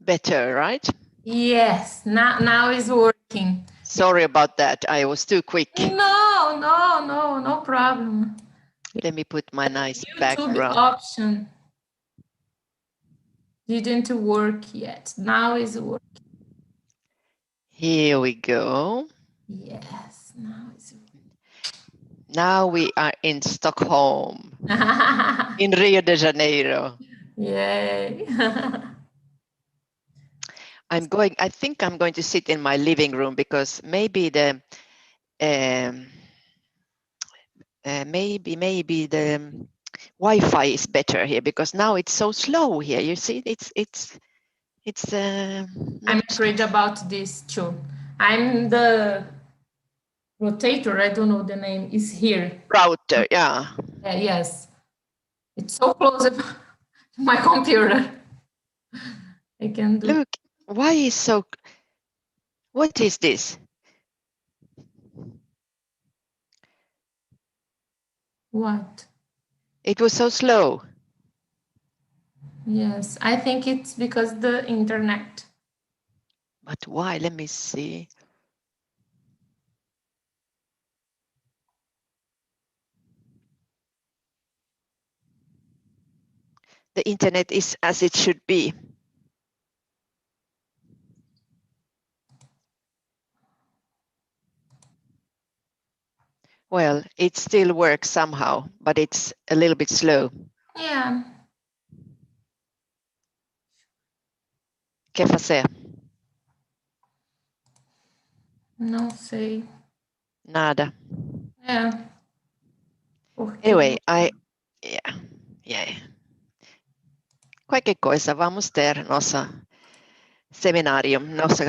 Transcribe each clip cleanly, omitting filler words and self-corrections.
Better, right? Yes, now it's working. Sorry about that. I was too quick. No problem. Let me put my nice YouTube background. option didn't work yet. Now it's working. Here we go. Yes, now it's working. Now we are in Stockholm, in Rio de Janeiro. Yay. I think I'm going to sit in my living room because maybe the maybe the Wi-Fi is better here because now it's so slow here. You see, it's I'm not afraid about this too. I'm the rotator, I don't know the name, is here. router. Yeah. Yes. It's so close to my computer. I can do. Look, why is so? What is this? What? It was so slow. Yes, I think it's because the internet. But why? Let me see. The internet is as it should be. Well, it still works somehow, but it's a little bit slow. Yeah. ¿Qué fazer? Não sei. Nada. É. Porque. Anyway, yeah. Qualquer coisa, vamos ter nossa seminário, nosso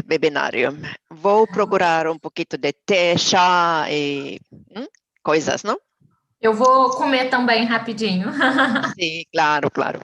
webinário. Vou procurar um pouquinho de té, chá e coisas, não? Eu vou comer também rapidinho. Sim, claro, claro.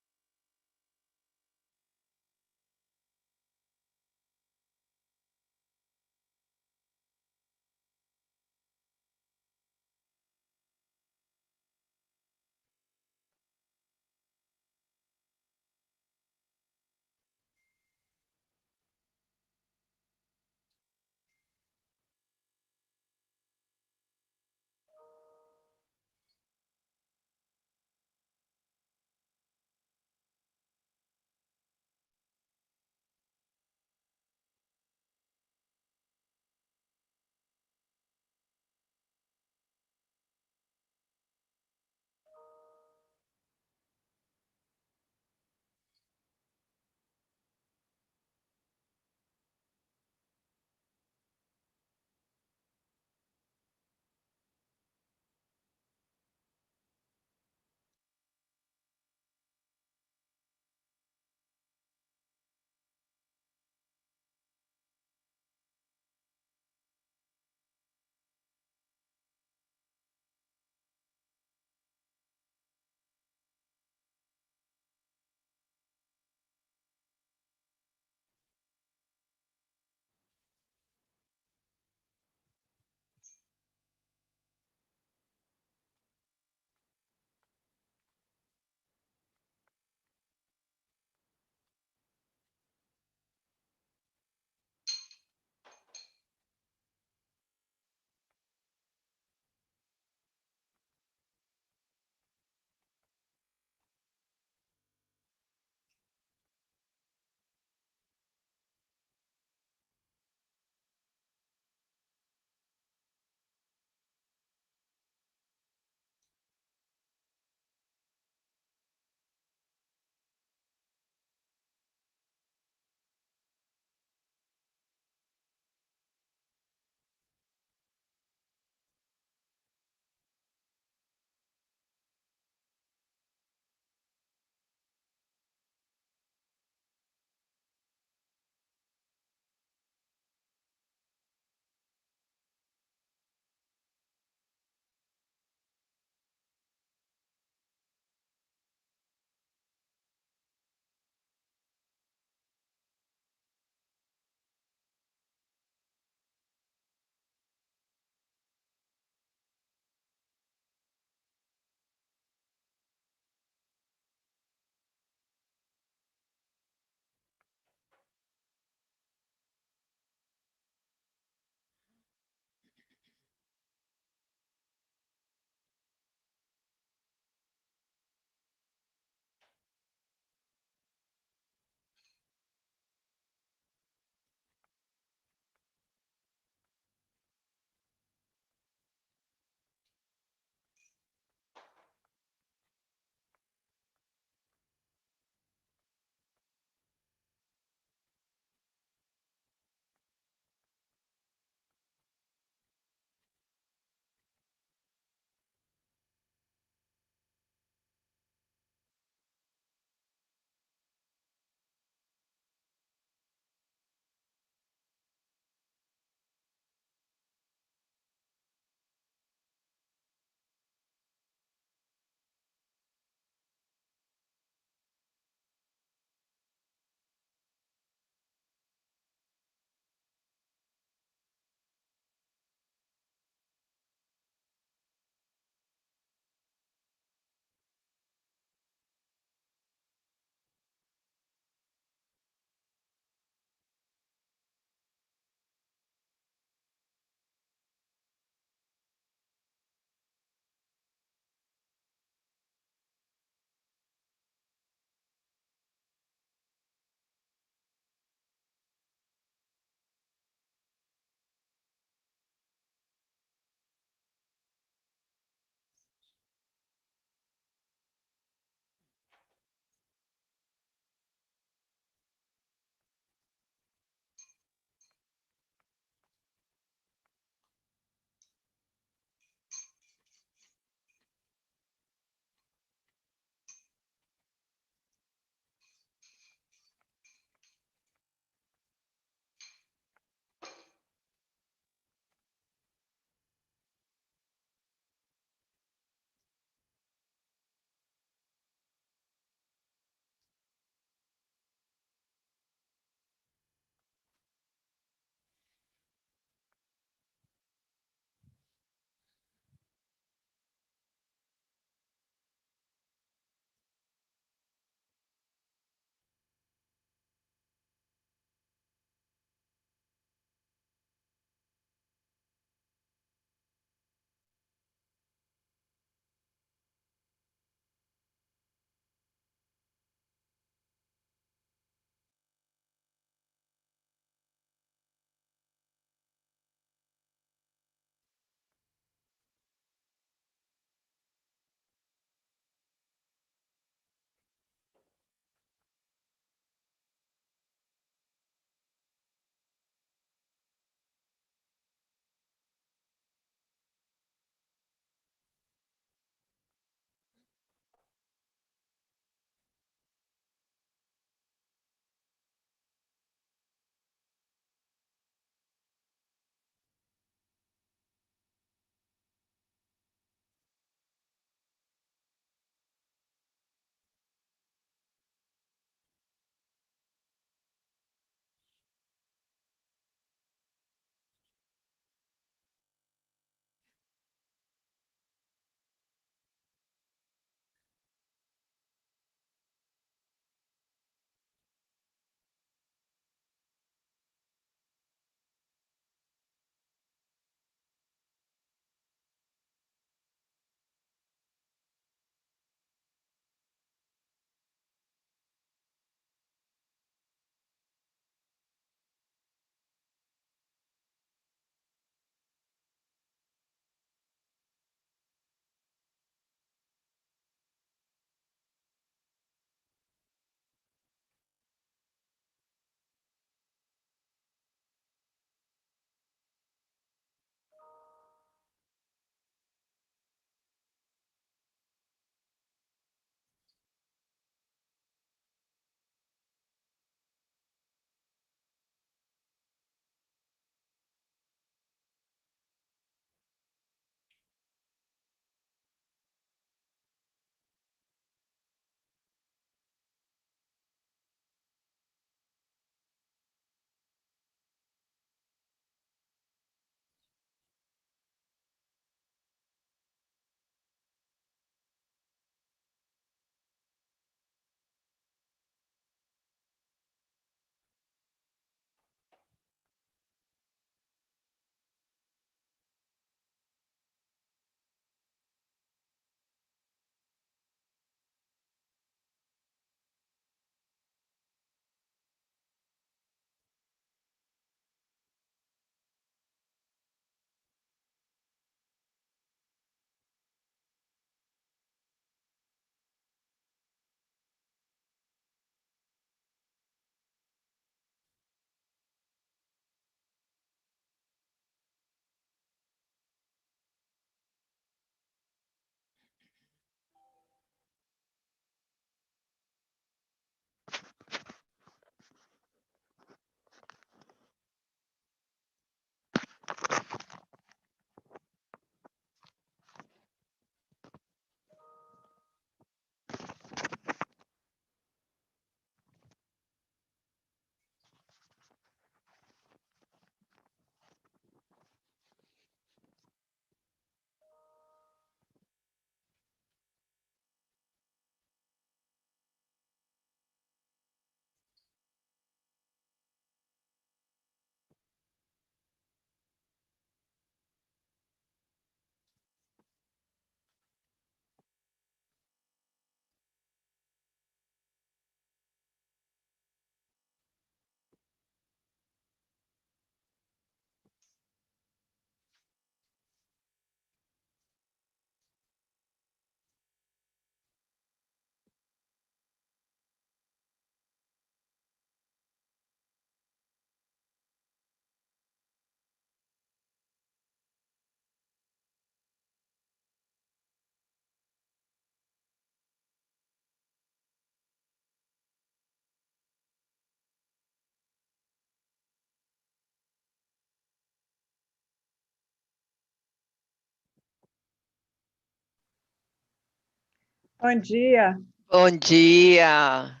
Bom dia. Bom dia.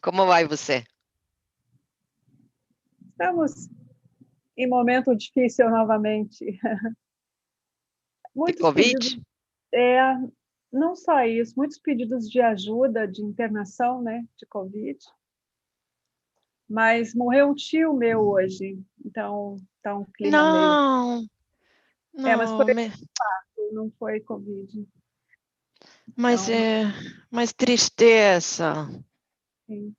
Como vai você? Estamos em momento difícil novamente. De Muitos pedidos, Covid? não só isso, muitos pedidos de ajuda, de internação, né, de Covid. Mas morreu um tio meu hoje, então está um clima meio... Não, mas foi, não, não foi Covid. mas Então, mais tristeza. sim.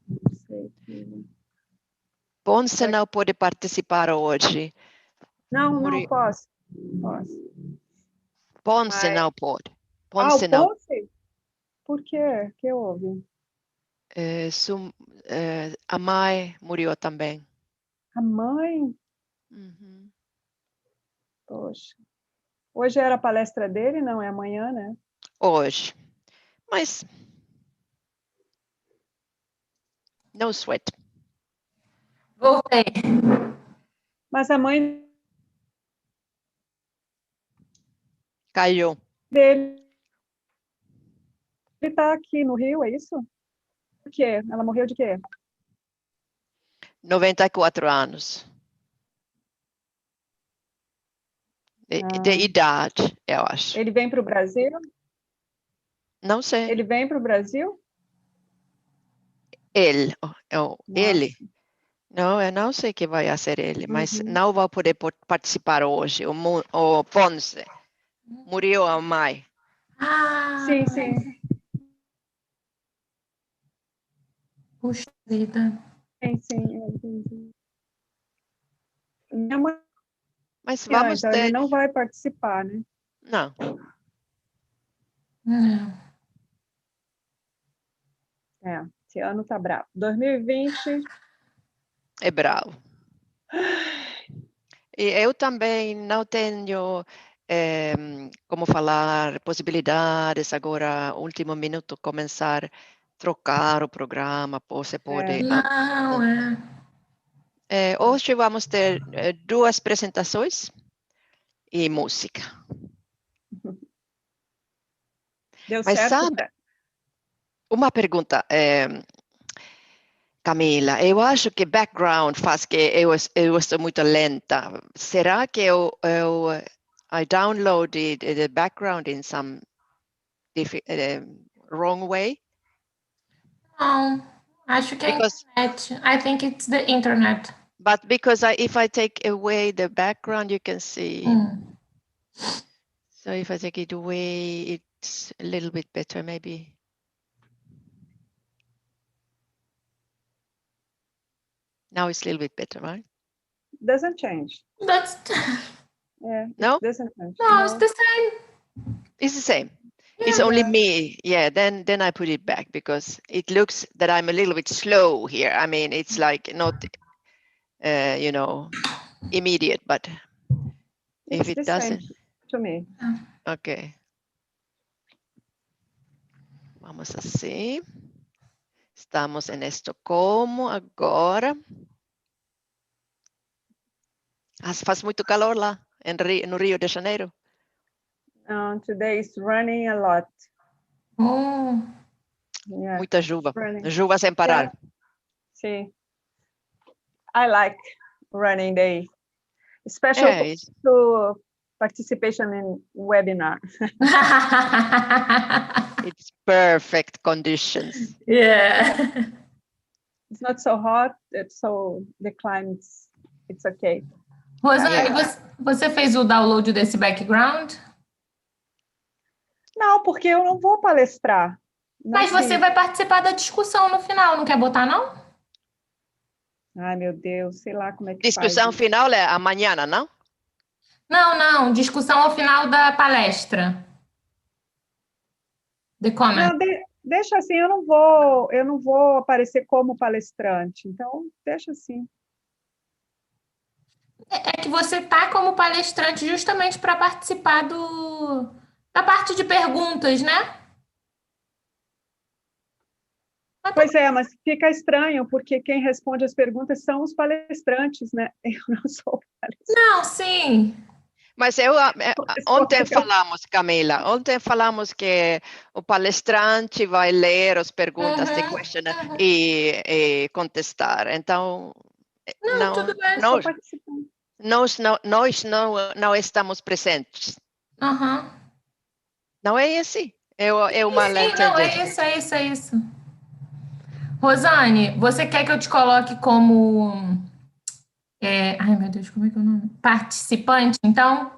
Não sei. Ponce não pode participar hoje. Não posso. Posso. Ponce não pode. O Ponce não. Ponce? Por quê? O que houve? A mãe morreu também. A mãe? Uhum. Poxa. Hoje era a palestra dele, não é amanhã, né? Hoje. Mas no sweat. Voltei. Mas a mãe Caiu. dele está aqui no Rio, é isso? Por quê? Ela morreu de quê? 94 anos. De idade, eu acho. Ele vem para o Brasil? Não sei. Ele vem para o Brasil? Ele. Ele. Nossa. Não, eu não sei que vai ser ele, mas Uhum. não vai poder participar hoje. O Ponce morreu a mãe. Sim, sim. Puxa vida. Sim. Minha mãe, Mas vamos então ele ter... não vai participar, né? Não, Esse ano tá bravo. 2020, é bravo. E eu também não tenho como falar possibilidades agora, último minuto, começar a trocar o programa, você pode... Não, hoje vamos ter duas apresentações e música. deu Mas certo? sabe, uma pergunta, Camila, eu acho que background faz que eu estou muito lenta. Será que I downloaded the background in some wrong way? não. Acho que é a Because, internet. I think it's the internet. but because if I take away the background, you can see. So if I take it away, it's a little bit better, maybe. Now it's a little bit better, right? Doesn't change. That's No? Doesn't change. no, it's the same. It's the same. Yeah. It's only me. Yeah, then I put it back because it looks that I'm a little bit slow here. I mean, it's like not, immediate, but if It's the it same doesn't, to me. okay. Vamos assim. Estamos em Estocolmo agora. Faz muito calor lá, no Rio de Janeiro. Today is running a lot. Oh, Yeah, Muita chuva. running. Chuva sem parar. Yeah. Sim. I like running day, especially to participation in webinar. It's perfect conditions. yeah. It's not so hot, so the climate, it's okay. Rosane, você fez o download desse background? Não, porque eu não vou palestrar. Não Mas você fiz. vai participar da discussão no final, não quer botar, não? Ai, meu Deus, sei lá como é que Discussão faz. final é amanhã, não? Não, discussão ao final da palestra. The comment. Não, deixa assim, eu não vou aparecer como palestrante, então deixa assim. É que você tá como palestrante justamente para participar da parte de perguntas, né? Pois é, mas fica estranho, porque quem responde as perguntas são os palestrantes, né? Eu não sou palestrante. Não, sim. Mas ontem falamos, Camila, ontem falamos que o palestrante vai ler as perguntas de question e contestar. Então, Não, tudo bem. Estou participando. nós não estamos presentes. Aham. Não é assim? Eu mal Sim, não, entendi. é isso. Rosane, você quer que eu te coloque como... ai, meu Deus, como é que é o nome? Participante, então?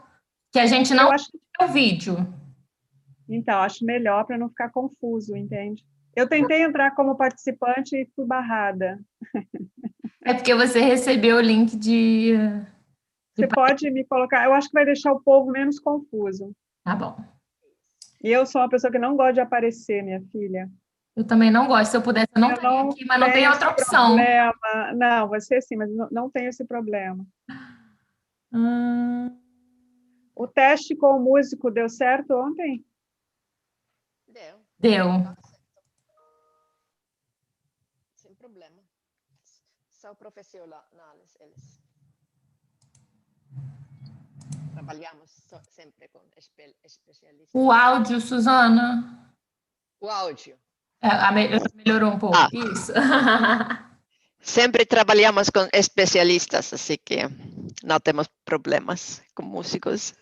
Que a gente não vê o vídeo. Então, acho melhor para não ficar confuso, entende? Eu tentei entrar como participante e fui barrada. É porque você recebeu o link de... Você pode me colocar... Eu acho que vai deixar o povo menos confuso. Tá bom. E eu sou uma pessoa que não gosta de aparecer, minha filha. Eu também não gosto. Se eu pudesse, eu não estaria aqui, mas não tem tenho outra esse opção. problema. Não, você sim, mas não tenho esse problema. O teste com o músico deu certo ontem? Deu. Sem problema. São profissionais eles. Trabalhamos sempre com especialistas. O áudio, Suzana? O áudio. Melhorou um pouco. Isso. Sempre trabalhamos com especialistas, assim que não temos problemas com músicos.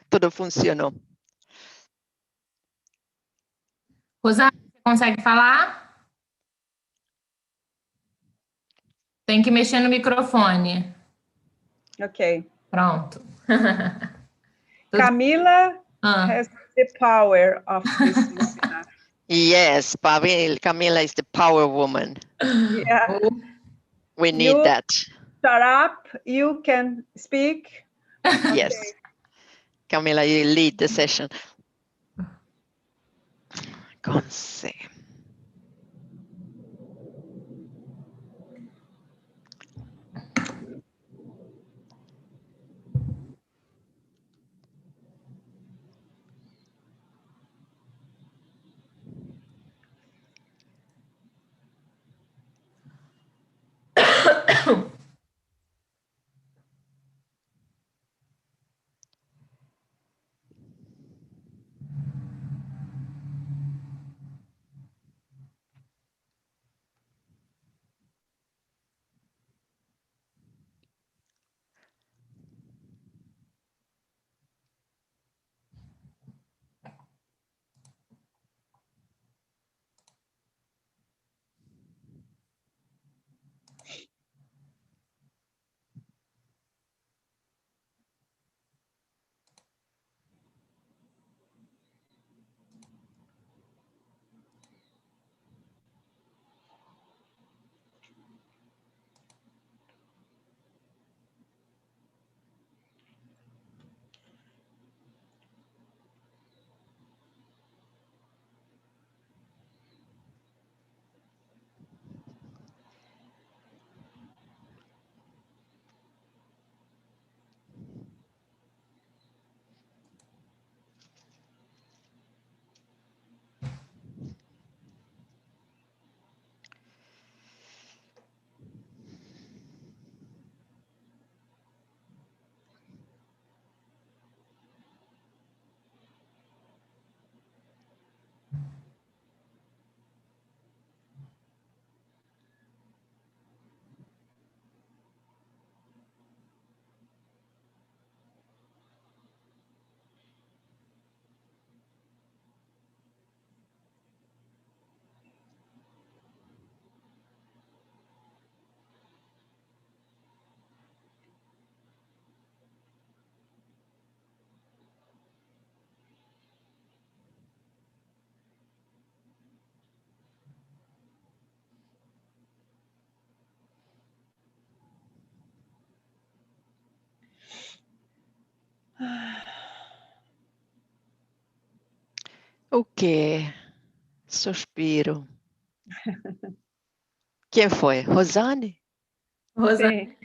Tudo funcionou. Rosana, você consegue falar? Tem que mexer no microfone. Ok. Pronto. Camila has the power of this webinar. Yes, Camila is the power woman. Yeah. We need that. Shut up, you can speak. Yes. Okay. Camila, you lead the session. Conce. O quê? Suspiro. Quem foi? Rosane? Rosane.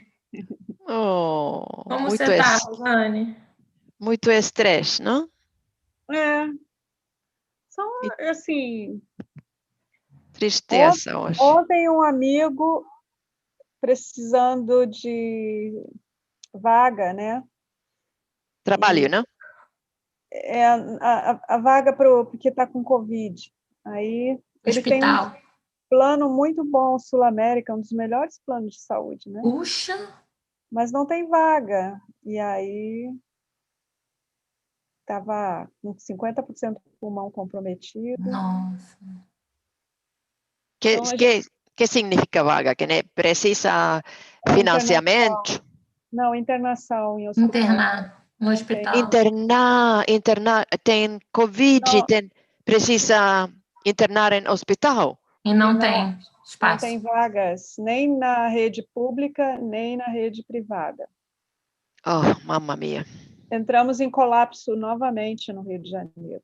Oh, Como você está, Rosane? Muito estresse, não? São, assim... Tristeza hoje. Ontem um amigo precisando de vaga, né? Trabalho, não? É a vaga porque está com Covid. Aí ele tem um Hospital. plano muito bom, Sul-América, um dos melhores planos de saúde, né? Puxa. Mas não tem vaga. E aí estava com 50% do pulmão comprometido. Nossa. Então, a gente... Que significa vaga? Que ne precisa financiamento? Não, internação em hospital. Internar no hospital. Internar, tem Covid, Não. precisa internar em hospital? E não tem espaço. Não tem vagas, nem na rede pública, nem na rede privada. Oh, mamma mia. Entramos em colapso novamente no Rio de Janeiro.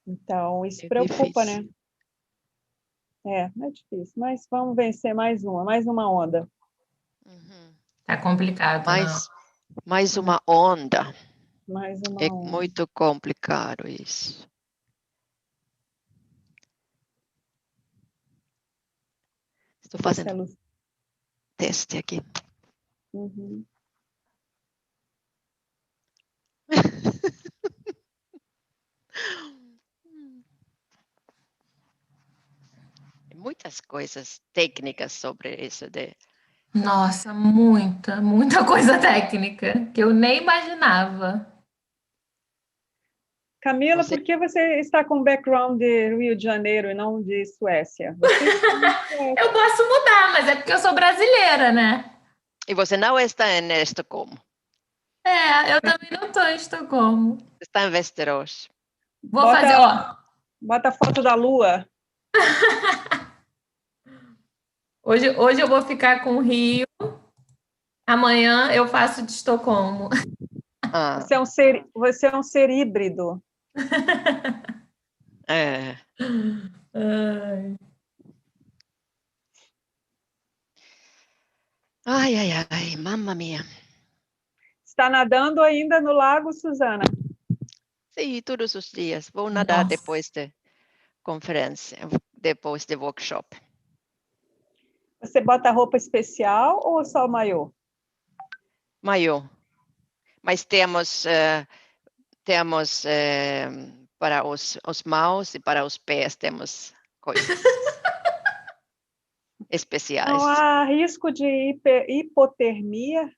Então, isso preocupa, difícil. né? É difícil, mas vamos vencer mais uma onda. Tá complicado, mais uma onda. Mais uma É onda. muito complicado isso. Estou fazendo teste aqui. Uhum. Muitas coisas técnicas sobre isso. Nossa, muita coisa técnica que eu nem imaginava. Camila, por que você está com background de Rio de Janeiro e não de Suécia? Eu posso mudar, mas é porque eu sou brasileira, né? E você não está em Estocolmo? É, eu também não estou em Estocolmo. Está em Västerås. Vou fazer, ó. Bota a foto da lua. Hoje eu vou ficar com o Rio. Amanhã eu faço de Estocolmo. Ah. Você é um ser híbrido. É. Ai, mamma mia. Está nadando ainda no lago, Suzana? Sim, todos os dias. Vou nadar depois da conferência, depois do workshop. Você bota roupa especial ou só o maiô? Maiô. Mas temos para os mãos e para os pés temos coisas especiais. Não há risco de hipotermia?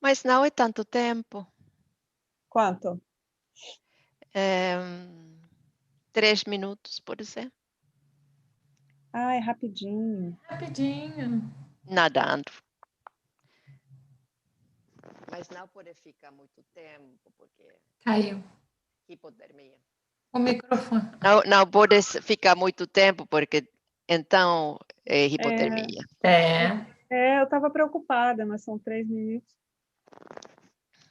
Mas não é tanto tempo. Quanto? 3 minutos, pode ser. Ah, é rapidinho. Rapidinho. Nadando. Mas não pode ficar muito tempo, porque... Caiu. Hipotermia. O microfone. Não pode ficar muito tempo, porque então é hipotermia. Eu estava preocupada, mas são 3 minutos.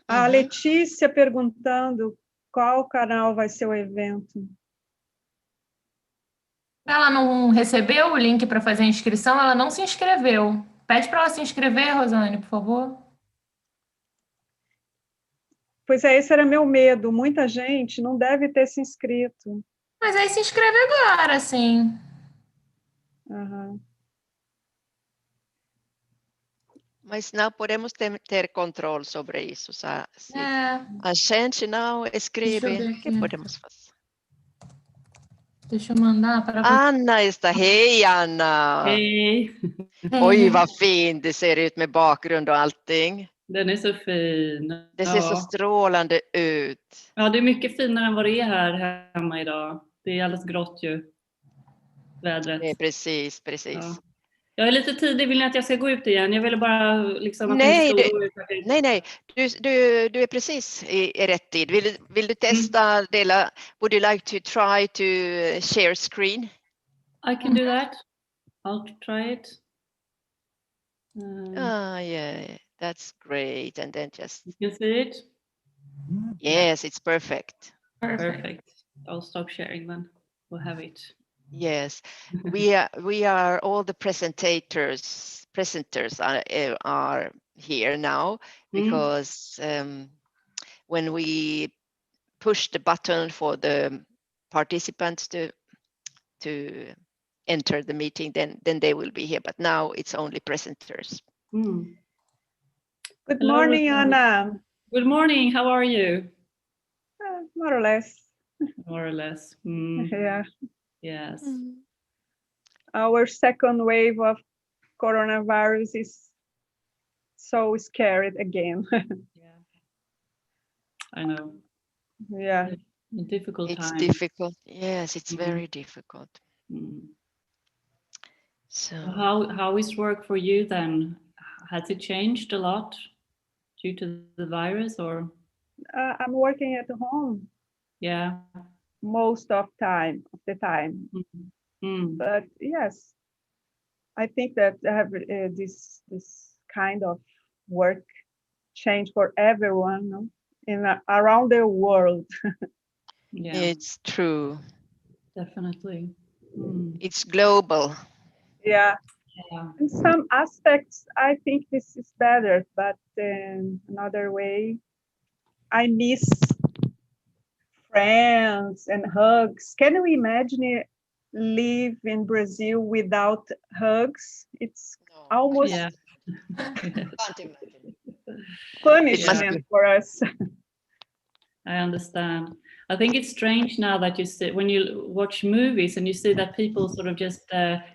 A Letícia perguntando qual canal vai ser o evento. Ela não recebeu o link para fazer a inscrição, ela não se inscreveu. Pede para ela se inscrever, Rosane, por favor. Pois é, esse era meu medo. Muita gente não deve ter se inscrito. Mas aí se inscreve agora, sim. Mas não podemos ter controle sobre isso, sabe? É. A gente não escreve, o que podemos fazer? Deixa eu mandar para você. Anna está, hej Anna! Hej! Oj, vad fin det ser ut med bakgrund och allting. Den är så fin. Det ser så strålande ut. Ja, det är mycket finare än vad det är här hemma idag. Det är alldeles grått ju. Vädret. Nej, precis. Ja. Jag är lite tidig, vill ni att jag ska gå ut igen? Jag ville bara liksom... Nej, du är precis i rätt tid. Vill du testa dela? Would you like to try to share screen? I can do that. I'll try it. Yeah, that's great. And then just... You can see it? Yes, it's perfect. Perfect. I'll stop sharing then. We'll have it. Yes, we are all the presenters are here now because when we push the button for the participants to enter the meeting, then they will be here. But now it's only presenters. Mm. Good Hello, morning, Rosanna. Anna. Good morning. How are you? More or less. More or less. Mm. Yeah. Yes. Our second wave of coronavirus is so scared again. Yeah. I know. Yeah. A difficult It's time. difficult. Yes, it's Mhm. very difficult. Mm. So How is work for you then? Has it changed a lot due to the virus, or? I'm working at home Yeah. most of the time. Mm. Mm. But yes, I think that I have this kind of work change for everyone, no? Around the world. Yeah, it's true. definitely. Mm. It's global. Yeah. Yeah. In some aspects, I think this is better, but in another way, I miss friends and hugs. Can you imagine live in Brazil without hugs? It's No, almost Yeah. can't imagine. It must punishment be. for us. I understand. I think it's strange now that you see when you watch movies and you see that people sort of just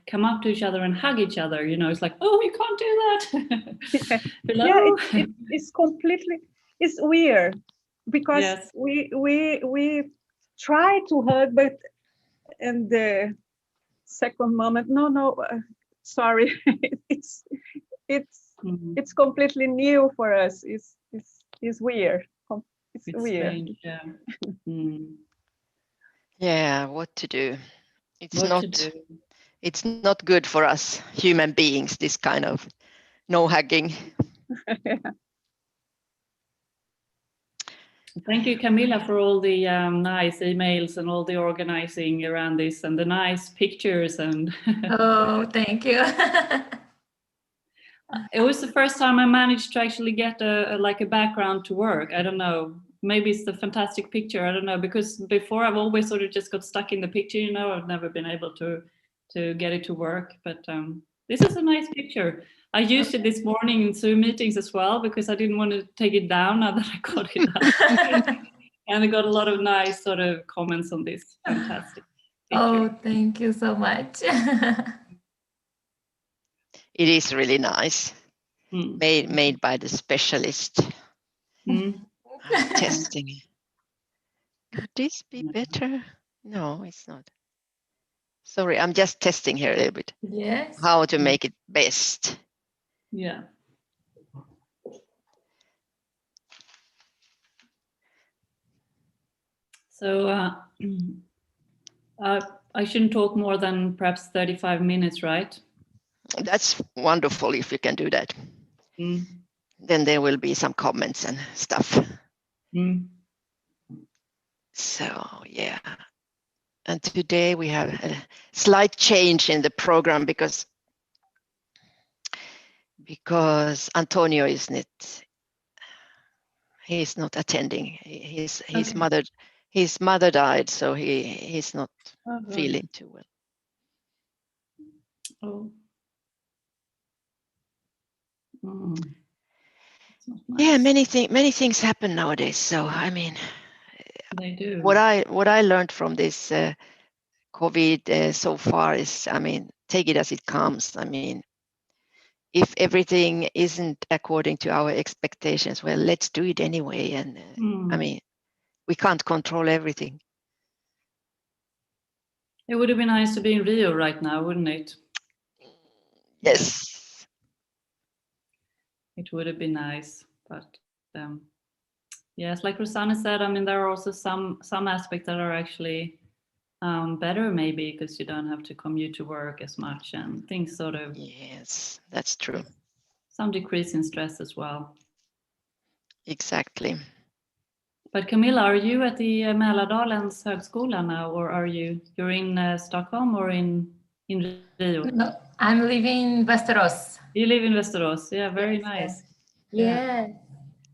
come up to each other and hug each other. You know, it's like, oh, you can't do that. Hello. Yeah, it's completely, it's weird because Yes. we try to hug, but in the second moment, no, sorry, it's it's Mhm. it's completely new for us. It's weird. It's It's weird. strange. Yeah. Mm. Yeah, what to do? It's What to not. do? It's not good for us human beings. This kind of no hugging. Thank you, Camilla, for all the nice emails and all the organizing around this and the nice pictures. And Oh, thank you. it was the first time I managed to actually get like a background to work. I don't know. Maybe it's the fantastic picture. I don't know, because before I've always sort of just got stuck in the picture. You know, I've never been able to get it to work. But this is a nice picture. I used it this morning in Zoom meetings as well because I didn't want to take it down now that I got it up. And I got a lot of nice sort of comments on this fantastic picture. Oh, thank you so much. It is really nice. Mm. Made by the specialist. Mm. I'm testing. Could this be better? No, it's not. Sorry, I'm just testing here a little bit. Yes. How to make it best. Yeah. So I shouldn't talk more than perhaps 35 minutes, right? That's wonderful if you can do that. Mm. Then there will be some comments and stuff. Mm. So yeah. And today we have a slight change in the program because Antonio is not. He's not attending. His Okay. mother died, so he's not Oh, feeling too well. oh. Mm. It's not Yeah, nice. many things happen nowadays. So I mean, They do. what I learned from this COVID so far is, I mean, take it as it comes. I mean, if everything isn't according to our expectations, well, let's do it anyway. And I mean, we can't control everything. It would have been nice to be in Rio right now, wouldn't it? Yes. It would have been nice, but yes, like Rosanna said, I mean, there are also some aspects that are actually better, maybe because you don't have to commute to work as much, and things sort of Yes, that's true. some decrease in stress as well. Exactly. But Camilla, are you at the Mälardalens högskola now, or you're in Stockholm or in Rio? No, I'm living in Västerås. You live in Västerås. Yeah, very Yes, nice. Yeah.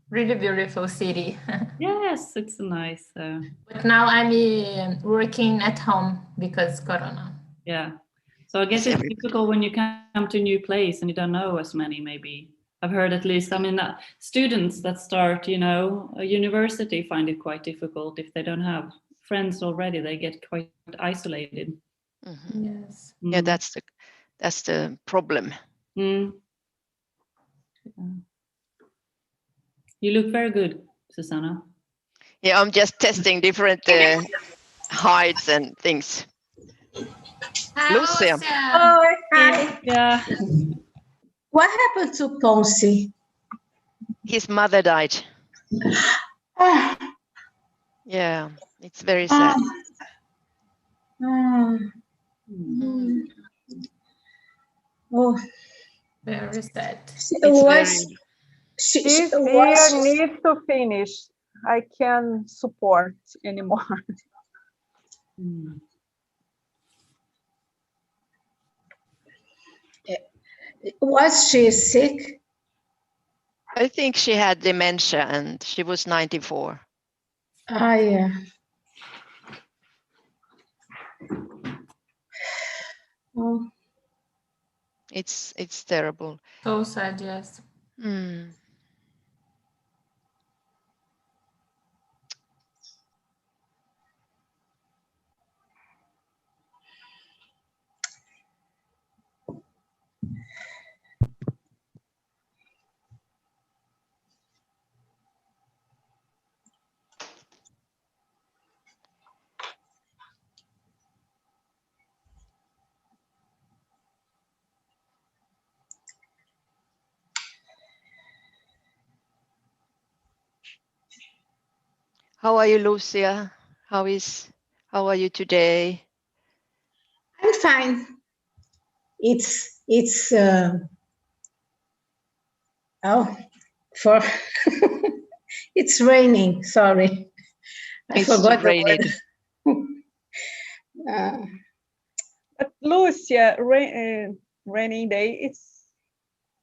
Really beautiful city. Yes, it's a nice. But now I'm working at home because Corona. Yeah. So I guess Yes, it's difficult when you come to a new place and you don't know as many maybe I've heard at least. I mean, students that start, you know, a university find it quite difficult if they don't have friends already. They get quite isolated. Mhm. Yes. Yeah, that's the problem. Mm. You look very good, Susanna. Yeah, I'm just testing different hides and things. Hi, Lucia. Oh, hi. Yeah. What happened to Ponce? His mother died. Ah, Yeah, it's very sad. ah, Mm. oh, Very sad. she It's was. very She This year was. needs to finish. I can't support anymore. Mm. Was she sick? I think she had dementia and she was 94. Ah, yeah. Oh, It's terrible. So sad, yes. Mm. How are you, Lucia? How are you today? I'm fine. It's oh, for it's raining. Sorry, I It's forgot the raining. word. But Lucia, raining day, it's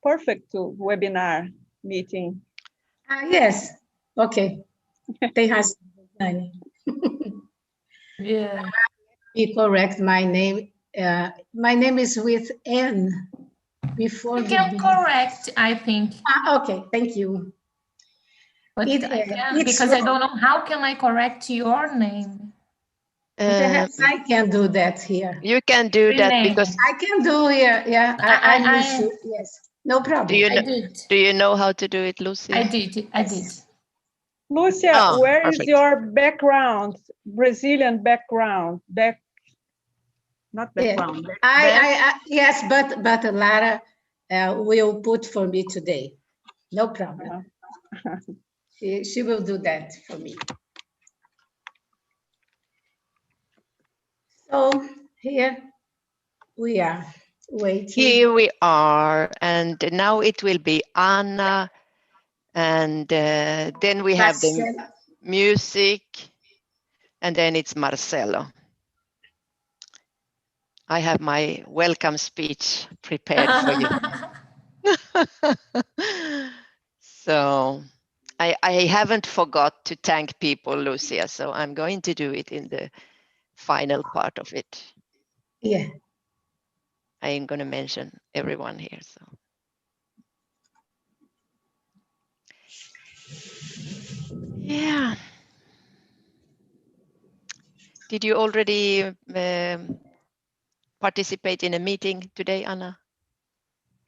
perfect to webinar meeting. Yes. Okay. Tem razão, Dani. Yeah. Be correct. My name. My name is with N before You the can B. correct, I think. Okay. Thank you. But It- I can, it's because I don't know how can I correct your name. Perhaps I can do that here. You can do that Rename. because I can do here. Yeah, I'm I- used to. Yes, no problem. do you I know, did. do you know how to do it, Lucia? I did. I did. Lucia, Ah, where is perfect. your background? Brazilian background? Not Yeah. background. I yes, but Lara will put for me today. No problem. She will do that for me. So here we are waiting. Here we are, and now it will be Anna, and then we have the Marcelo. music, and then it's Marcelo. I have my welcome speech prepared for you. So I haven't forgot to thank people, Lucia, so I'm going to do it in the final part of it. Yeah. I am going to mention everyone here. So yeah. Did you already participate in a meeting today, Anna?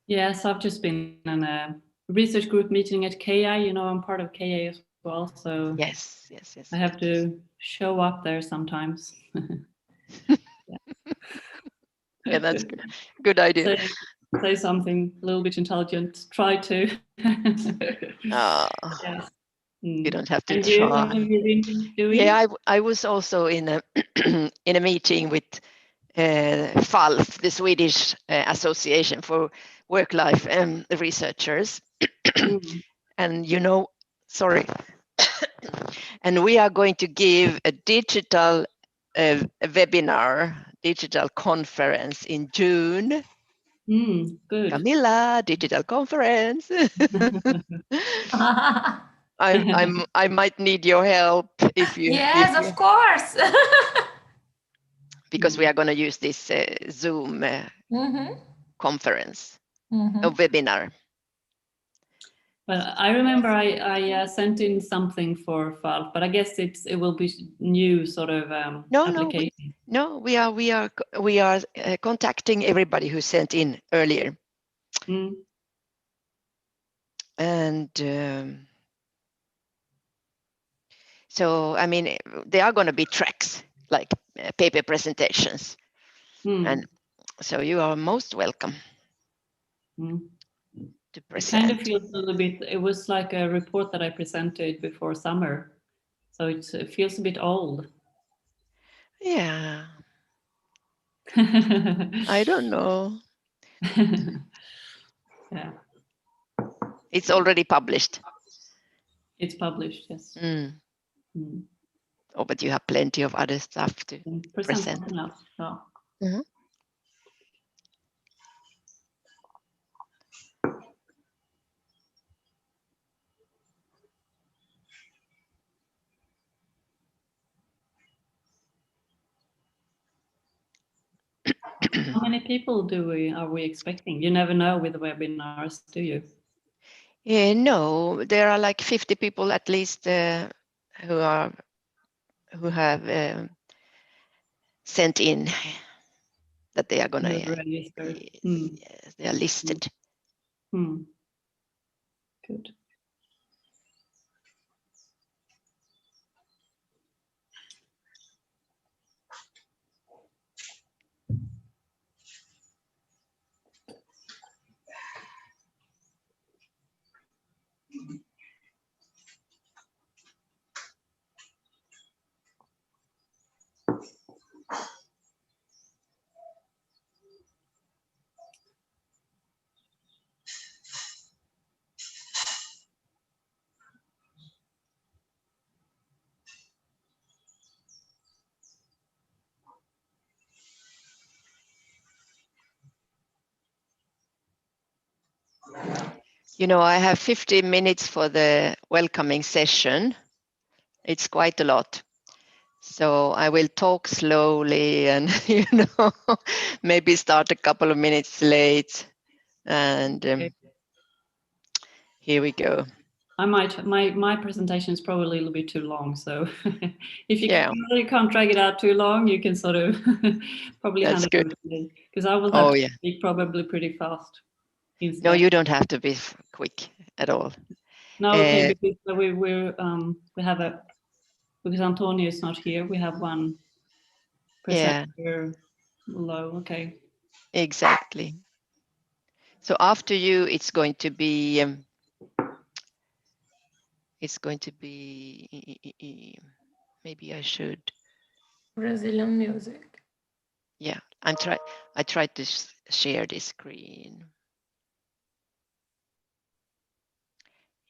Yes, I've just been in a research group meeting at KI. You know, I'm part of KI as well, so Yes. I have to show up there sometimes. Yeah, that's good idea. Say something a little bit intelligent. Try to. Yes. You don't have to And you, try. what have you been doing? Yeah, I was also in a in a meeting with FALF, the Swedish Association for Work-Life Researchers, and and we are going to give a digital webinar, digital conference in June. Good. Camilla, digital conference. I might need your help if you. Yes, of course. Because we are going to use this Zoom conference, a webinar. But I remember I sent in something for FALF, but I guess it will be new sort of application. We are contacting everybody who sent in earlier. Mm. And so, I mean, there are going to be tracks like paper presentations. And so you are most welcome to present. It kind of feels a little bit, it was like a report that I presented before summer. So it feels a bit old. Yeah. I don't know. Yeah. It's already published. It's published, yes. Oh, but you have plenty of other stuff to present. Something else. Yeah. How many people are we expecting? You never know with the webinars, do you? No, there are like 50 people at least who have sent in that they are going to register. Yes, they are listed. Good. You know, I have 15 minutes for the welcoming session. It's quite a lot. So I will talk slowly and, you know, maybe start a couple of minutes late. And here we go. I might, my presentation is probably a little bit too long. So if you really can't drag it out too long, you can sort of probably That's hand it over good. to me, because I will have to speak probably pretty fast. Instead. No, you don't have to be quick at all. No, okay, because we have because Antonio is not here, we have one presenter below. Okay. Exactly. So after you, it's going to be maybe I should Brazilian music. Yeah, I tried to share this screen.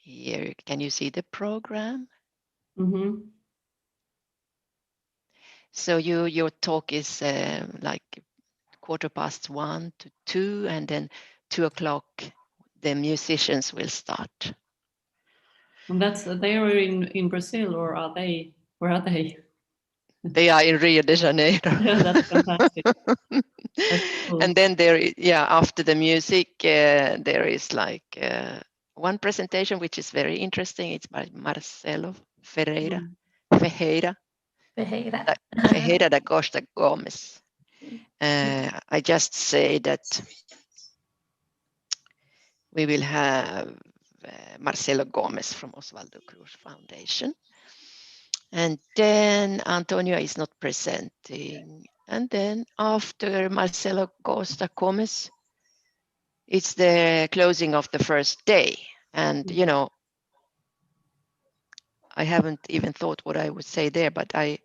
Here, can you see the program? So your talk is like 1:15 to 2, and then 2:00 the musicians will start. And they are in Brazil, or are they? Where are they? They are in Rio de Janeiro. Yeah, that's fantastic. That's cool. And then after the music, there is like one presentation which is very interesting. It's by Marcelo Ferreira da Costa Gomes. I just say that we will have Marcelo Gomes from Osvaldo Cruz Foundation. And then Antonio is not presenting. And then after Marcelo Costa Gomes, it's the closing of the first day. And, you know, I haven't even thought what I would say there, but I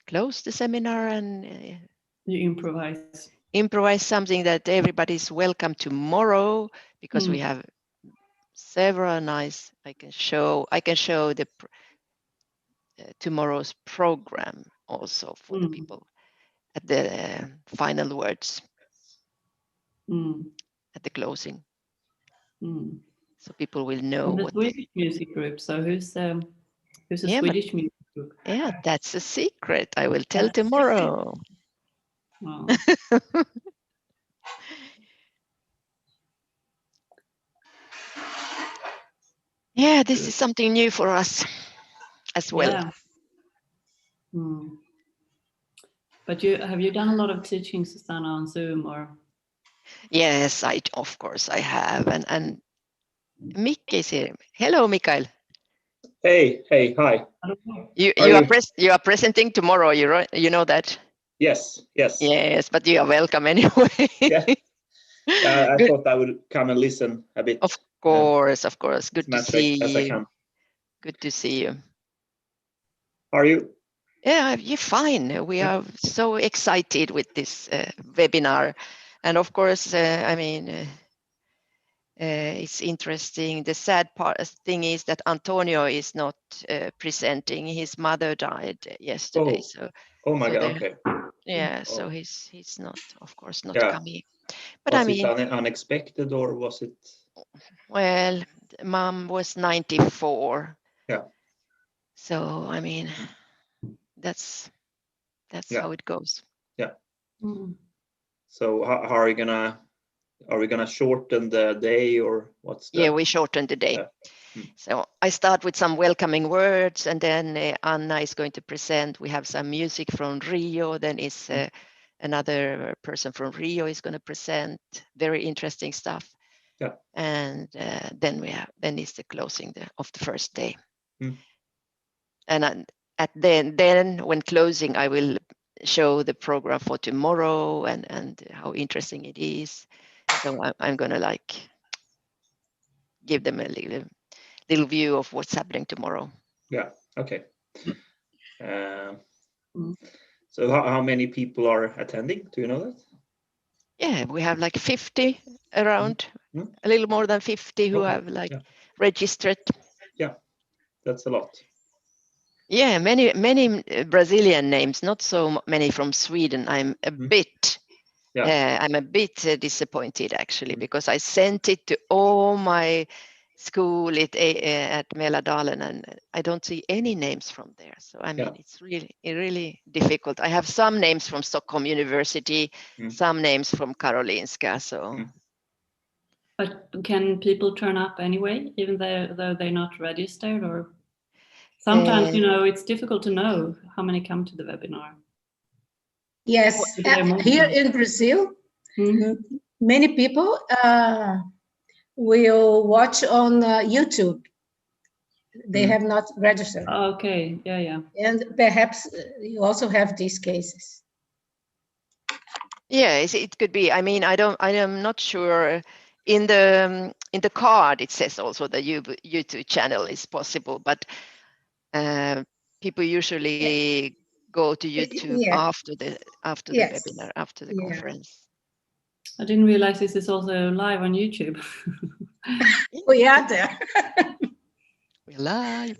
closed the seminar and you improvise something that everybody's welcome tomorrow, because we have several nice. I can show the tomorrow's program also for the people at the final words at the closing, so people will know the what Swedish music group. So who's a Swedish music group? Yeah, that's a secret. I will tell tomorrow. Wow. Yeah, this is something new for us as well. Yeah. But have you done a lot of teaching, Susanna, on Zoom or? Yes, of course I have, and Mick is here. Hello, Mikael. Hey, hi. You are presenting tomorrow. You know that. Yes. Yes, but you are welcome anyway. Yeah. I thought I would come and listen a bit. Of course. Good to As much see as I you. can. Good to see you. How are you? Yeah, you're fine. We are so excited with this webinar, and of course, I mean, it's interesting. The sad thing is that Antonio is not presenting. His mother died yesterday, Oh my God. there, Okay. yeah, Oh. so he's not, of course, not Yeah. coming. But Was I mean, it unexpected or was it? well, mom was 94. Yeah. So I mean, that's how it goes. Yeah. So how are you gonna? Are we gonna shorten the day or what's the? Yeah, we shortened the day. So I start with some welcoming words, and then Anna is going to present. We have some music from Rio. Then is another person from Rio is going to present. Very interesting stuff. Yeah. And then is the closing of the first day. And then when closing, I will show the program for tomorrow and how interesting it is. So I'm going to give them a little view of what's happening tomorrow. Yeah. Okay. So how many people are attending? Do you know that? Yeah, we have 50 around, a little more than 50 who have registered. Yeah, that's a lot. Yeah, many Brazilian names, not so many from Sweden. I'm a bit disappointed actually, because I sent it to all my school at Mälardalen, and I don't see any names from there. So I mean, it's really difficult. I have some names from Stockholm University, some names from Karolinska. So, but can people turn up anyway, even though they're not registered? Or sometimes it's difficult to know how many come to the webinar. Yes, here in Brazil, many people will watch on YouTube. They have not registered. Okay, yeah. And perhaps you also have these cases. Yeah, it could be. I mean, I am not sure. In the card, it says also the YouTube channel is possible, but people usually go to YouTube after the webinar, after the conference. I didn't realize this is also live on YouTube. We are there. We're live.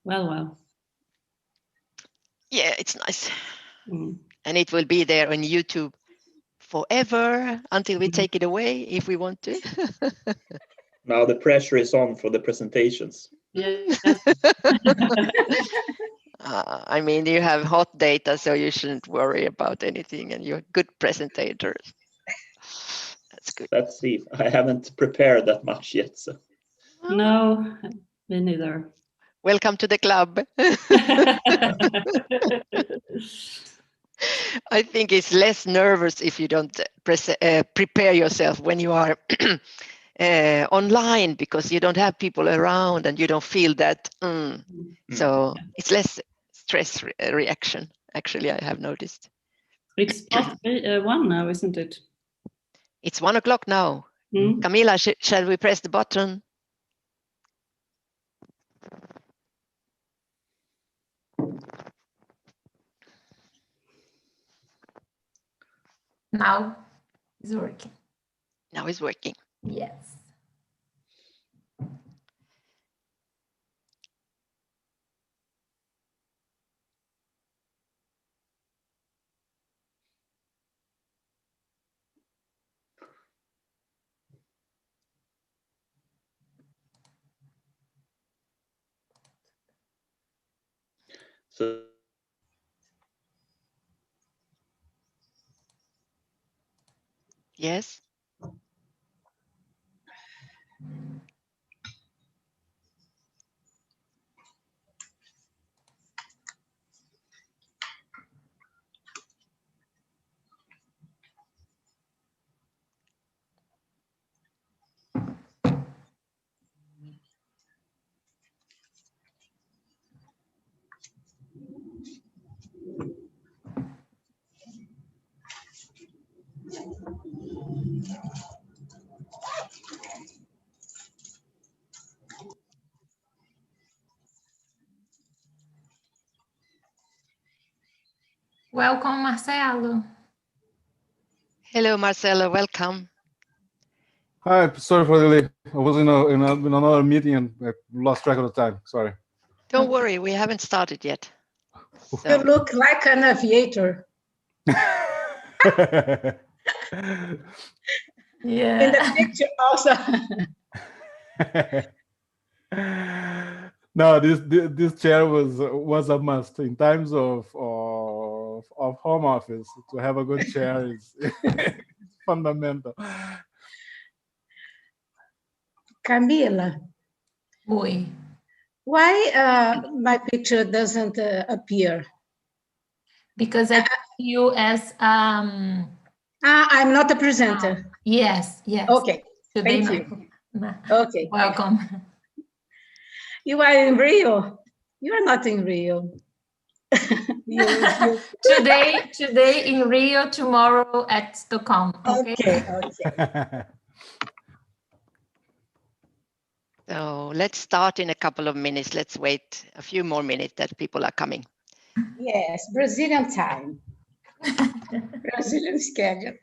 Well. Yeah, it's nice. And it will be there on YouTube forever until we take it away if we want to. Now the pressure is on for the presentations. Yes. I mean, you have hot data, so you shouldn't worry about anything, and you're good presentators. That's good. Let's see. I haven't prepared that much yet. So. No, me neither. Welcome to the club. I think it's less nervous if you don't prepare yourself when you are online, because you don't have people around and you don't feel that. So it's less stress reaction, actually, I have noticed. It's past 1 now, isn't it? It's 1 o'clock now. Camilla, shall we press the button? Now it's working. Now it's working. Yes. So yes. Welcome, Marcelo. Hello, Marcelo. Welcome. Hi, sorry for the delay. I was in another meeting and I lost track of the time. Sorry. Don't worry, we haven't started yet. You look like an aviator. Yeah. In the picture also. No, this chair was a must in times of home office. To have a good chair is fundamental. Camila, Oi. why my picture doesn't appear? Because I see you as I'm not a presenter. yes. Okay, Today thank you. no. Okay. Welcome. You are in Rio. You are not in Rio. Today in Rio, tomorrow at Stockholm. Okay. So let's start in a couple of minutes. Let's wait a few more minutes that people are coming. Yes, Brazilian time. Brazilian schedule.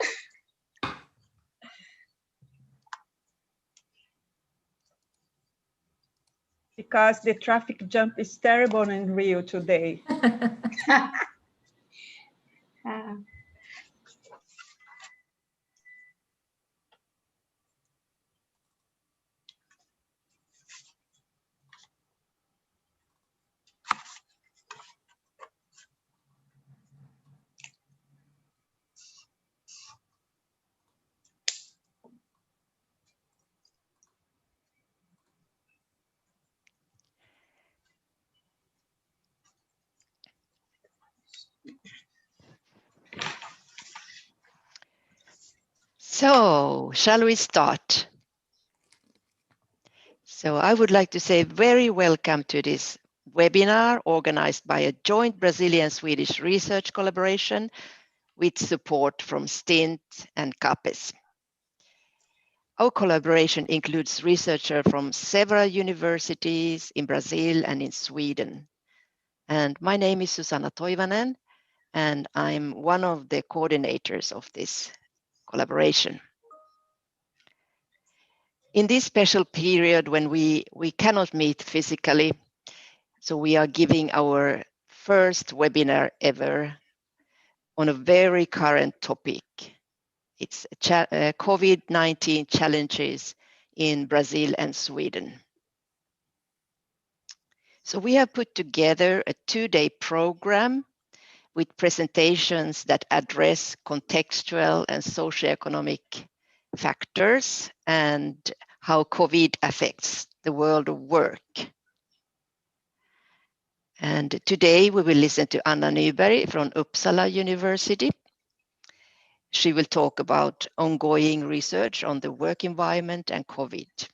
Because the traffic jump is terrible in Rio today. So, shall we start? So I would like to say very welcome to this webinar organized by a joint Brazilian-Swedish research collaboration with support from STINT and CAPES. Our collaboration includes researchers from several universities in Brazil and in Sweden. And my name is Susanna Toivanen, and I'm one of the coordinators of this collaboration. In this special period when we cannot meet physically, so we are giving our first webinar ever on a very current topic. It's COVID-19 challenges in Brazil and Sweden. So we have put together a 2-day program with presentations that address contextual and socioeconomic factors and how COVID affects the world of work. And today we will listen to Anna Nyberg from Uppsala University. She will talk about ongoing research on the work environment and COVID.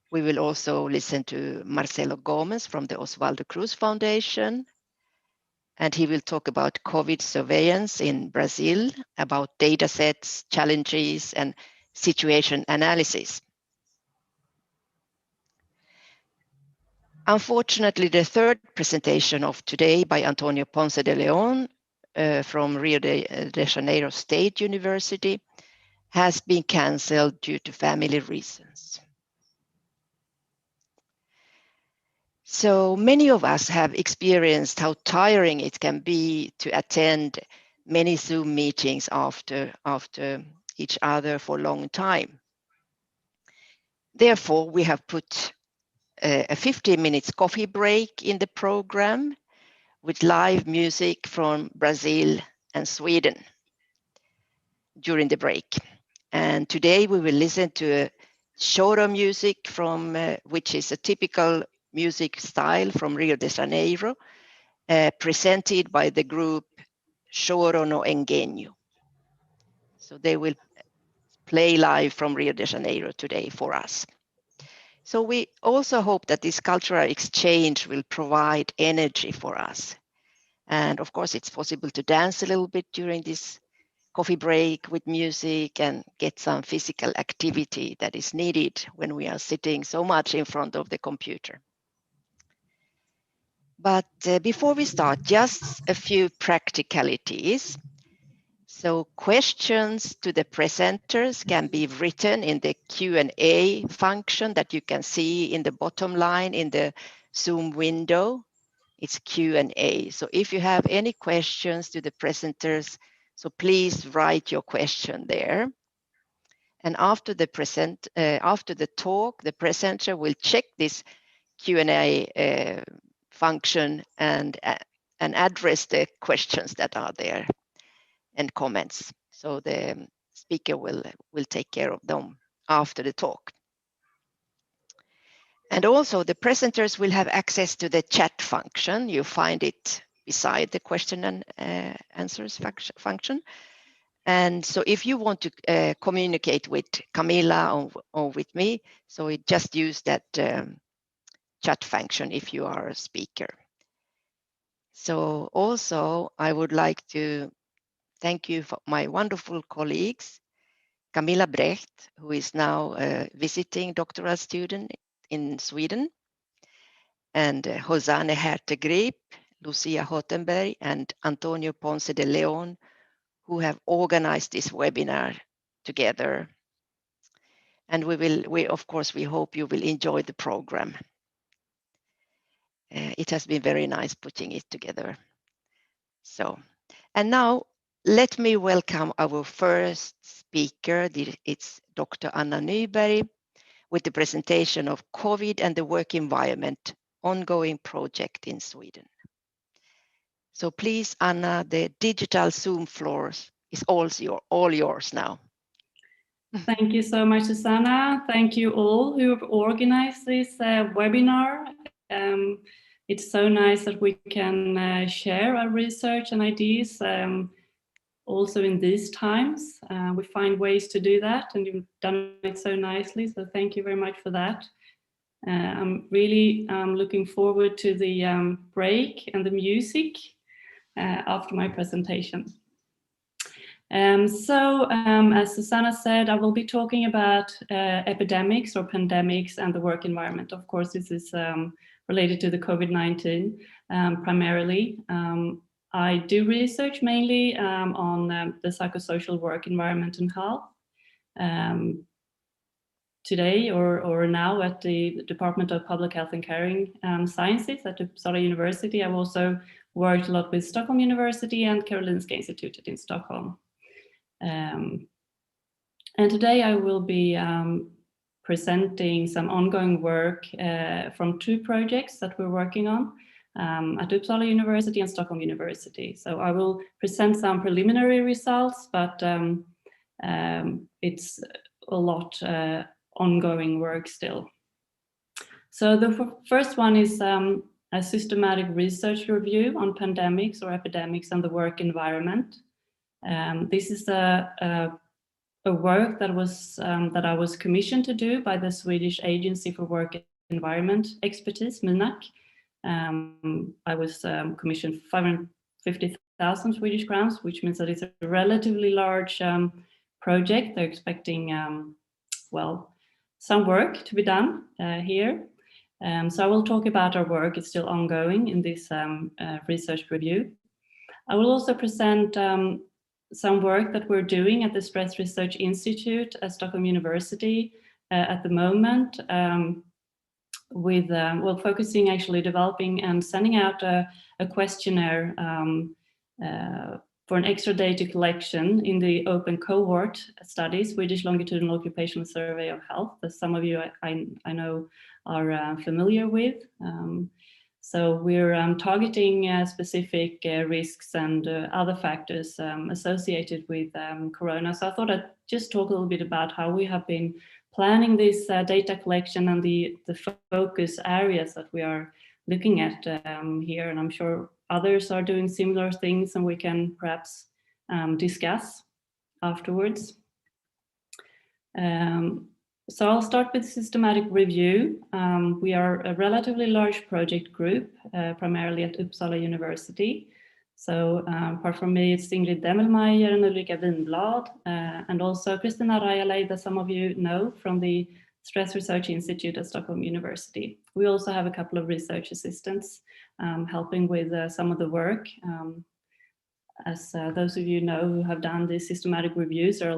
We will also listen to Marcelo Gomes from the Osvaldo Cruz Foundation, and he will talk about COVID surveillance in Brazil, about data sets, challenges, and situation analysis. Unfortunately, the third presentation of today by Antonio Ponce de Leon from Rio de Janeiro State University has been cancelled due to family reasons. So many of us have experienced how tiring it can be to attend many Zoom meetings after each other for a long time. Therefore, we have put a 15 minutes coffee break in the program with live music from Brazil and Sweden during the break. And today we will listen to choro music from which is a typical music style from Rio de Janeiro, presented by the group Choro no Engenho. So they will play live from Rio de Janeiro today for us. So we also hope that this cultural exchange will provide energy for us. And of course, it's possible to dance a little bit during this coffee break with music and get some physical activity that is needed when we are sitting so much in front of the computer. But before we start, just a few practicalities. So questions to the presenters can be written in the Q&A function that you can see in the bottom line in the Zoom window. It's Q&A. So if you have any questions to the presenters, so please write your question there. And after the talk, the presenter will check this Q&A function and address the questions that are there and comments. So the speaker will take care of them after the talk. And also the presenters will have access to the chat function. You find it beside the question and answers function. And so if you want to communicate with Camilla or with me, so it just use that chat function if you are a speaker. So also I would like to thank you for my wonderful colleagues, Camilla Brecht, who is now a visiting doctoral student in Sweden, and Hosanne Hertegrip, Lucia Hottenberg, and Antonio Ponce de Leon, who have organized this webinar together. And of course, we hope you will enjoy the program. It has been very nice putting it together. So, and now let me welcome our first speaker. It's Dr. Anna Nyberg with the presentation of COVID and the work environment, ongoing project in Sweden. So please, Anna, the digital Zoom floor is all yours now. Thank you so much, Susanna. Thank you all who have organized this webinar. It's so nice that we can share our research and ideas also in these times. We find ways to do that, and you've done it so nicely, so thank you very much for that. I'm really looking forward to the break and the music after my presentation. As Susanna said, I will be talking about epidemics or pandemics and the work environment. Of course, this is related to the COVID-19 primarily. I do research mainly on the psychosocial work environment and health. Today or now at the Department of Public Health and Caring Sciences at Uppsala University, I've also worked a lot with Stockholm University and Karolinska Institutet in Stockholm. And today I will be presenting some ongoing work from two projects that we're working on at Uppsala University and Stockholm University. So I will present some preliminary results, but it's a lot ongoing work still. So the first one is a systematic research review on pandemics or epidemics and the work environment. This is a work that I was commissioned to do by the Swedish Agency for Work Environment Expertise, MINAC. I was commissioned 550,000 Swedish crowns, which means that it's a relatively large project. They're expecting, well, some work to be done here. So I will talk about our work. It's still ongoing in this research review. I will also present some work that we're doing at the Stress Research Institute at Stockholm University at the moment, with well, focusing actually developing and sending out a questionnaire for an extra data collection in the open cohort study, Swedish Longitudinal Occupational Survey of Health, that some of you I know are familiar with. So we're targeting specific risks and other factors associated with Corona. So I thought I'd just talk a little bit about how we have been planning this data collection and the focus areas that we are looking at here. And I'm sure others are doing similar things, and we can perhaps discuss afterwards. So I'll start with systematic review. We are a relatively large project group, primarily at Uppsala University. So apart from me, it's Ingrid Demmelmeier and Ulrika Winblad, and also Kristina Rajalej, that some of you know from the Stress Research Institute at Stockholm University. We also have a couple of research assistants helping with some of the work. As those of you know who have done these systematic reviews, there are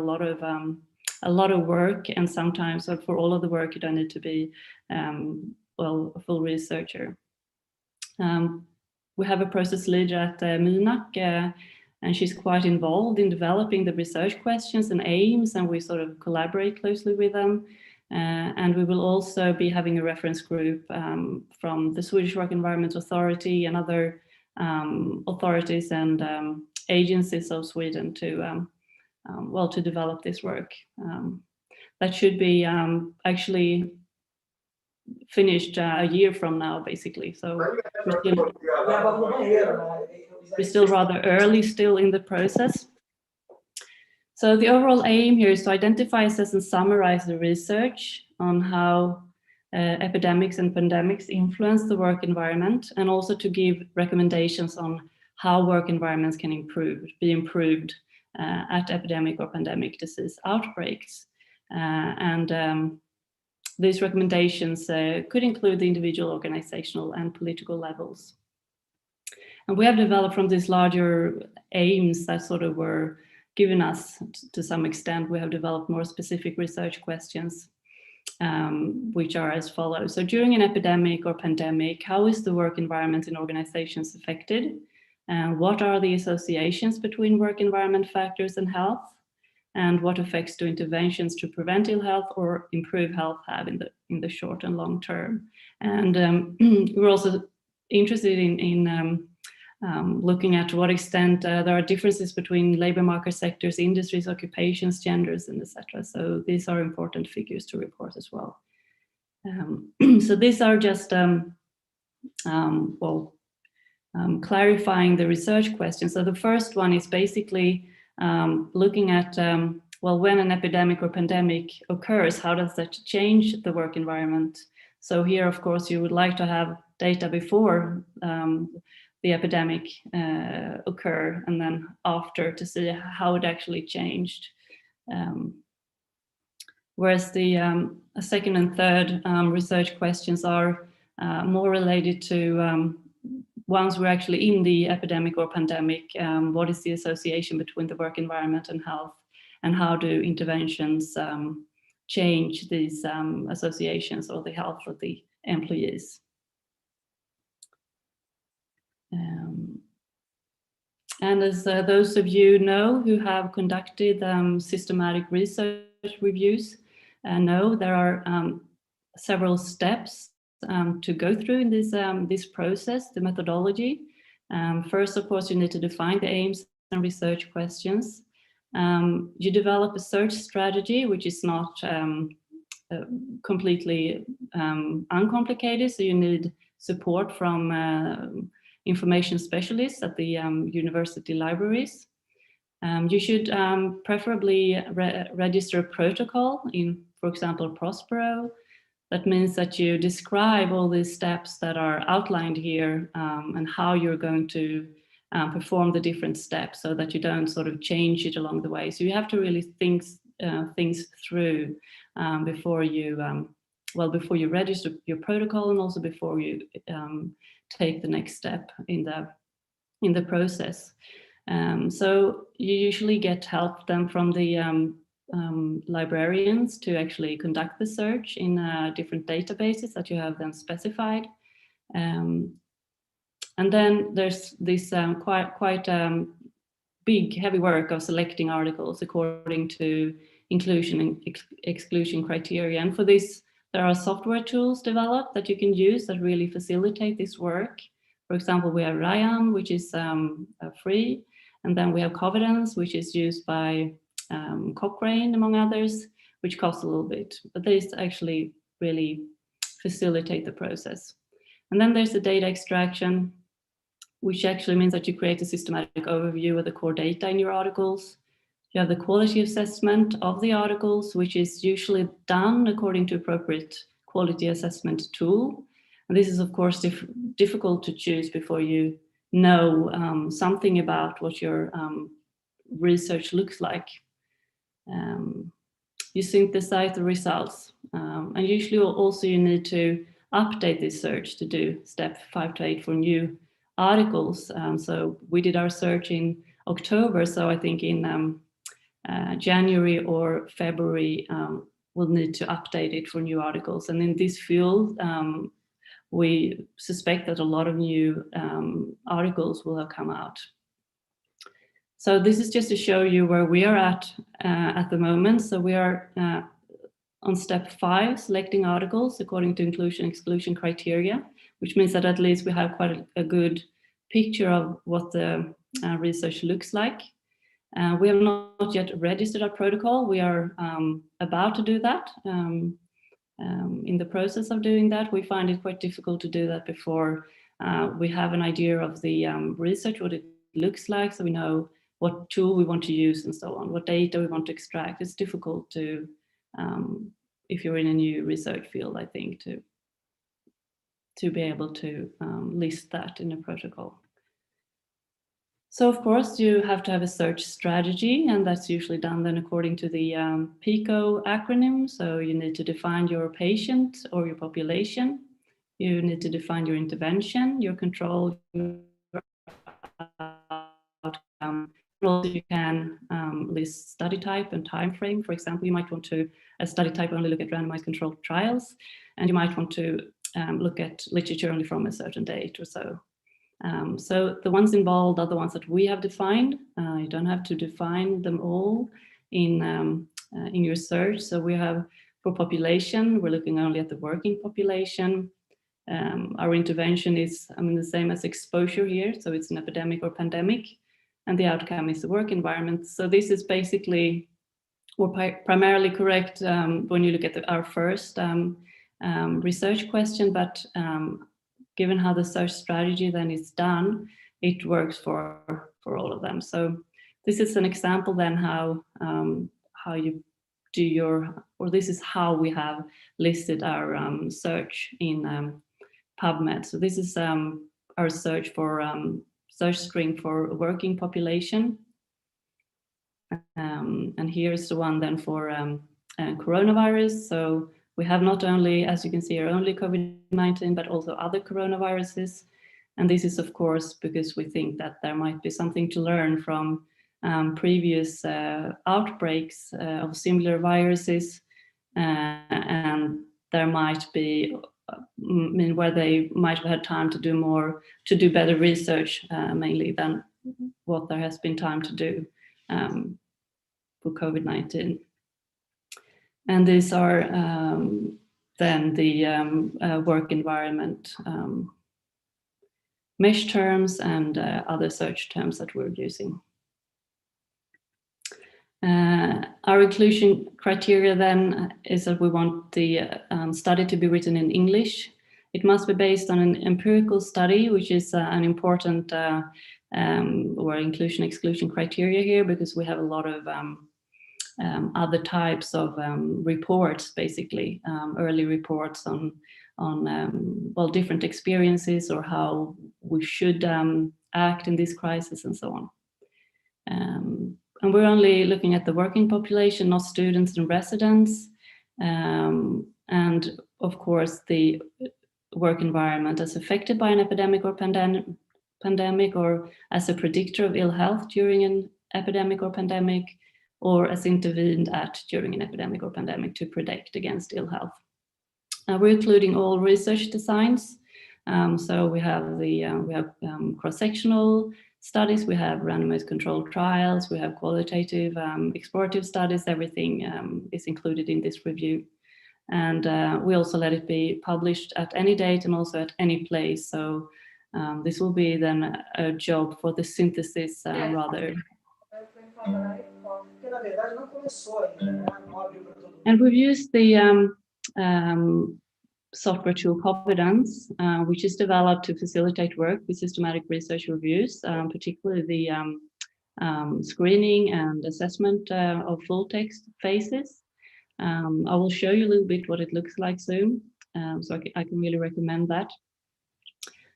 a lot of work, and sometimes for all of the work you don't need to be well, a full researcher. We have a process leader at MINAC, and she's quite involved in developing the research questions and aims, and we sort of collaborate closely with them. And we will also be having a reference group from the Swedish Work Environment Authority and other authorities and agencies of Sweden to well, to develop this work. That should be actually finished a year from now, basically. So we're still rather early still in the process. So the overall aim here is to identify, assess, and summarize the research on how epidemics and pandemics influence the work environment, and also to give recommendations on how work environments can be improved at epidemic or pandemic disease outbreaks. These recommendations could include the individual, organizational, and political levels. And we have developed from these larger aims that sort of were given us to some extent, we have developed more specific research questions, which are as follows. So during an epidemic or pandemic, how is the work environment in organizations affected? And what are the associations between work environment factors and health? And what effects do interventions to prevent ill health or improve health have in the short and long term? And we're also interested in looking at to what extent there are differences between labor market sectors, industries, occupations, genders, and etc. So these are important figures to report as well. So these are just clarifying the research questions. So the first one is basically looking at, well, when an epidemic or pandemic occurs, how does that change the work environment? So here, of course, you would like to have data before the epidemic occur, and then after to see how it actually changed. Whereas the second and third research questions are more related to once we're actually in the epidemic or pandemic, what is the association between the work environment and health, and how do interventions change these associations or the health of the employees? And as those of you know who have conducted systematic research reviews know, there are several steps to go through in this process, the methodology. First, of course, you need to define the aims and research questions. You develop a search strategy, which is not completely uncomplicated, so you need support from information specialists at the university libraries. You should preferably register a protocol in, for example, Prospero. That means that you describe all these steps that are outlined here and how you're going to perform the different steps, so that you don't sort of change it along the way. So you have to really think things through before you register your protocol, and also before you take the next step in the process. So you usually get help then from the librarians to actually conduct the search in different databases that you have then specified. And then there's this quite big, heavy work of selecting articles according to inclusion and exclusion criteria. And for this, there are software tools developed that you can use that really facilitate this work. For example, we have Ryan, which is free, and then we have Covidence, which is used by Cochrane, among others, which costs a little bit, but these actually really facilitate the process. And then there's the data extraction, which actually means that you create a systematic overview of the core data in your articles. You have the quality assessment of the articles, which is usually done according to appropriate quality assessment tool. And this is, of course, difficult to choose before you know something about what your research looks like. you synthesize the results. And usually also you need to update this search to do step 5 to 8 for new articles. So we did our search in October, so I think in January or February we'll need to update it for new articles. And in this field, we suspect that a lot of new articles will have come out. So this is just to show you where we are at the moment. So we are on step 5, selecting articles according to inclusion-exclusion criteria, which means that at least we have quite a good picture of what the research looks like. We have not yet registered our protocol. We are about to do that. In the process of doing that, we find it quite difficult to do that before we have an idea of the research, what it looks like, so we know what tool we want to use and so on, what data we want to extract. It's difficult to, if you're in a new research field, I think, to be able to list that in a protocol. So of course you have to have a search strategy, and that's usually done then according to the PICO acronym. So you need to define your patient or your population. You need to define your intervention, your control, your outcome. Also you can list study type and time frame. For example, you might want to, as study type, only look at randomized controlled trials, and you might want to look at literature only from a certain date or so. So the ones involved are the ones that we have defined. You don't have to define them all in your search. So we have, for population, we're looking only at the working population. Our intervention is, the same as exposure here. So it's an epidemic or pandemic, and the outcome is the work environment. So this is basically, or primarily correct when you look at our first research question, but given how the search strategy then is done, it works for all of them. So this is an example then how you do your, or this is how we have listed our search in PubMed. So this is our search for search string for working population. And here's the one then for coronavirus. So we have not only, as you can see, only COVID-19, but also other coronaviruses. And this is, of course, because we think that there might be something to learn from previous outbreaks of similar viruses. And there might be, where they might have had time to do better research, mainly than what there has been time to do for COVID-19. And these are then the work environment mesh terms and other search terms that we're using. Our inclusion criteria then is that we want the study to be written in English. It must be based on an empirical study, which is an important or inclusion-exclusion criteria here, because we have a lot of other types of reports, basically early reports on well, different experiences or how we should act in this crisis and so on. And we're only looking at the working population, not students and residents. And of course, the work environment as affected by an epidemic or pandemic, or as a predictor of ill health during an epidemic or pandemic, or as intervened at during an epidemic or pandemic to protect against ill health. We're including all research designs. So we have cross-sectional studies, we have randomized controlled trials, we have qualitative, explorative studies. Everything is included in this review. And we also let it be published at any date and also at any place. So this will be then a job for the synthesis rather. And we've used the software tool Confidence, which is developed to facilitate work with systematic research reviews, particularly the screening and assessment of full text phases. I will show you a little bit what it looks like soon, so I can really recommend that.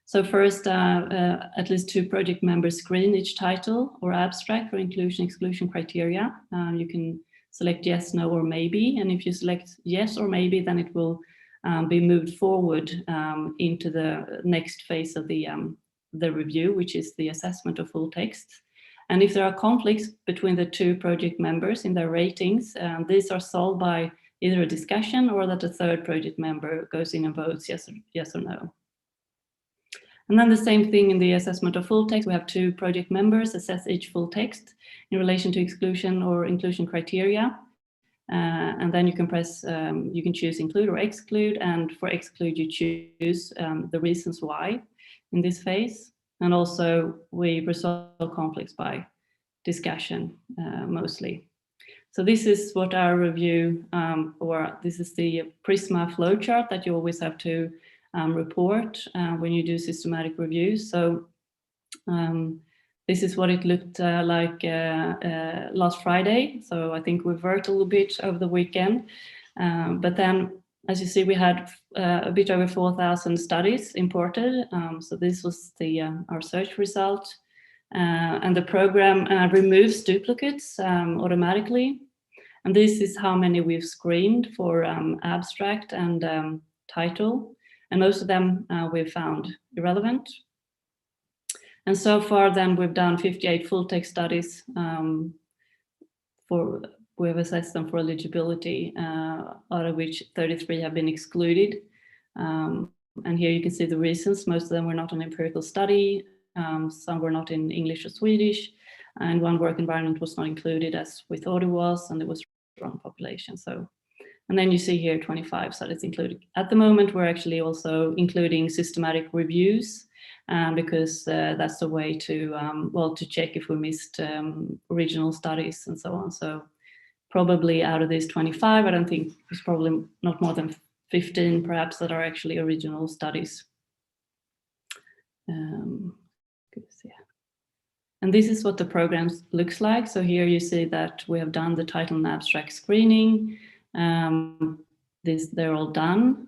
So first, at least 2 project members screen each title or abstract for inclusion-exclusion criteria. You can select yes, no, or maybe. And if you select yes or maybe, then it will be moved forward into the next phase of the review, which is the assessment of full text. And if there are conflicts between the two project members in their ratings, these are solved by either a discussion or that a third project member goes in and votes yes or no. And then the same thing in the assessment of full text. We have two project members assess each full text in relation to exclusion or inclusion criteria. And then you can press, you can choose include or exclude. And for exclude, you choose the reasons why in this phase. And also we resolve conflicts by discussion mostly. So this is what our review, or this is the Prisma flowchart that you always have to report when you do systematic reviews. So this is what it looked like last Friday. So I think we've worked a little bit over the weekend. But then, as you see, we had a bit over 4,000 studies imported. So this was the our search result. And the program removes duplicates automatically. And this is how many we've screened for abstract and title. And most of them we've found irrelevant. And so far then we've done 58 full text studies we've assessed them for eligibility, out of which 33 have been excluded. And here you can see the reasons. Most of them were not an empirical study. Some were not in English or Swedish, and one work environment was not included as we thought it was, and it was wrong population. So, and then you see here 25 studies included. At the moment, we're actually also including systematic reviews because that's the way to, well, to check if we missed original studies and so on. So probably out of these 25, I don't think there's probably not more than 15 perhaps that are actually original studies. And this is what the program looks like. So here you see that we have done the title and abstract screening. They're all done.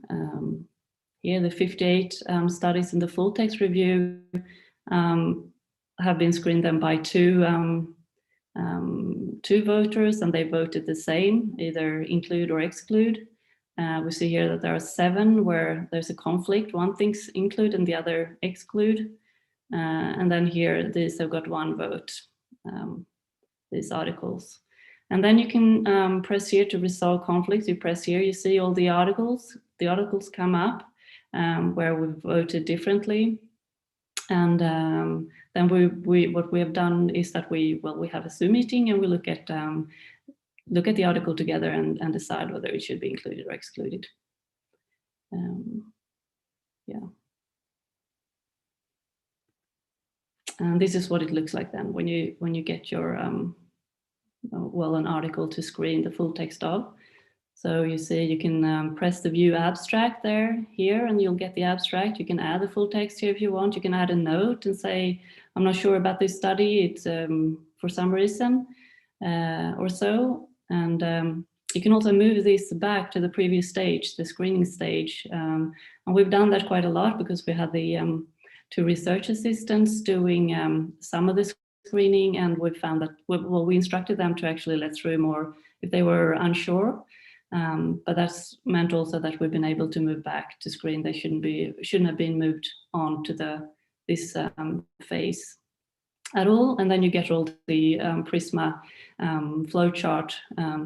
Here the 58 studies in the full text review have been screened then by two voters, and they voted the same, either include or exclude. We see here that there are 7 where there's a conflict. One thinks include and the other exclude. And then here, these have got 1 vote, these articles. And then you can press here to resolve conflicts. You press here, you see all the articles. The articles come up where we voted differently. And then what we have done is that we have a Zoom meeting and we look at the article together and decide whether it should be included or excluded. Yeah. And this is what it looks like then when you get your an article to screen the full text of. So you see you can press the view abstract here and you'll get the abstract. You can add the full text here if you want. You can add a note and say, I'm not sure about this study. It's for some reason or so. And you can also move this back to the previous stage, the screening stage. And we've done that quite a lot because we had the 2 research assistants doing some of the screening, and we found that, we instructed them to actually let through more if they were unsure. But that's meant also that we've been able to move back to screen. They shouldn't have been moved on to this phase at all. And then you get all the Prisma flowchart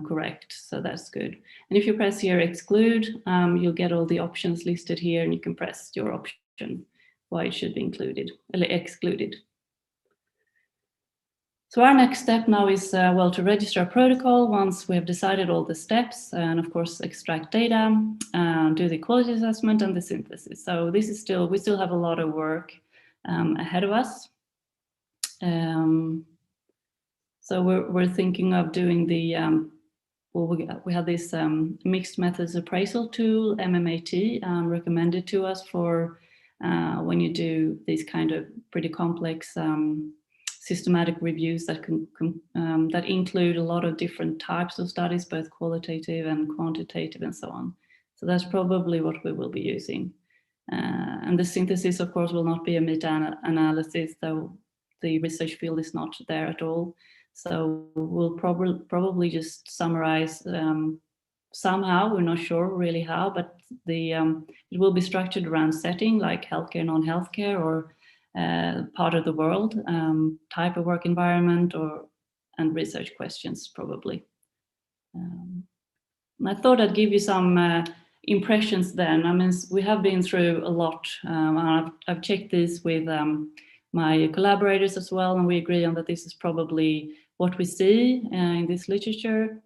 correct. So that's good. And if you press here exclude, you'll get all the options listed here, and you can press your option why it should be excluded. So our next step now is, to register a protocol once we have decided all the steps, and of course extract data, do the quality assessment and the synthesis. So this is we still have a lot of work ahead of us. So we're thinking of doing the, we have this mixed methods appraisal tool, MMAT, recommended to us for when you do these kind of pretty complex systematic reviews that that include a lot of different types of studies, both qualitative and quantitative and so on. So that's probably what we will be using. And the synthesis, of course, will not be a meta-analysis, though the research field is not there at all. So we'll probably just summarize somehow, we're not sure really how, but it will be structured around setting like healthcare, non-healthcare, or part of the world, type of work environment, and research questions probably. And I thought I'd give you some impressions then. I mean, we have been through a lot. I've checked this with my collaborators as well, and we agree on that this is probably what we see in this literature.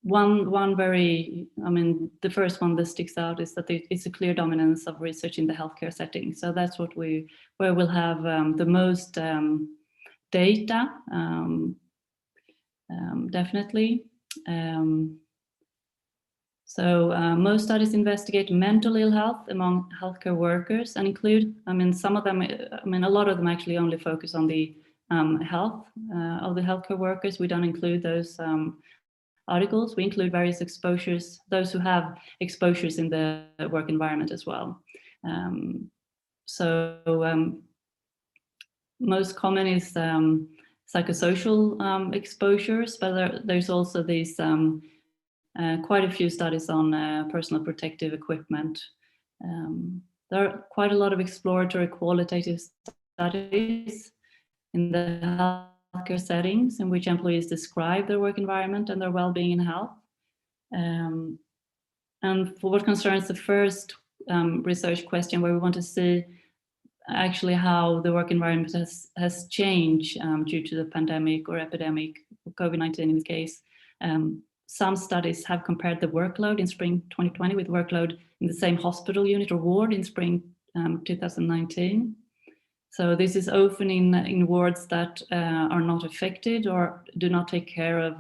One very, I mean, the first one that sticks out is that it's a clear dominance of research in the healthcare setting. So that's where we'll have the most data, definitely. Most studies investigate mental ill health among healthcare workers and include, I mean, some of them, I mean, a lot of them actually only focus on the health of the healthcare workers. We don't include those articles. We include various exposures, those who have exposures in the work environment as well. Most common is psychosocial exposures, but there's also these quite a few studies on personal protective equipment. There are quite a lot of exploratory qualitative studies in the healthcare settings in which employees describe their work environment and their well-being and health. And for what concerns the first research question, where we want to see actually how the work environment has changed due to the pandemic or epidemic, COVID-19 in this case. Some studies have compared the workload in spring 2020 with workload in the same hospital unit or ward in spring 2019. So this is often in wards that are not affected or do not take care of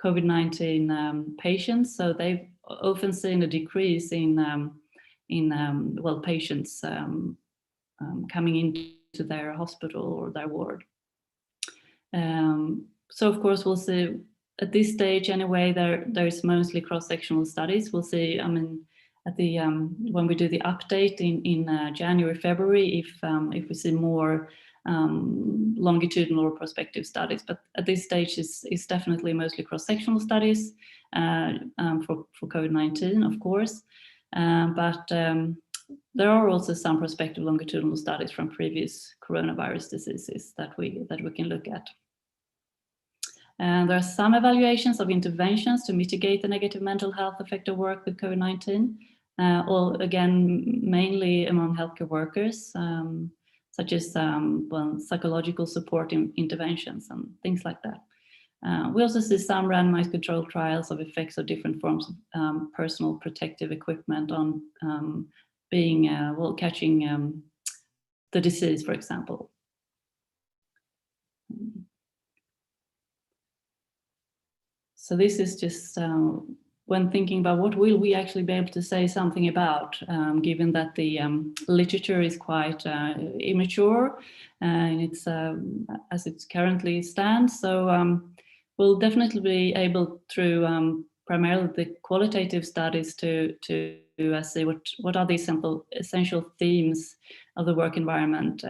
COVID-19 patients. So they've often seen a decrease in patients coming into their hospital or their ward. So of course we'll see at this stage anyway, there's mostly cross-sectional studies. We'll see, I mean, at the when we do the update in January, February, if we see more longitudinal or prospective studies. But at this stage, it's definitely mostly cross-sectional studies for COVID-19, of course. But there are also some prospective longitudinal studies from previous coronavirus diseases that we can look at. And there are some evaluations of interventions to mitigate the negative mental health effect of work with COVID-19, or again, mainly among healthcare workers, such as psychological support interventions and things like that. We also see some randomized controlled trials of effects of different forms of personal protective equipment on catching the disease, for example. So this is just when thinking about what will we actually be able to say something about, given that the literature is quite immature and it's as it currently stands. So we'll definitely be able through primarily the qualitative studies to see what are the essential themes of the work environment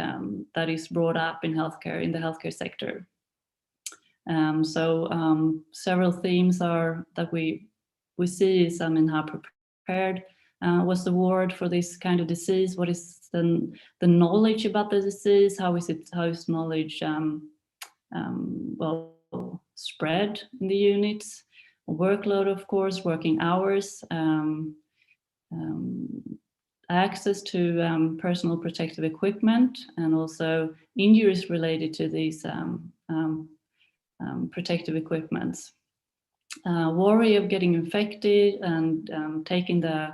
that is brought up in healthcare, in the healthcare sector. Several themes are that we see is how prepared was the ward for this kind of disease? What is the knowledge about the disease? How is knowledge spread in the units? Workload, of course, working hours, access to personal protective equipment, and also injuries related to these protective equipments. Worry of getting infected and taking the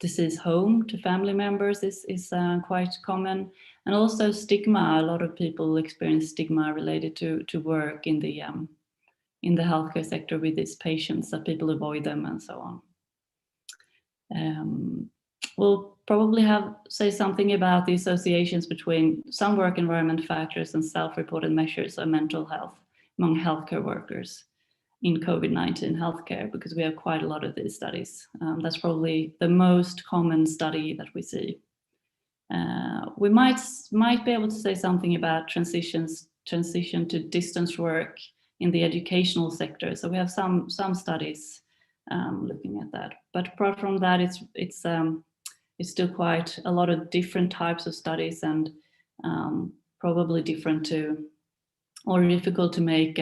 disease home to family members is quite common. And also stigma. A lot of people experience stigma related to work in the healthcare sector with these patients, that people avoid them and so on. We'll probably say something about the associations between some work environment factors and self-reported measures of mental health among healthcare workers in COVID-19 healthcare, because we have quite a lot of these studies. That's probably the most common study that we see. We might be able to say something about transition to distance work in the educational sector. So we have some studies looking at that. But apart from that, it's still quite a lot of different types of studies, and probably different to, or difficult to make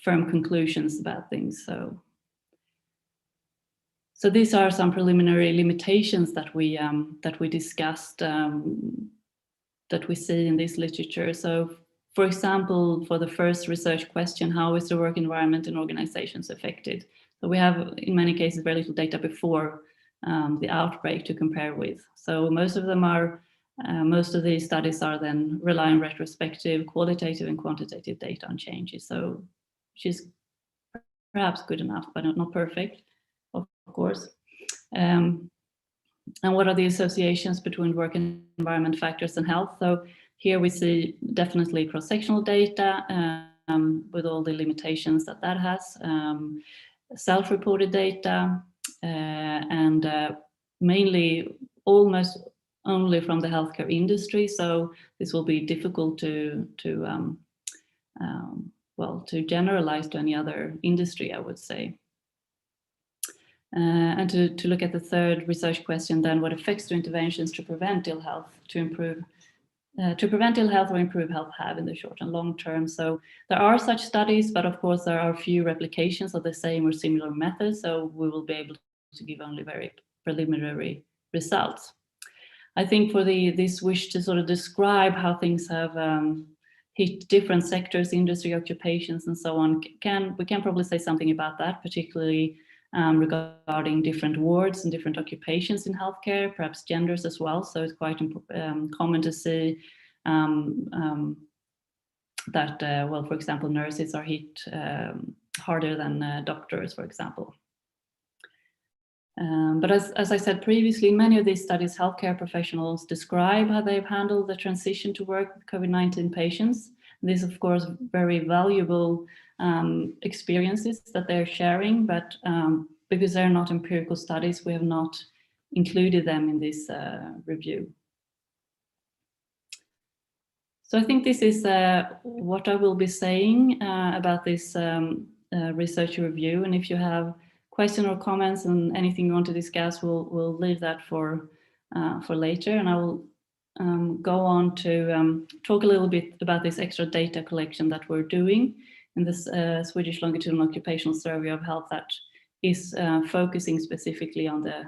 firm conclusions about things. So these are some preliminary limitations that we discussed, that we see in this literature. So, for example, for the first research question, how is the work environment in organizations affected? So we have, in many cases, very little data before the outbreak to compare with. So most of them are, most of these studies are then relying on retrospective, qualitative and quantitative data on changes. So, which is perhaps good enough, but not perfect, of course. And what are the associations between work environment factors and health? So here we see definitely cross-sectional data with all the limitations that has, self-reported data, and mainly almost only from the healthcare industry. So this will be difficult to generalize to any other industry, I would say. And to look at the third research question, then, what effects do interventions to prevent ill health, to prevent ill health or improve health have in the short and long term? So there are such studies, but of course there are few replications of the same or similar methods. So we will be able to give only very preliminary results. I think for this wish to sort of describe how things have hit different sectors, industry, occupations, and so on, we can probably say something about that, particularly regarding different wards and different occupations in healthcare, perhaps genders as well. So it's quite common to see that, well, for example, nurses are hit harder than doctors, for example. But as I said previously, in many of these studies, healthcare professionals describe how they've handled the transition to work with COVID-19 patients. This, of course, very valuable experiences that they're sharing, but because they're not empirical studies, we have not included them in this review. So I think this is what I will be saying about this research review. And if you have questions or comments and anything you want to discuss, we'll leave that for later. And I will go on to talk a little bit about this extra data collection that we're doing in this Swedish Longitudinal Occupational Survey of Health that is focusing specifically on the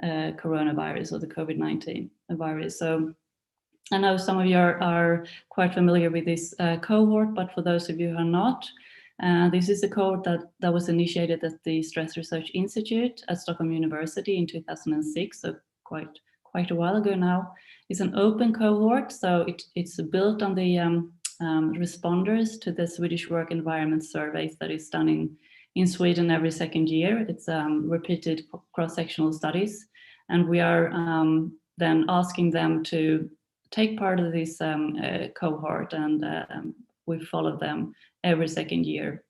coronavirus or the COVID-19 virus. So I know some of you are quite familiar with this cohort, but for those of you who are not, this is a cohort that was initiated at the Stress Research Institute at Stockholm University in 2006, so quite a while ago now. It's an open cohort, so it's built on the responders to the Swedish Work Environment Surveys that is done in Sweden every second year. It's repeated cross-sectional studies, and we are then asking them to take part of this cohort, and we follow them every second year.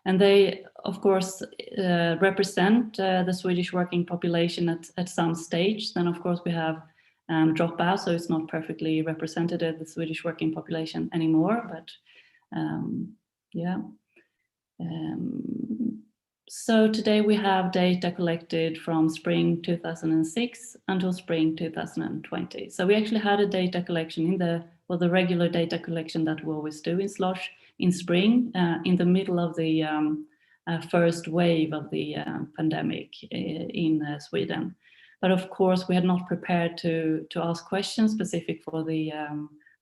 And they, of course, represent the Swedish working population at some stage. Then, of course, we have dropout, so it's not perfectly representative, the Swedish working population anymore, but yeah. So today we have data collected from spring 2006 until spring 2020. So we actually had a data collection in the regular data collection that we always do in SLOSH in spring, in the middle of the first wave of the pandemic in Sweden. But of course, we had not prepared to ask questions specific for the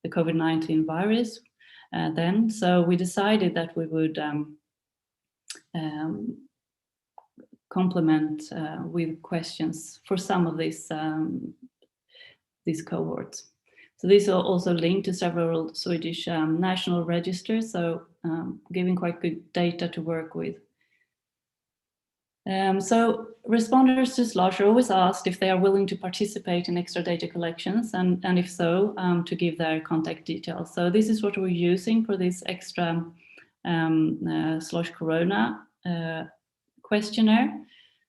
COVID-19 virus then. So we decided that we would complement with questions for some of these cohorts. So these are also linked to several Swedish national registers, so giving quite good data to work with. So responders to SLOSH are always asked if they are willing to participate in extra data collections, and if so, to give their contact details. So this is what we're using for this extra SLOSH Corona questionnaire.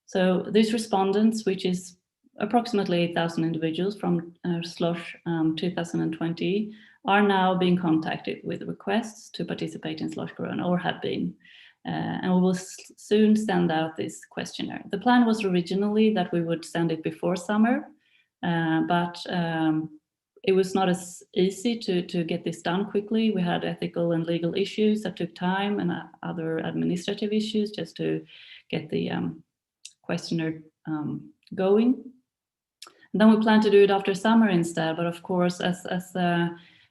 So these respondents, which is approximately 8,000 individuals from SLOSH 2020 are now being contacted with requests to participate in SLOSH Corona, or have been. And we will soon send out this questionnaire. The plan was originally that we would send it before summer, but it was not as easy to get this done quickly. We had ethical and legal issues that took time, and other administrative issues just to get the questionnaire going. And then we plan to do it after summer instead, but of course, as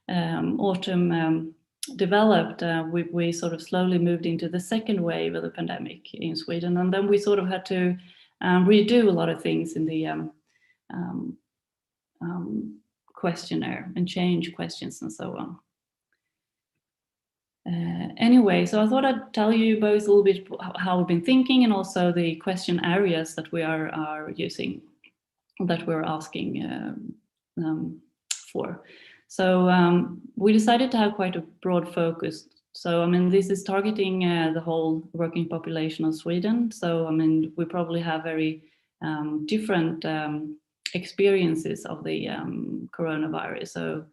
autumn developed, we sort of slowly moved into the second wave of the pandemic in Sweden, and then we sort of had to redo a lot of things in the questionnaire and change questions and so on. Anyway, so I thought I'd tell you both a little bit how we've been thinking, and also the question areas that we are using, that we're asking for. So we decided to have quite a broad focus. So, I mean, this is targeting the whole working population of Sweden. So, I mean, we probably have very different experiences of the coronavirus. So,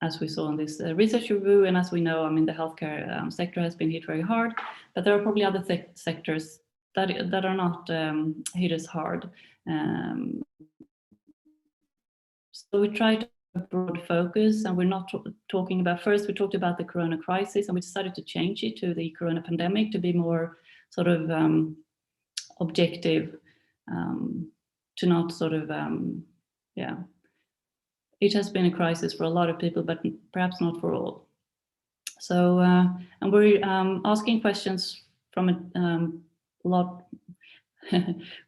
as we saw in this research review, and as we know, I mean, the healthcare sector has been hit very hard, but there are probably other sectors that are not hit as hard. So we tried to have a broad focus, and we're not talking about, first we talked about the corona crisis, and we decided to change it to the corona pandemic to be more sort of objective, to not sort of, yeah. It has been a crisis for a lot of people, but perhaps not for all. So, and we're asking questions from a lot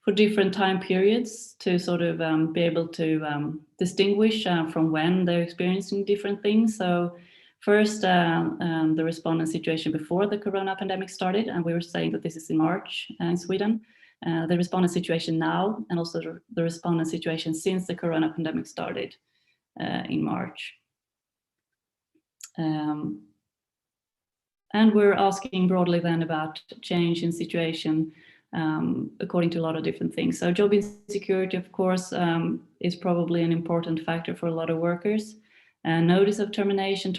for different time periods to sort of be able to distinguish from when they're experiencing different things. So first, the respondent situation before the corona pandemic started, and we were saying that this is in March in Sweden. The respondent situation now, and also the respondent situation since the corona pandemic started in March. And we're asking broadly then about change in situation according to a lot of different things. So job insecurity, of course, is probably an important factor for a lot of workers. Notice of termination,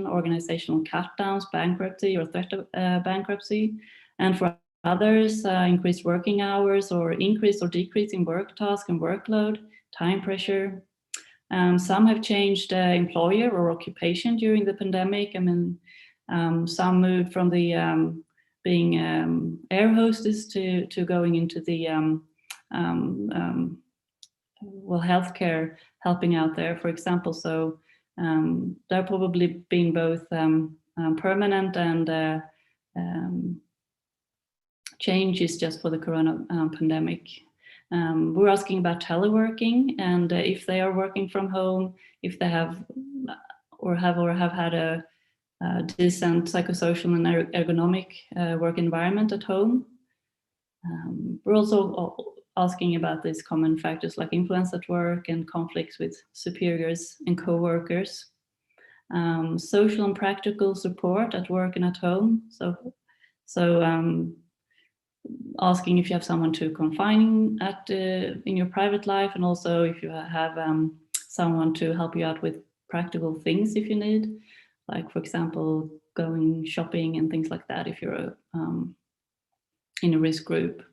organizational cutdowns, bankruptcy or threat of bankruptcy. And for others, increased working hours or increase or decrease in work task and workload, time pressure. Some have changed employer or occupation during the pandemic. I mean, some moved from the being air hostess to going into the well, healthcare, helping out there, for example. So there have probably been both permanent and changes just for the corona pandemic. We're asking about teleworking, and if they are working from home, if they have had a decent psychosocial and ergonomic work environment at home. We're also asking about these common factors like influence at work and conflicts with superiors and co-workers. Social and practical support at work and at home. So asking if you have someone to confine in your private life, and also if you have someone to help you out with practical things if you need, like, for example, going shopping and things like that if you're in a risk group.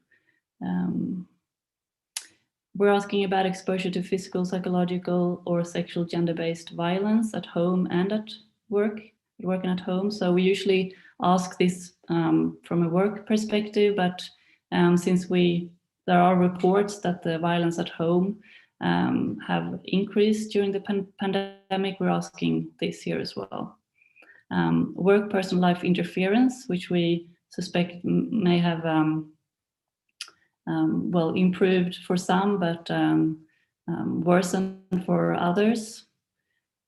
We're asking about exposure to physical, psychological, or sexual gender-based violence at home and at work, working at home. So we usually ask this from a work perspective, but since there are reports that the violence at home have increased during the pandemic, we're asking this here as well. Work personal life interference, which we suspect may have well, improved for some, but worsened for others.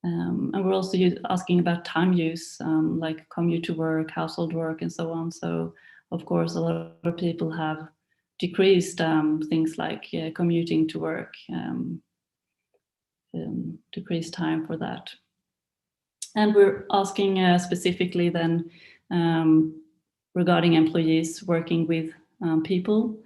And we're also asking about time use, like commute to work, household work, and so on. So, of course, a lot of people have decreased things like commuting to work, decreased time for that. And we're asking specifically then regarding employees working with people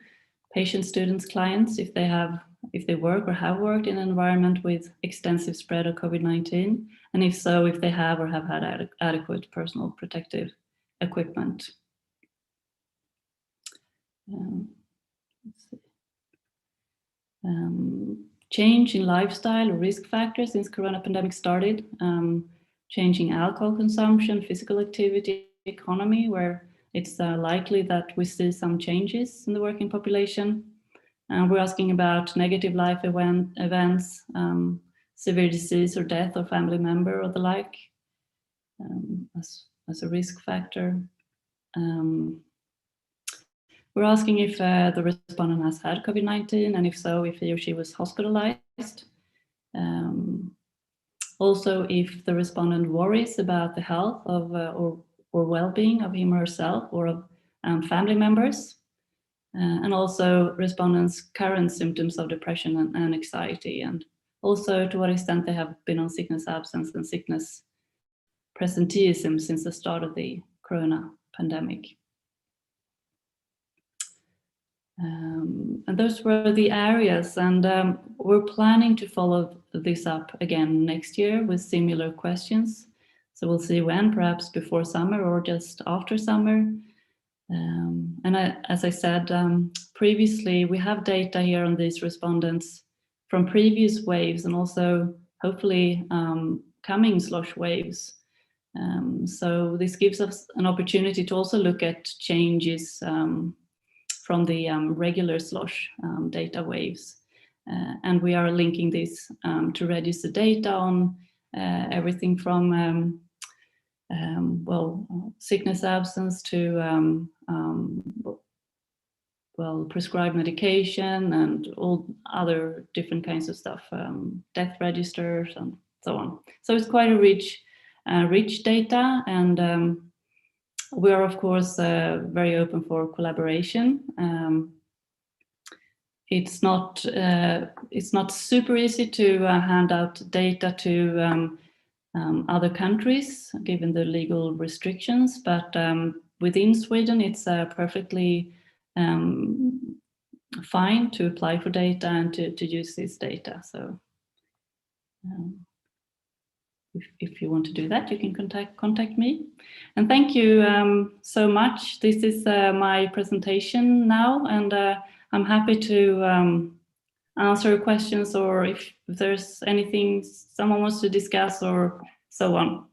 patients, students, clients, if they work or have worked in an environment with extensive spread of COVID-19, and if so, if they have or have had adequate personal protective equipment. Let's see. Change in lifestyle or risk factors since corona pandemic started, changing alcohol consumption, physical activity, economy, where it's likely that we see some changes in the working population. We're asking about negative life events, severe disease or death of family member or the like, as a risk factor. We're asking if the respondent has had COVID-19, and if so, if he or she was hospitalized. Also, if the respondent worries about the health of or well-being of him or herself or of family members. And also respondents' current symptoms of depression and anxiety, and also to what extent they have been on sickness absence and sickness presenteeism since the start of the corona pandemic. And those were the areas, and we're planning to follow this up again next year with similar questions. So we'll see when, perhaps before summer or just after summer. As I said previously, we have data here on these respondents from previous waves and also hopefully coming slosh waves. So this gives us an opportunity to also look at changes from the regular slosh data waves. And we are linking this to register data on everything from sickness absence to prescribed medication and all other different kinds of stuff, death registers and so on. So it's quite a rich data, and we are of course very open for collaboration. It's not super easy to hand out data to other countries, given the legal restrictions, but within Sweden, it's perfectly fine to apply for data and to use this data. So if you want to do that, you can contact me. And thank you so much. This is my presentation now, and I'm happy to answer questions, or if there's anything someone wants to discuss or so on.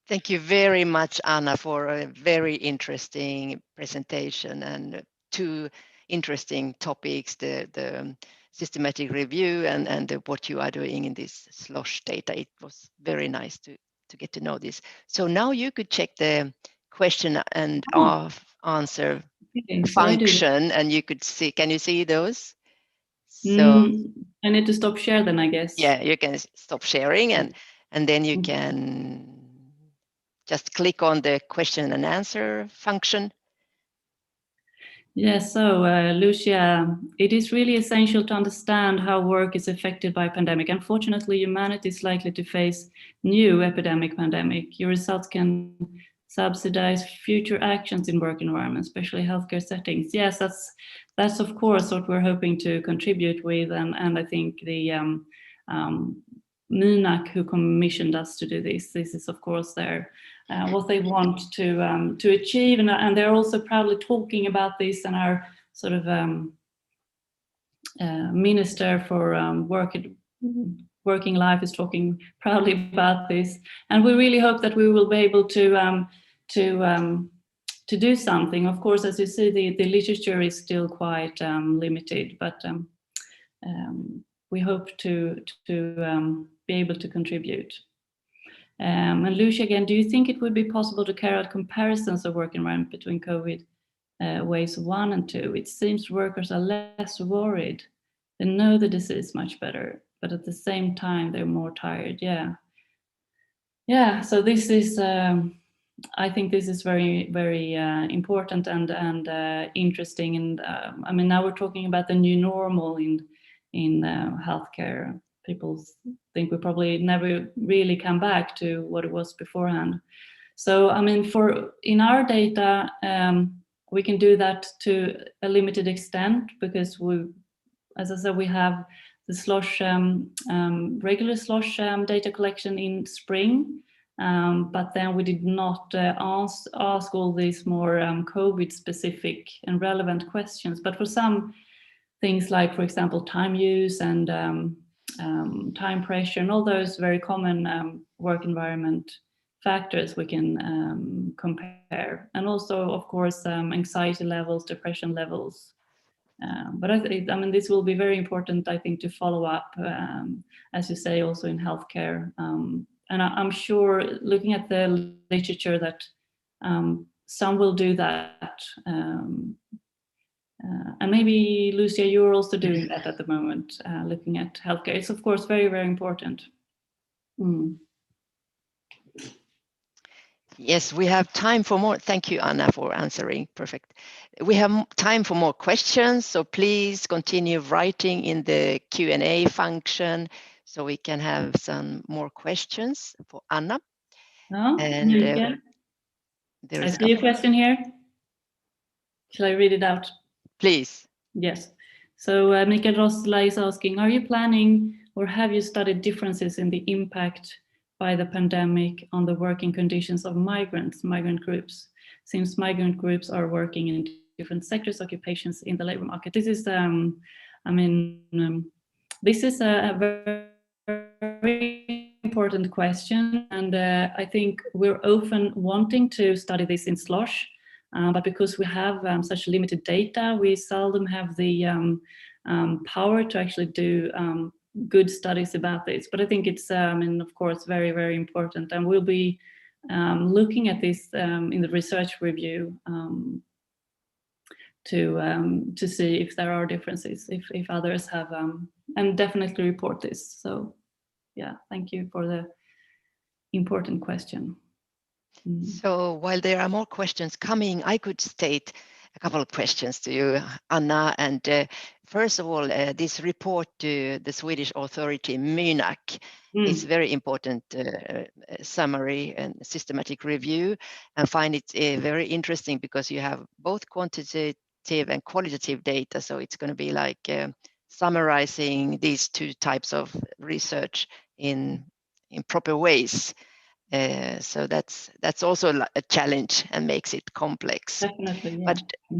Thank you very much, Anna, for a very interesting presentation and two interesting topics, the systematic review and what you are doing in this slosh data. It was very nice to get to know this. So now you could check the question and answer function, and you could see, can you see those? So I need to stop share then, I guess. Yeah, you can stop sharing, and then you can just click on the question and answer function. Yes, so Lucia, it is really essential to understand how work is affected by pandemic. Unfortunately, humanity is likely to face new epidemic pandemic. Your results can subsidize future actions in work environments, especially healthcare settings. Yes, that's of course what we're hoping to contribute with, and I think the MINAC, who commissioned us to do this is of course their what they want to achieve, and they're also proudly talking about this, and our sort of minister for working life is talking proudly about this, and we really hope that we will be able to do something. Of course, as you see, the literature is still quite limited, but we hope to be able to contribute. And Lucia, again, do you think it would be possible to carry out comparisons of work environment between COVID waves 1 and 2? It seems workers are less worried. They know the disease much better, but at the same time, they're more tired. Yeah. So this is, I think this is very, very important and interesting. And I mean, now we're talking about the new normal in healthcare. People think we probably never really come back to what it was beforehand. So, I mean, in our data, we can do that to a limited extent because we, as I said, we have the slosh, regular slosh data collection in spring, but then we did not ask all these more COVID-specific and relevant questions. But for some things like, for example, time use and time pressure and all those very common work environment factors we can compare. And also, of course, anxiety levels, depression levels. But I mean, this will be very important, I think, to follow up, as you say, also in healthcare. And I'm sure, looking at the literature, that some will do that. And maybe, Lucia, you're also doing that at the moment, looking at healthcare. It's, of course, very, very important. Yes, we have time for more. Thank you, Anna, for answering. Perfect. We have time for more questions, so please continue writing in the Q&A function so we can have some more questions for Anna. And I see a question here. Shall I read it out? Please. Yes. So Mikael Rosla is asking, are you planning or have you studied differences in the impact by the pandemic on the working conditions of migrant groups, since migrant groups are working in different sectors, occupations in the labor market? This is, I mean, this is a very important question, and I think we're often wanting to study this in SLOSH, but because we have such limited data, we seldom have the power to actually do good studies about this. But I think it's, and of course, very, very important. And we'll be looking at this in the research review to see if there are differences, if others have, and definitely report this. So yeah, thank you for the important question. So while there are more questions coming, I could state a couple of questions to you, Anna. And first of all, this report to the Swedish authority Mynak is very important summary and systematic review, and find it very interesting because you have both quantitative and qualitative data. So it's going to be like summarizing these two types of research in proper ways. So that's also a challenge and makes it complex. Definitely,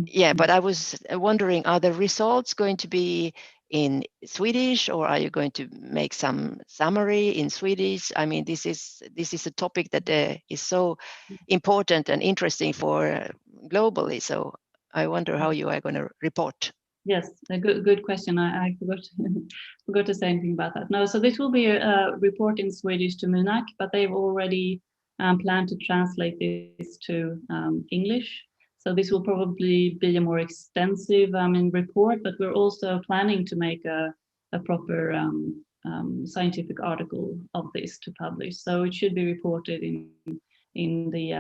yeah. But I was wondering, are the results going to be in Swedish, or are you going to make some summary in Swedish? I mean, this is a topic that is so important and interesting for globally. So I wonder how you are going to report. Yes, a good question. I forgot to say anything about that. No, so this will be a report in Swedish to Mynak, but they've already planned to translate this to English. So this will probably be a more extensive report, but we're also planning to make a proper scientific article of this to publish. So it should be reported in the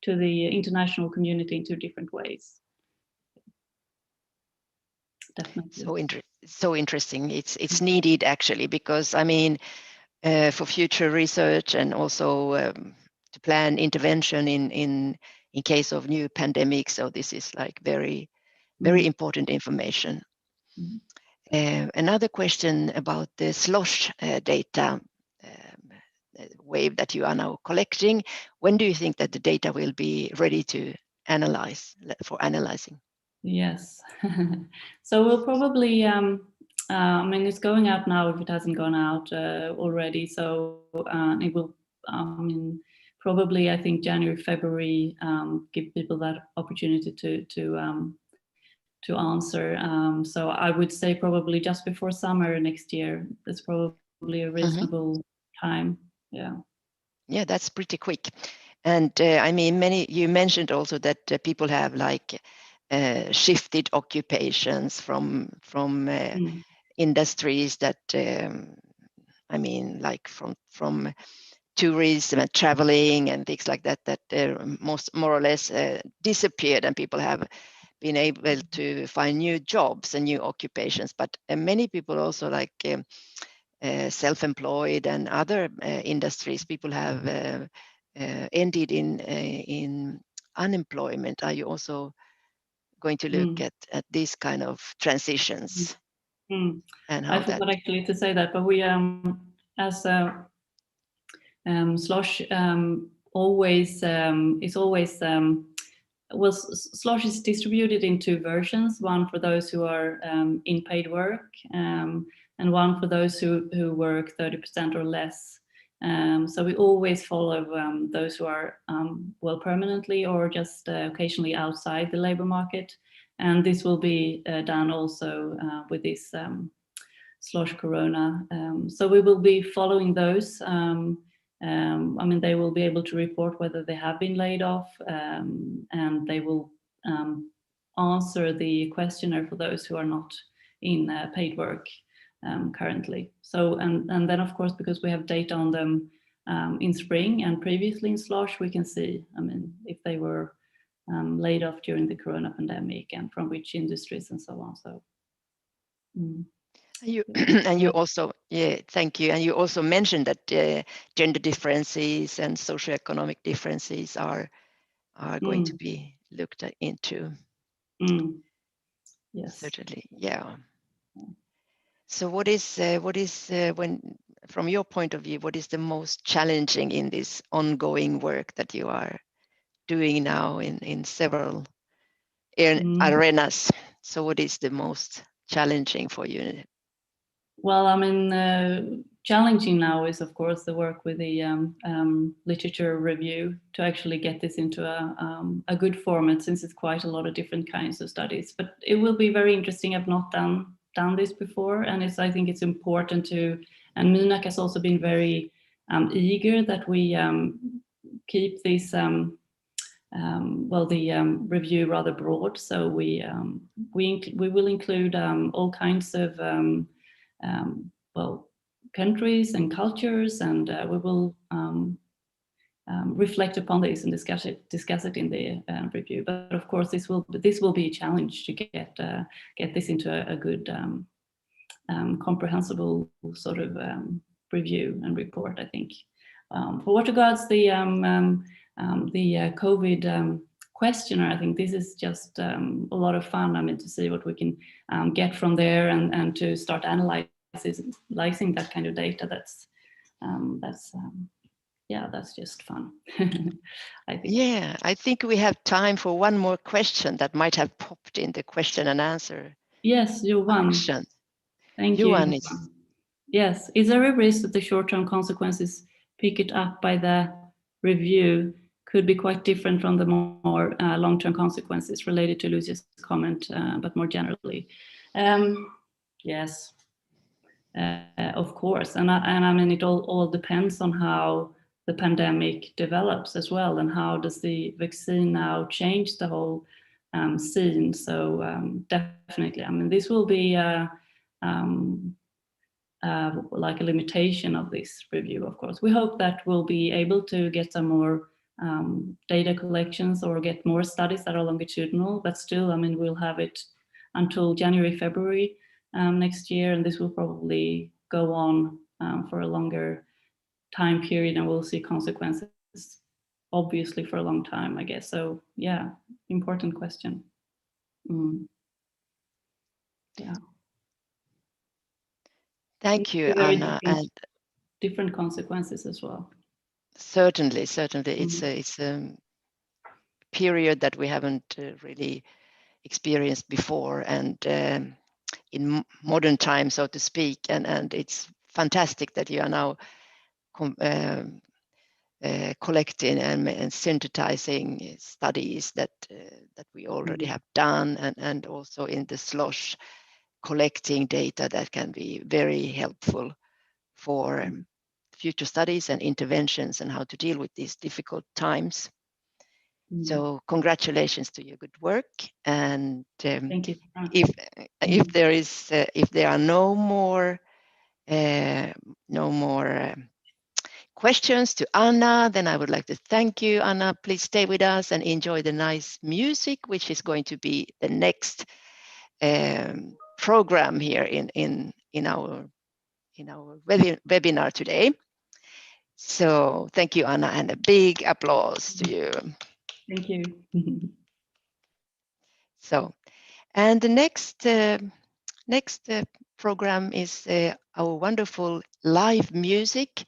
to the international community in two different ways. Definitely. So interesting. It's needed actually, because I mean, for future research and also to plan intervention in case of new pandemics. So this is like very important information. Another question about the SLOSH data wave that you are now collecting. When do you think that the data will be ready to analyze for analyzing? Yes, so we'll probably, I mean, it's going out now if it hasn't gone out already. So it will, probably, I think January, February, give people that opportunity to answer. So I would say probably just before summer next year. That's probably a reasonable time. Yeah. Yeah, that's pretty quick. And I mean, you mentioned also that people have like shifted occupations from industries that I mean, like from tourism and traveling and things like that more or less disappeared, and people have been able to find new jobs and new occupations. But many people also like self-employed and other industries, people have ended in unemployment. Are you also going to look at these kind of transitions and how I forgot actually to say that, but we as Slosh always is always well, Slosh is distributed in 2 versions, one for those who are in paid work and one for those who work 30% or less. So we always follow those who are well permanently or just occasionally outside the labor market. And this will be done also with this Slosh Corona. So we will be following those. I mean, they will be able to report whether they have been laid off, and they will answer the questionnaire for those who are not in paid work currently. So, and then of course, because we have data on them in spring and previously in Slosh, we can see, I mean, if they were laid off during the Corona pandemic and from which industries and so on. So. You and you also, thank you. And you also mentioned that gender differences and socioeconomic differences are going to be looked into. Yes, certainly, yeah. So, what is when, from your point of view, what is the most challenging in this ongoing work that you are doing now in several arenas? So, what is the most challenging for you? Well, I mean, challenging now is, of course, the work with the literature review to actually get this into a good format, since it's quite a lot of different kinds of studies. But it will be very interesting. I've not done this before, and I think it's important to. And Minak has also been very eager that we keep this. Well, the review rather broad, so we will include all kinds of well, countries and cultures, and we will reflect upon this and discuss it in the review. But of course, this will be a challenge to get this into a good, comprehensible sort of review and report, I think. For what regards the COVID questionnaire, I think this is just a lot of fun. I mean, to see what we can get from there and to start analyzing that kind of data. That's just fun. I think. Yeah, I think we have time for one more question that might have popped in the question and answer. Yes, Johan. Thank Johan you. Yes, is there a risk that the short-term consequences picked up by the review could be quite different from the more long-term consequences related to Lucia's comment, but more generally? Yes, of course. And I mean, it all depends on how the pandemic develops as well, and how does the vaccine now change the whole scene. So definitely, I mean, this will be like a limitation of this review, of course. We hope that we'll be able to get some more data collections or get more studies that are longitudinal, but still, I mean, we'll have it until January, February next year, and this will probably go on for a longer time period, and we'll see consequences obviously for a long time, I guess. So yeah, important question. Yeah. Thank you, Anna. And different consequences as well. Certainly, it's a period that we haven't really experienced before, and in modern times, so to speak. And it's fantastic that you are now collecting and synthesizing studies that we already have done, and also in the Slosh collecting data that can be very helpful for future studies and interventions and how to deal with these difficult times. So congratulations to your good work. And thank you. If there are no more questions to Anna, then I would like to thank you, Anna. Please stay with us and enjoy the nice music, which is going to be the next program here in our webinar today. So thank you, Anna, and a big applause to you. Thank you. So, and the next program is our wonderful live music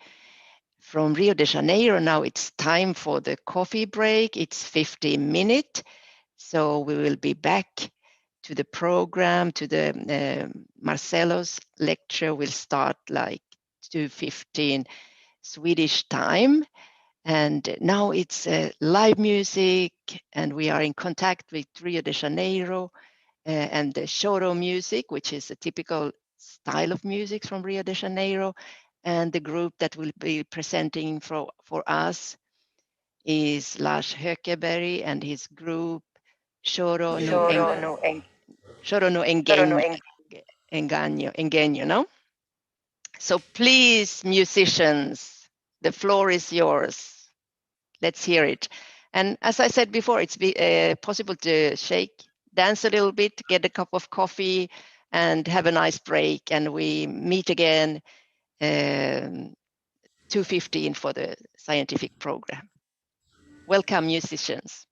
from Rio de Janeiro. Now it's time for the coffee break. It's 15 minutes. So we will be back to the program, to the Marcelo's lecture will start like 2:15 Swedish time. And now it's live music, and we are in contact with Rio de Janeiro and the choro music, which is a typical style of music from Rio de Janeiro. And the group that will be presenting for us is Lars Hökeberg and his group Choro no Engaño, no? So please, musicians, the floor is yours. Let's hear it. And as I said before, it's possible to shake, dance a little bit, get a cup of coffee, and have a nice break. And we meet again 2:15 for the scientific program. Welcome, musicians.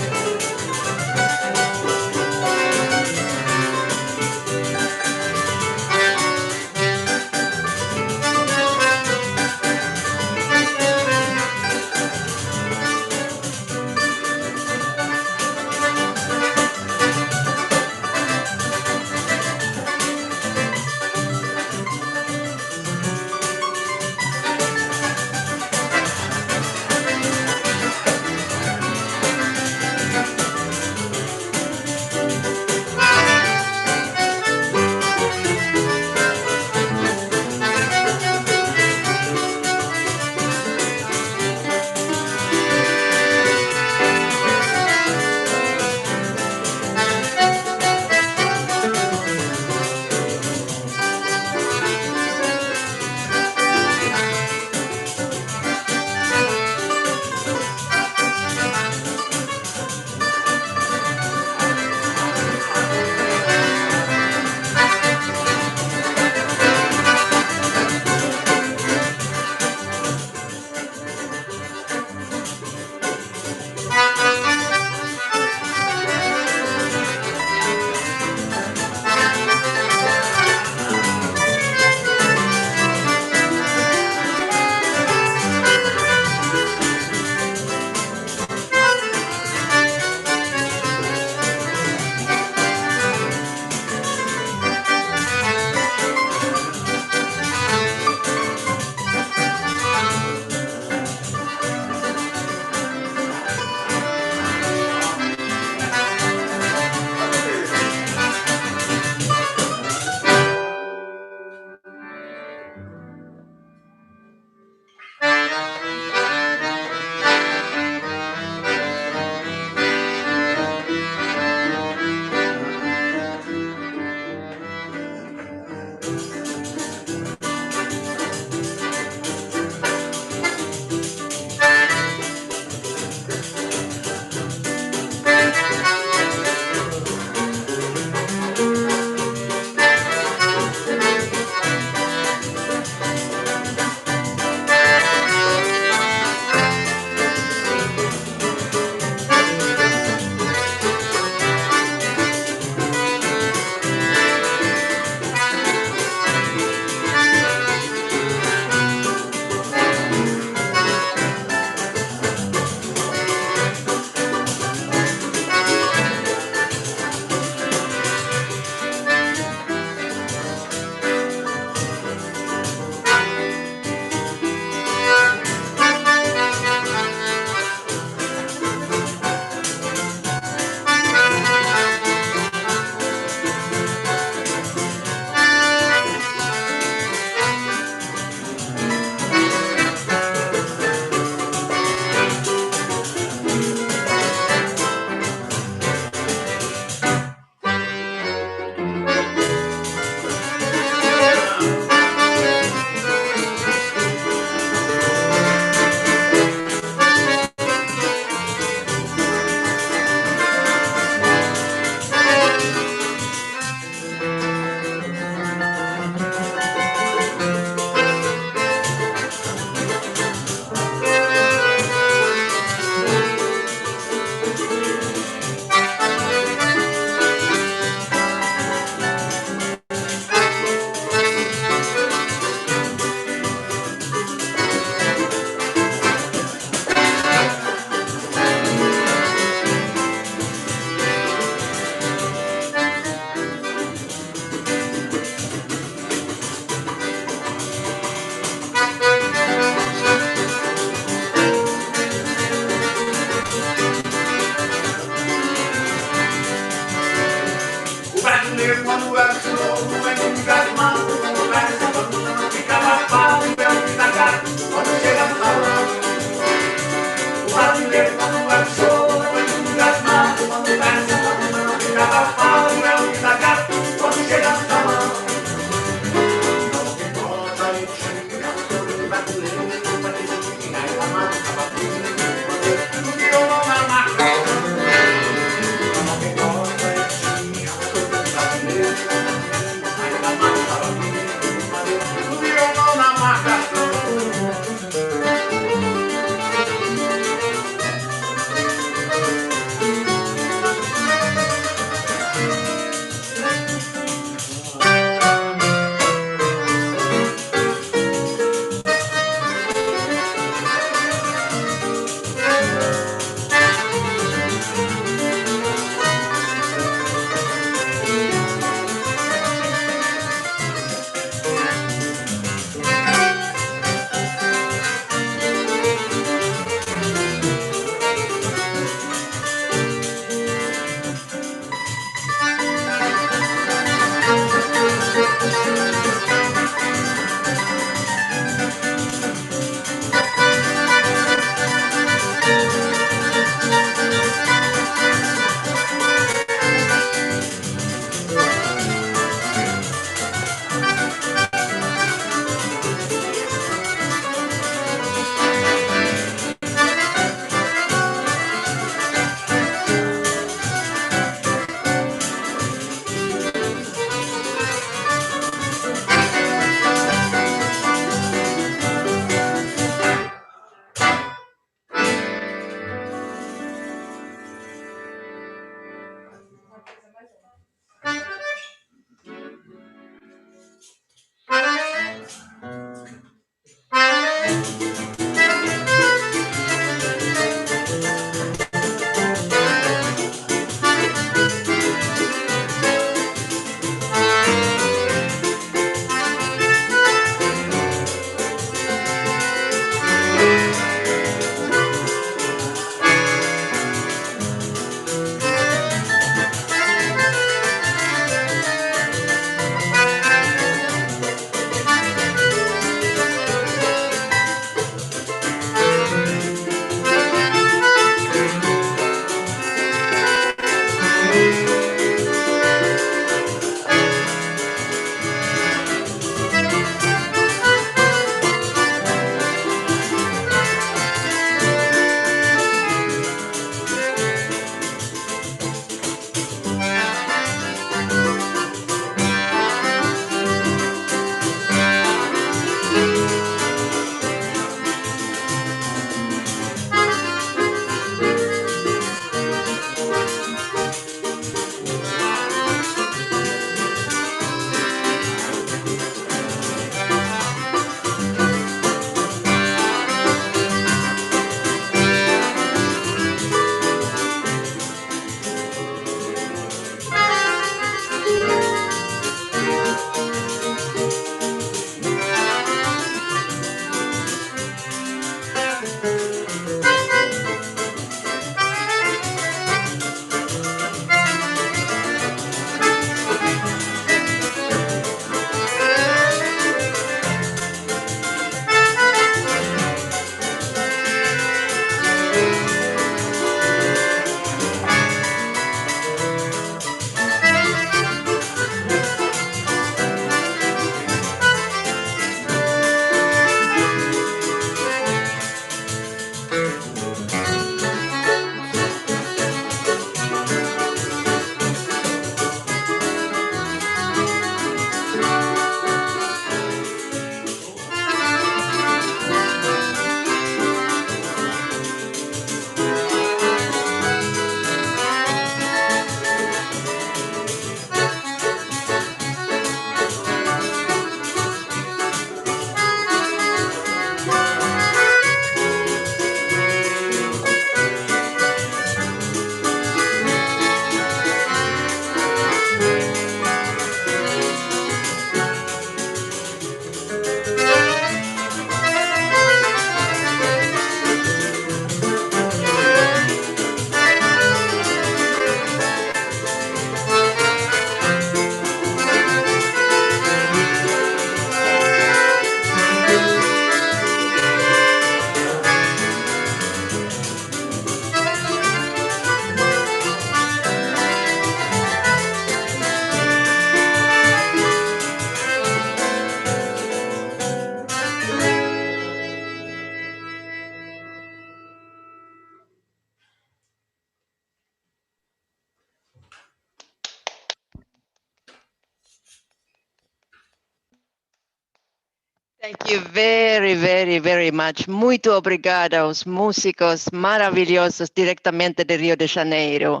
Thank you very, very, very much. Muito obrigada aos músicos maravilhosos diretamente de Rio de Janeiro.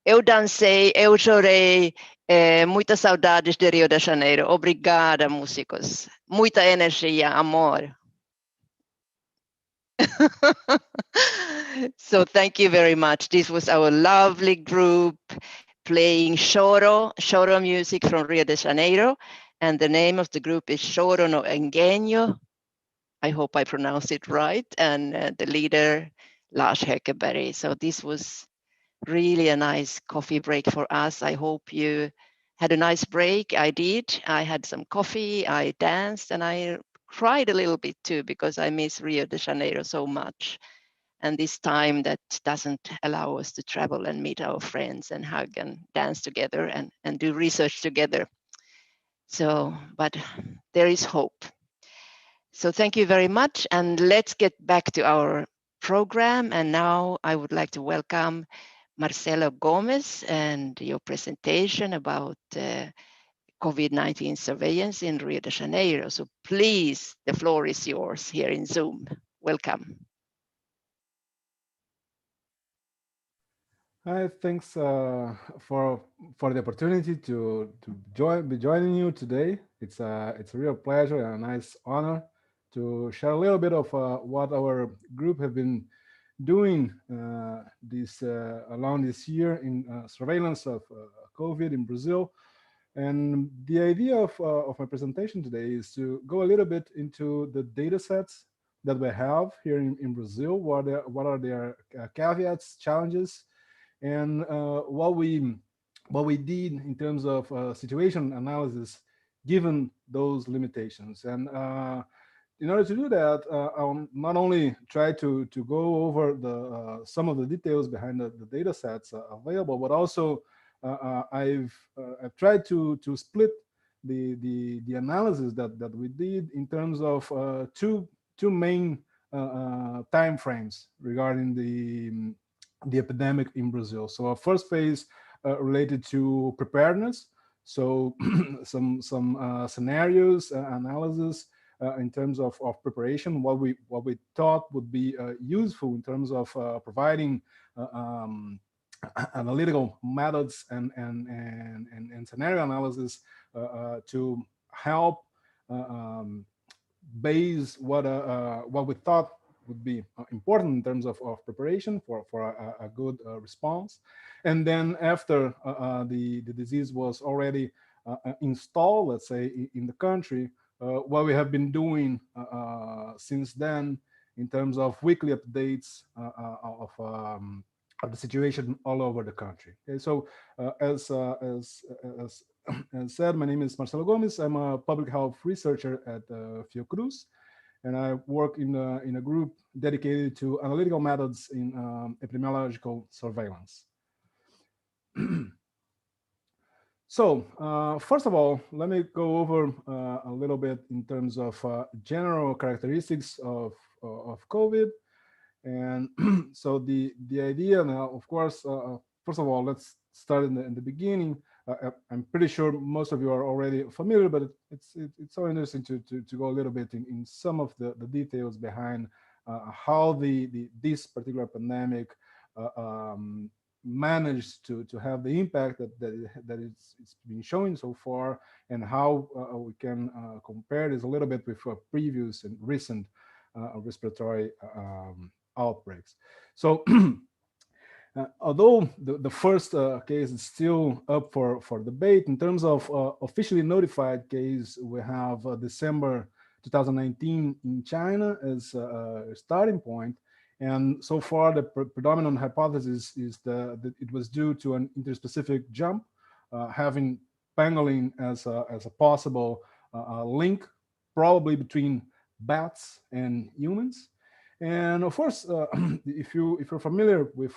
Eu dancei, eu chorei, muitas saudades de Rio de Janeiro. Obrigada, músicos. Muita energia, amor. So thank you very much. This was our lovely group playing choro music from Rio de Janeiro. And the name of the group is Choro no Engenho. I hope I pronounced it right. And the leader, Lars Hökeberg. So this was really a nice coffee break for us. I hope you had a nice break. I did. I had some coffee, I danced, and I cried a little bit too, because I miss Rio de Janeiro so much. And this time that doesn't allow us to travel and meet our friends and hug and dance together and do research together. So, but there is hope. So thank you very much. And let's get back to our program. And now I would like to welcome Marcelo Gomez and your presentation about COVID-19 surveillance in Rio de Janeiro. So please, the floor is yours here in Zoom. Welcome. Hi, thanks for the opportunity to be joining you today. It's a real pleasure and a nice honor to share a little bit of what our group have been doing along this year in surveillance of COVID in Brazil. And the idea of my presentation today is to go a little bit into the data sets that we have here in Brazil. What are their caveats, challenges, and what we did in terms of situation analysis given those limitations. And in order to do that, I'll not only try to go over the some of the details behind the data sets available, but also I've tried to split the analysis that we did in terms of two main time frames regarding the epidemic in Brazil. So our first phase related to preparedness. So some scenarios analysis in terms of preparation, what we thought would be useful in terms of providing analytical methods and scenario analysis to help base what we thought would be important in terms of preparation for a good response. And then after the disease was already installed, let's say, in the country, what we have been doing since then in terms of weekly updates of the situation all over the country. Okay, so as said, my name is Marcelo Gomez. I'm a public health researcher at Fiocruz, and I work in a group dedicated to analytical methods in epidemiological surveillance. So first of all, let me go over a little bit in terms of general characteristics of COVID. And so the idea now, of course, first of all, let's start in the beginning. I'm pretty sure most of you are already familiar, but it's so interesting to go a little bit in some of the details behind how this particular pandemic managed to have the impact that it's been showing so far, and how we can compare this a little bit with previous and recent respiratory outbreaks. So although the first case is still up for debate, in terms of officially notified case, we have December 2019 in China as a starting point. And so far, the predominant hypothesis is that it was due to an interspecific jump, having pangolin as a possible link, probably between bats and humans. And of course, if you're familiar with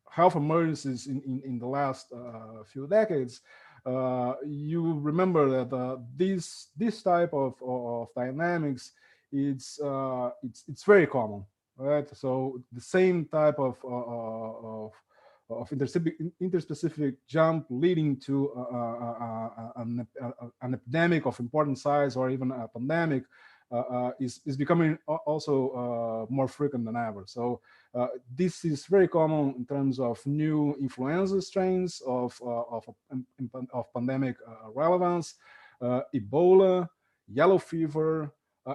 health emergencies in the last few decades, you remember that this type of dynamics, it's very common, right? So the same type of interspecific jump leading to an epidemic of important size or even a pandemic is becoming also more frequent than ever. So this is very common in terms of new influenza strains of pandemic relevance, Ebola, yellow fever,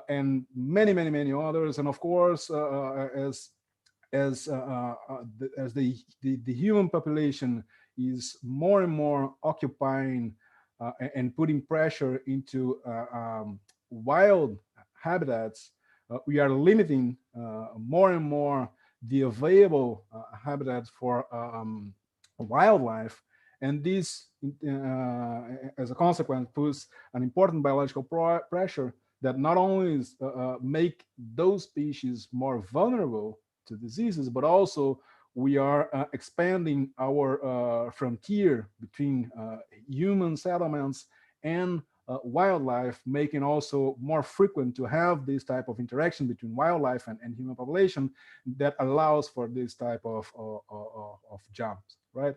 and many others. And of course, as the human population is more and more occupying and putting pressure into wild habitats, we are limiting more and more the available habitats for wildlife. And this, as a consequence, puts an important biological pressure that not only is, make those species more vulnerable to diseases, but also we are expanding our frontier between human settlements and wildlife, making also more frequent to have this type of interaction between wildlife and human population that allows for this type of jumps, right?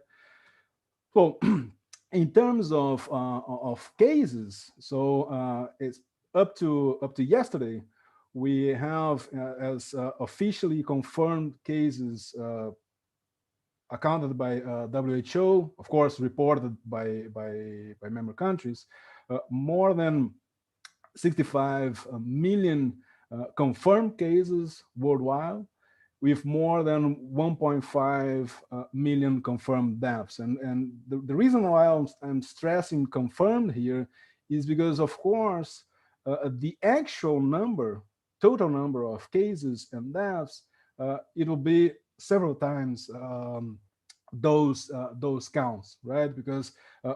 So in terms of cases, so it's up to yesterday, we have as officially confirmed cases accounted by WHO, of course, reported by member countries, more than 65 million confirmed cases worldwide, with more than 1.5 million confirmed deaths. And the reason why I'm stressing confirmed here is because, of course, the actual number, total number of cases and deaths, it will be several times those counts, right? Because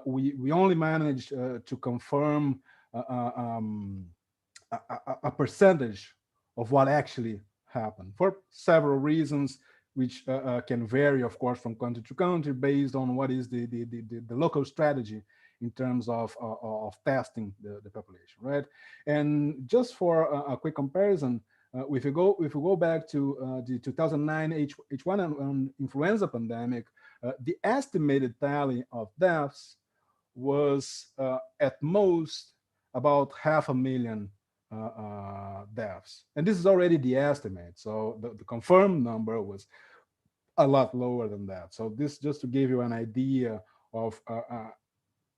we only managed to confirm a percentage of what actually happened for several reasons, which can vary, of course, from country to country based on what is the local strategy in terms of testing the population, right? And just for a quick comparison, if you go back to the 2009 H1N1 influenza pandemic, the estimated tally of deaths was at most about 500,000 deaths. And this is already the estimate. So the confirmed number was a lot lower than that. So this just to give you an idea of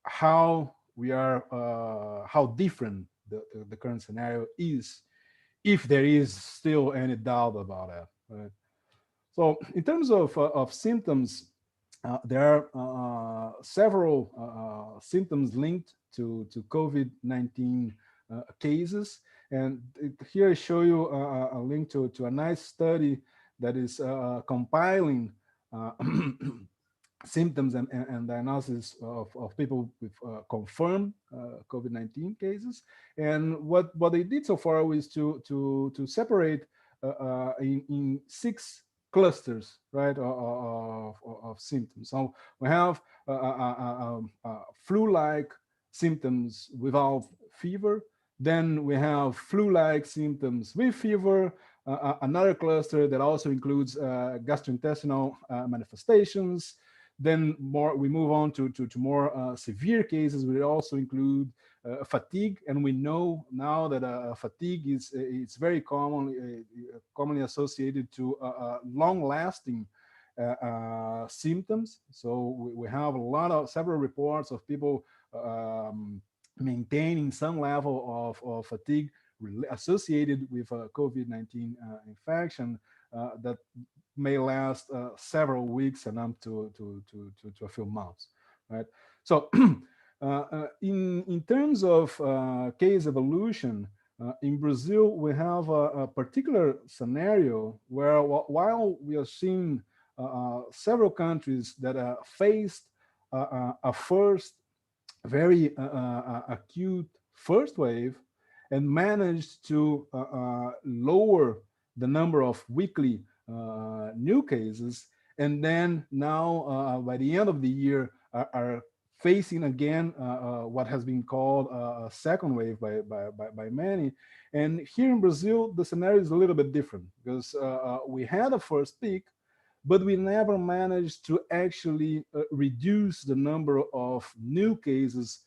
how we are, how different the current scenario is, if there is still any doubt about that. Right? So in terms of symptoms, there are several symptoms linked to COVID-19 cases. And here I show you a link to a nice study that is compiling symptoms and diagnosis of people with confirmed COVID-19 cases. And what they did so far was to separate in 6 clusters, right, of symptoms. So we have flu-like symptoms without fever. Then we have flu-like symptoms with fever. Another cluster that also includes gastrointestinal manifestations. Then we move on to more severe cases, which also include fatigue, and we know now that fatigue it's very commonly associated to long-lasting symptoms. So we have several reports of people maintaining some level of fatigue associated with a COVID-19 infection that may last several weeks and up to a few months, right? So in terms of case evolution, in Brazil, we have a particular scenario where while we are seeing several countries that faced a first very acute first wave and managed to lower the number of weekly new cases, and then now by the end of the year are facing again what has been called a second wave by many. And here in Brazil, the scenario is a little bit different because we had a first peak, but we never managed to actually reduce the number of new cases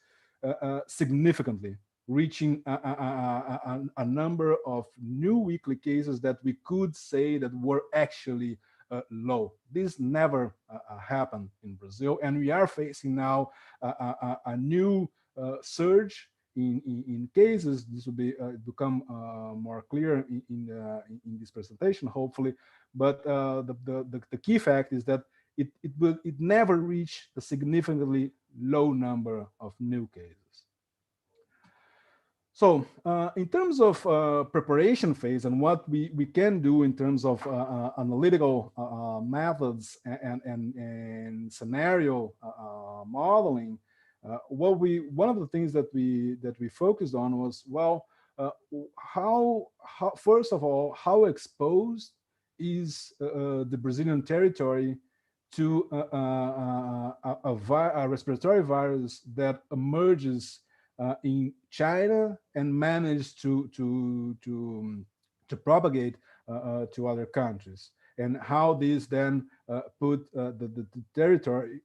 significantly, reaching a number of new weekly cases that we could say that were actually low. This never happened in Brazil, and we are facing now a new surge in cases. This will become more clear in this presentation, hopefully. But the key fact is that it never reached a significantly low number of new cases. So in terms of preparation phase and what we can do in terms of analytical methods and scenario modeling, one of the things that we focused on was, well, how first of all, how exposed is the Brazilian territory to a respiratory virus that emerges in China and managed to propagate to other countries, and how this then put the territory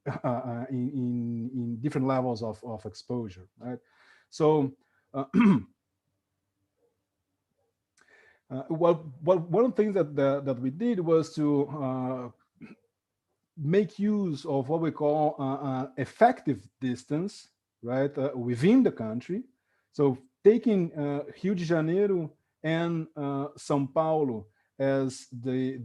in different levels of exposure, right? So one of the things that we did was to make use of what we call effective distance, right, within the country. So taking Rio de Janeiro and São Paulo as the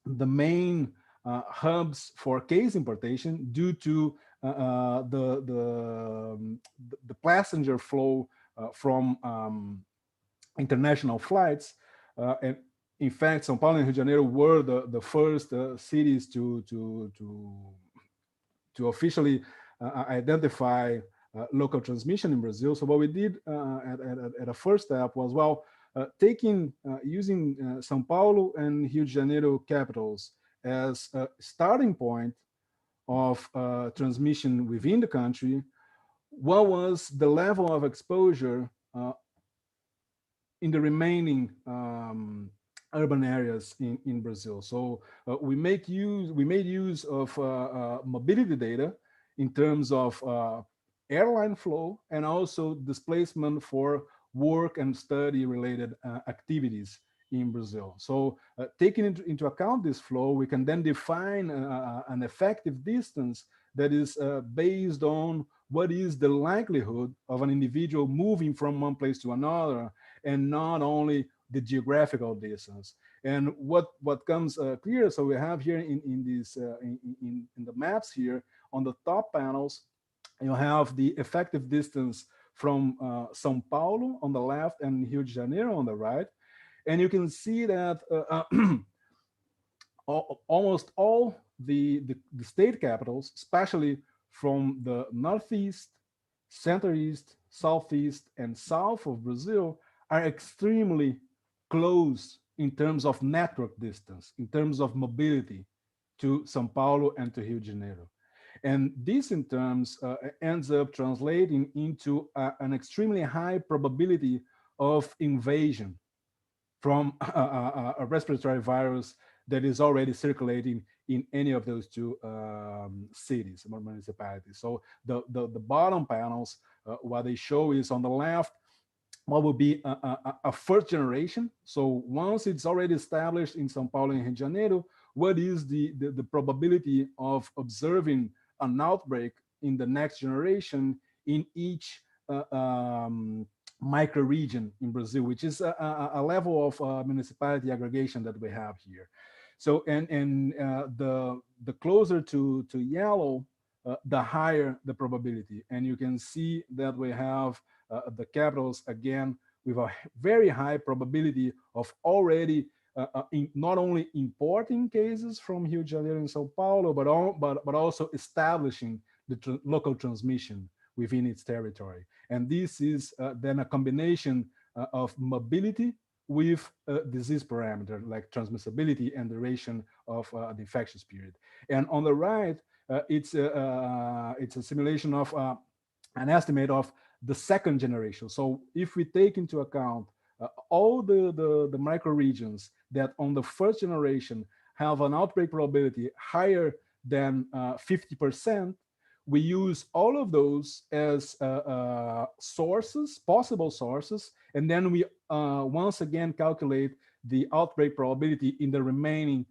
main hubs for case importation due to the passenger flow from international flights, and in fact, São Paulo and Rio de Janeiro were the first cities to officially identify local transmission in Brazil. So what we did at a first step was, well, using São Paulo and Rio de Janeiro capitals as a starting point of transmission within the country, what was the level of exposure in the remaining urban areas in Brazil. So we made use of mobility data in terms of airline flow and also displacement for work and study related activities in Brazil. So taking into account this flow, we can then define an effective distance that is based on what is the likelihood of an individual moving from one place to another, and not only the geographical distance. And what comes clear, so we have here in the maps here on the top panels, you have the effective distance from São Paulo on the left and Rio de Janeiro on the right. And you can see that almost all the state capitals, especially from the northeast, center-east, southeast, and south of Brazil, are extremely close in terms of network distance, in terms of mobility to São Paulo and to Rio de Janeiro. And this in terms ends up translating into an extremely high probability of invasion from a respiratory virus that is already circulating in any of those two cities or municipalities. So the bottom panels, what they show is on the left, what will be a first generation. So once it's already established in São Paulo and Rio de Janeiro, what is the probability of observing an outbreak in the next generation in each micro region in Brazil, which is a level of municipality aggregation that we have here. So and the closer to yellow, the higher the probability. And you can see that we have the capitals again with a very high probability of already not only importing cases from Rio de Janeiro and São Paulo, but also establishing the local transmission within its territory. And this is then a combination of mobility with disease parameter like transmissibility and duration of the infectious period. And on the right, it's a simulation of an estimate of the second generation. So if we take into account all the microregions that on the first generation have an outbreak probability higher than 50%, we use all of those as sources, possible sources, and then we once again calculate the outbreak probability in the remaining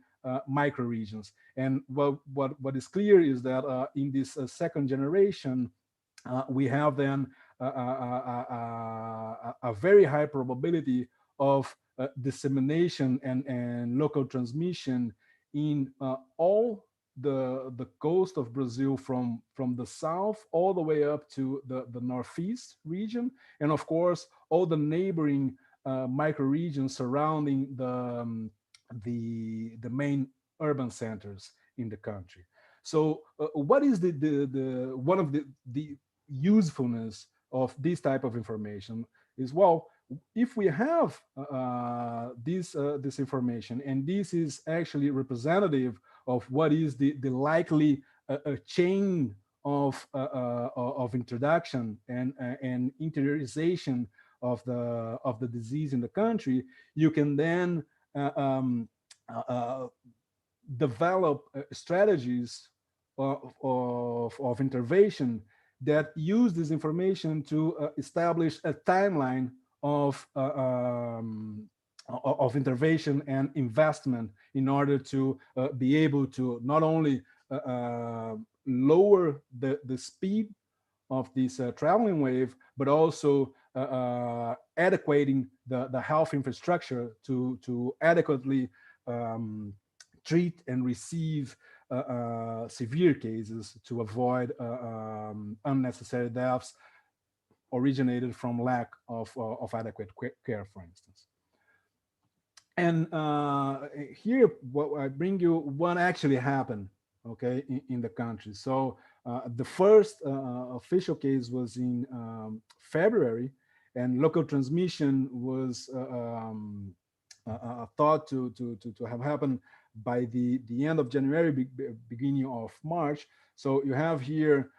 microregions. And what is clear is that in this second generation, we have then a very high probability of dissemination and local transmission in all the coast of Brazil from the south all the way up to the northeast region, and of course all the neighboring microregions surrounding the main urban centers in the country. So what is the one of the usefulness of this type of information is, well, if we have this information, and this is actually representative of what is the likely chain of introduction and interiorization of the disease in the country, you can then develop strategies of intervention that use this information to establish a timeline of intervention and investment in order to be able to not only lower the speed of this traveling wave, but also adequating the health infrastructure to adequately treat and receive severe cases to avoid unnecessary deaths originated from lack of adequate care, for instance. And here, what I bring you, what actually happened, okay, in the country. So the first official case was in February, and local transmission was thought to have happened by the end of January, beginning of March. So you have here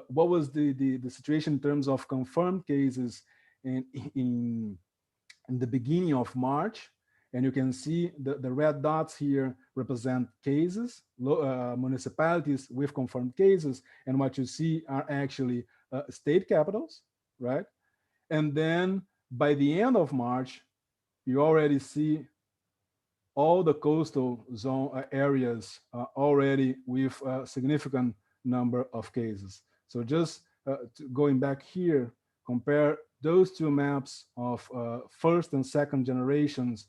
what was the situation in terms of confirmed cases in the beginning of March. And you can see the red dots here represent cases, municipalities with confirmed cases. And what you see are actually state capitals, right? And then by the end of March, you already see all the coastal zone areas already with a significant number of cases. So just going back here, compare those two maps of first and second generations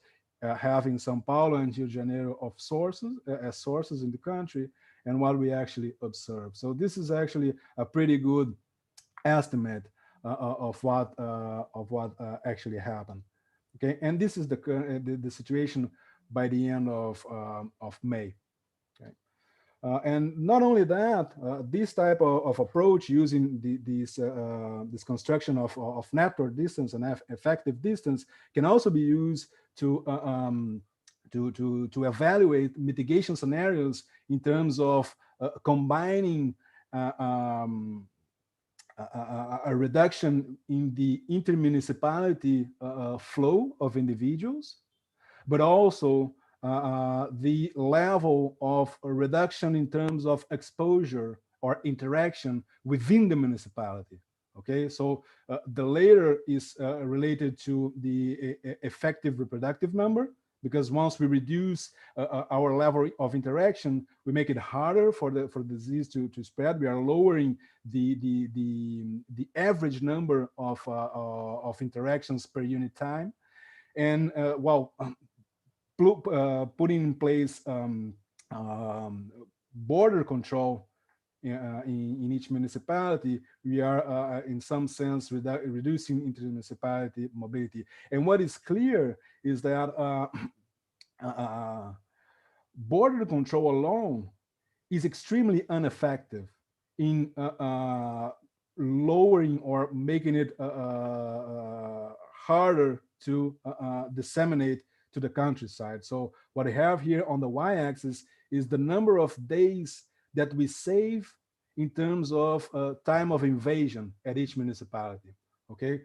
having São Paulo and Rio de Janeiro of sources as sources in the country, and what we actually observe. So this is actually a pretty good estimate of what actually happened. Okay, and this is the situation by the end of May. Okay. And not only that, this type of approach using this construction of network distance and effective distance can also be used to evaluate mitigation scenarios in terms of combining a reduction in the intermunicipality flow of individuals, but also the level of reduction in terms of exposure or interaction within the municipality. Okay, so the later is related to the effective reproductive number, because once we reduce our level of interaction, we make it harder for the disease to spread. We are lowering the average number of interactions per unit time, and putting in place border control in each municipality, we are in some sense reducing inter-municipality mobility. And what is clear is that border control alone is extremely ineffective in lowering or making it harder to disseminate to the countryside. So what I have here on the y-axis is the number of days that we save in terms of time of invasion at each municipality, okay?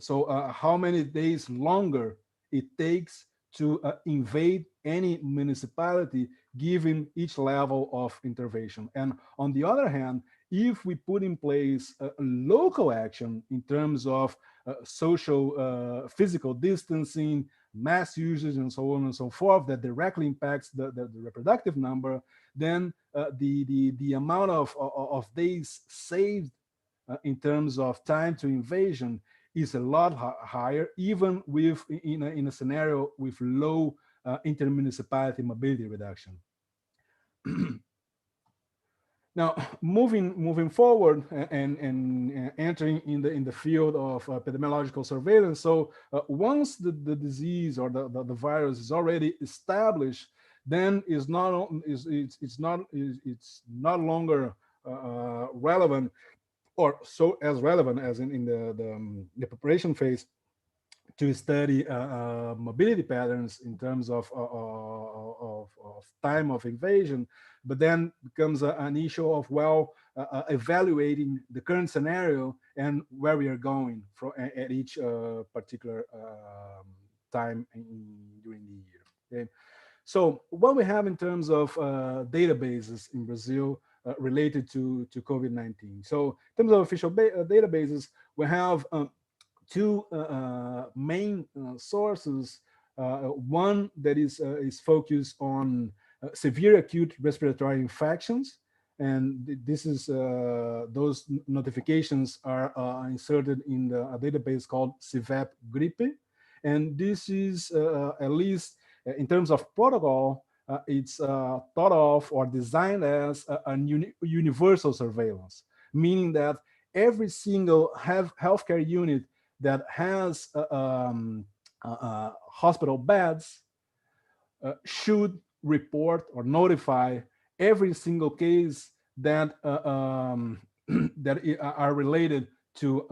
So how many days longer it takes to invade any municipality given each level of intervention. And on the other hand, if we put in place a local action in terms of social physical distancing, mass usage, and so on and so forth, that directly impacts the reproductive number, then the amount of days saved in terms of time to invasion is a lot higher, even with in a scenario with low intermunicipality mobility reduction. Now, moving forward and entering in the field of epidemiological surveillance. So once the disease or the virus is already established, then it's not longer relevant, or so as relevant as in the preparation phase, to study mobility patterns in terms of time of invasion, but then becomes an issue of, well, evaluating the current scenario and where we are going at each particular time during the year. Okay? So what we have in terms of databases in Brazil related to COVID-19. So in terms of official databases, we have two main sources. One that is focused on severe acute respiratory infections, and this is those notifications are inserted in a database called CVEP Gripe, and this is at least in terms of protocol, it's thought of or designed as a universal surveillance, meaning that every single healthcare unit that has hospital beds should report or notify every single case that that are related to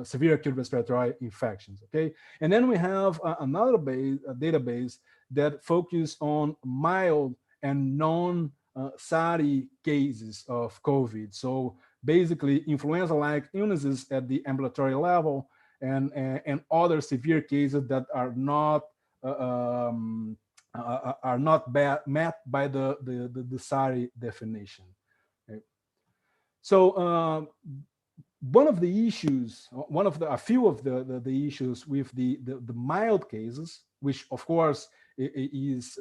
severe acute respiratory infections. Okay, and then we have another database that focus on mild and non-SARI cases of COVID. So basically, influenza-like illnesses at the ambulatory level, and other severe cases that are not met by the SARI definition. Okay. So one of the issues, a few of the issues with the mild cases, which of course is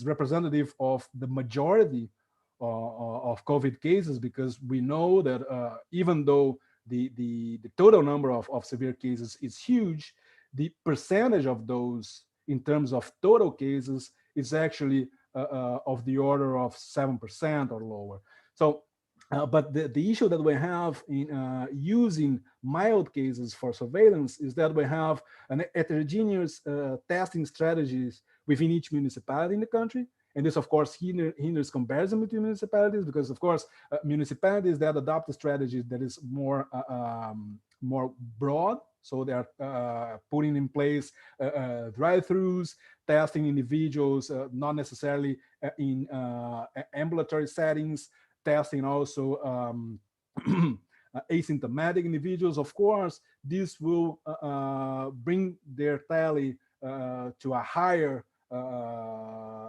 representative of the majority of COVID cases, because we know that even though the total number of severe cases is huge, the percentage of those in terms of total cases is actually of the order of 7% or lower. So, but the issue that we have in using mild cases for surveillance is that we have an heterogeneous testing strategies within each municipality in the country. And this, of course, hinders comparison between municipalities, because, of course, municipalities that adopt a strategy that is more broad. So they are putting in place drive-throughs, testing individuals, not necessarily in ambulatory settings, testing also asymptomatic individuals. Of course, this will bring their tally to a higher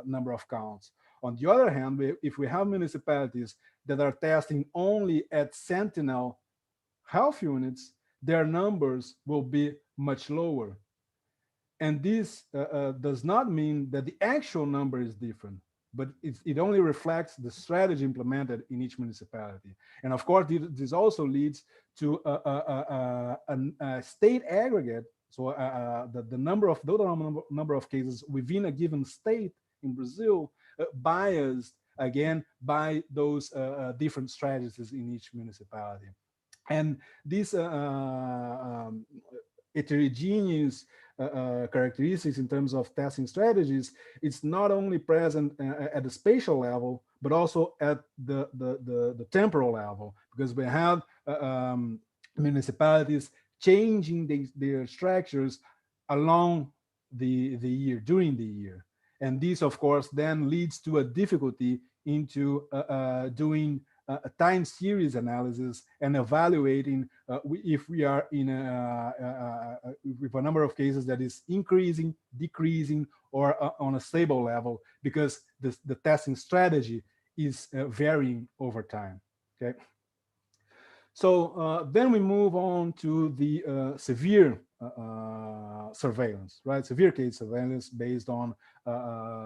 number of counts. On the other hand, if we have municipalities that are testing only at sentinel health units, their numbers will be much lower. And this does not mean that the actual number is different, but it only reflects the strategy implemented in each municipality. And of course, this also leads to a state aggregate. So the total number of cases within a given state in Brazil biased again by those different strategies in each municipality. And these heterogeneous characteristics in terms of testing strategies, it's not only present at the spatial level, but also at the temporal level, because we have municipalities changing their structures along the year, during the year. And this, of course, then leads to a difficulty into doing a time series analysis and evaluating if we are in with a number of cases that is increasing, decreasing, or on a stable level, because the testing strategy is varying over time. Okay. So then we move on to the severe surveillance, right? Severe case surveillance based on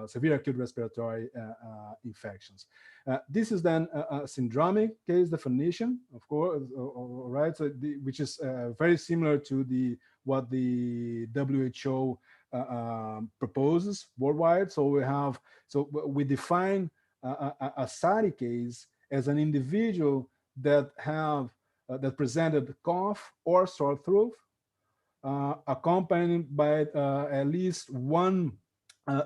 severe acute respiratory infections. This is then a syndromic case definition, of course, right? So which is very similar to what the WHO proposes worldwide. So we define a SARI case as an individual that presented cough or sore throat, accompanied by at least one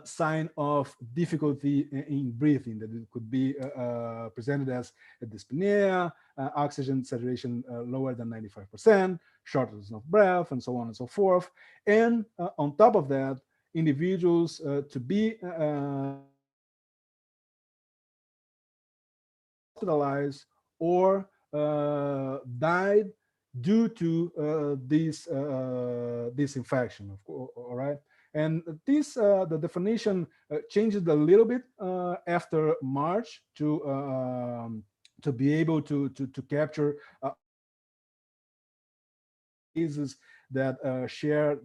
sign of difficulty in breathing, that it could be presented as a dyspnea, oxygen saturation lower than 95%, shortness of breath, and so on and so forth. And on top of that, individuals to be hospitalized or died due to this infection. All right, and this the definition changed a little bit after March to be able to capture cases that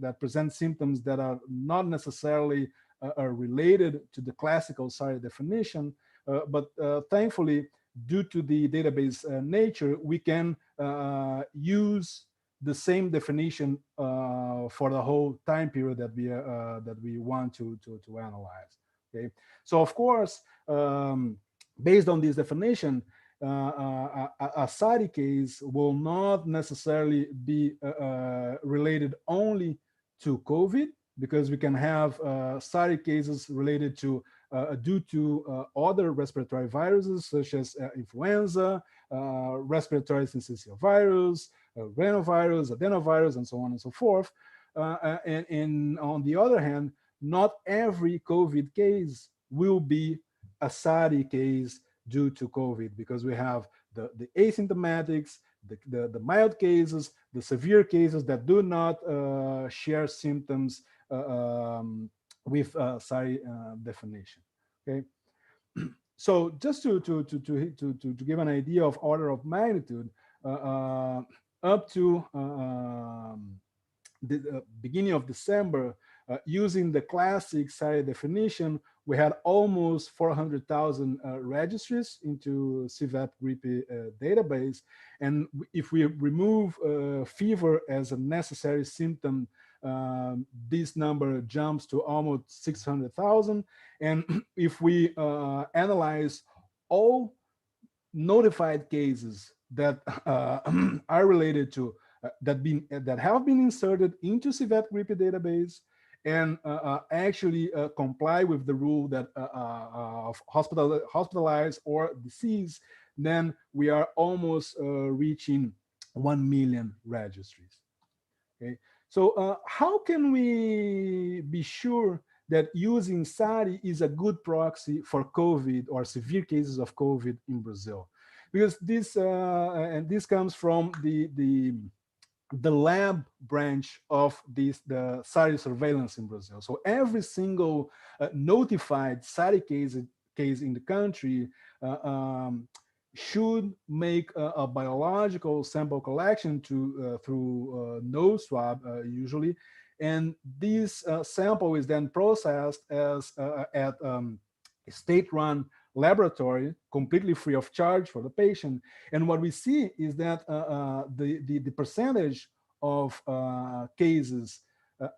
that present symptoms that are not necessarily related to the classical SARI definition, but thankfully, due to the database nature, we can use the same definition for the whole time period that we want to analyze. Okay, so of course, based on this definition, a SARI case will not necessarily be related only to COVID, because we can have SARI cases related to due to other respiratory viruses such as influenza, respiratory syncytial virus, rhinovirus, adenovirus, and so on and so forth. And on the other hand, not every COVID case will be a SARI case due to COVID, because we have the asymptomatics, the mild cases, the severe cases that do not share symptoms with SARI definition. Okay, so just to give an idea of order of magnitude, up to the beginning of December, using the classic SARI definition, we had almost 400,000 registries into CVAP GRIPI database. And if we remove fever as a necessary symptom, this number jumps to almost 600,000. And if we analyze all notified cases that are related to that have been inserted into CVAP GRIPI database and actually comply with the rule that of hospitalized or deceased, then we are almost reaching 1 million registries. Okay, so how can we be sure that using SARI is a good proxy for COVID or severe cases of COVID in Brazil? Because this and this comes from the lab branch of the SARI surveillance in Brazil. So every single notified SARI case in the country should make a biological sample collection through nose swab usually, and this sample is then processed as at a state-run laboratory, completely free of charge for the patient. And what we see is that the percentage of cases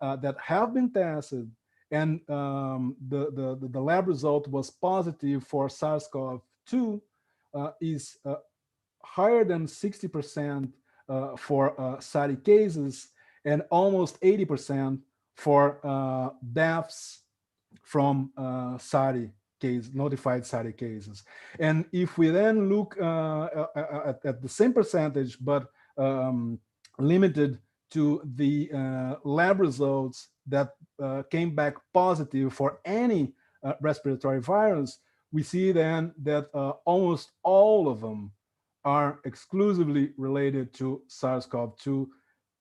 that have been tested and the lab result was positive for SARS-CoV-2 is higher than 60% for SARI cases and almost 80% for deaths from SARI notified SARI cases. And if we then look at the same percentage, but limited to the lab results that came back positive for any respiratory virus, we see then that almost all of them are exclusively related to SARS-CoV-2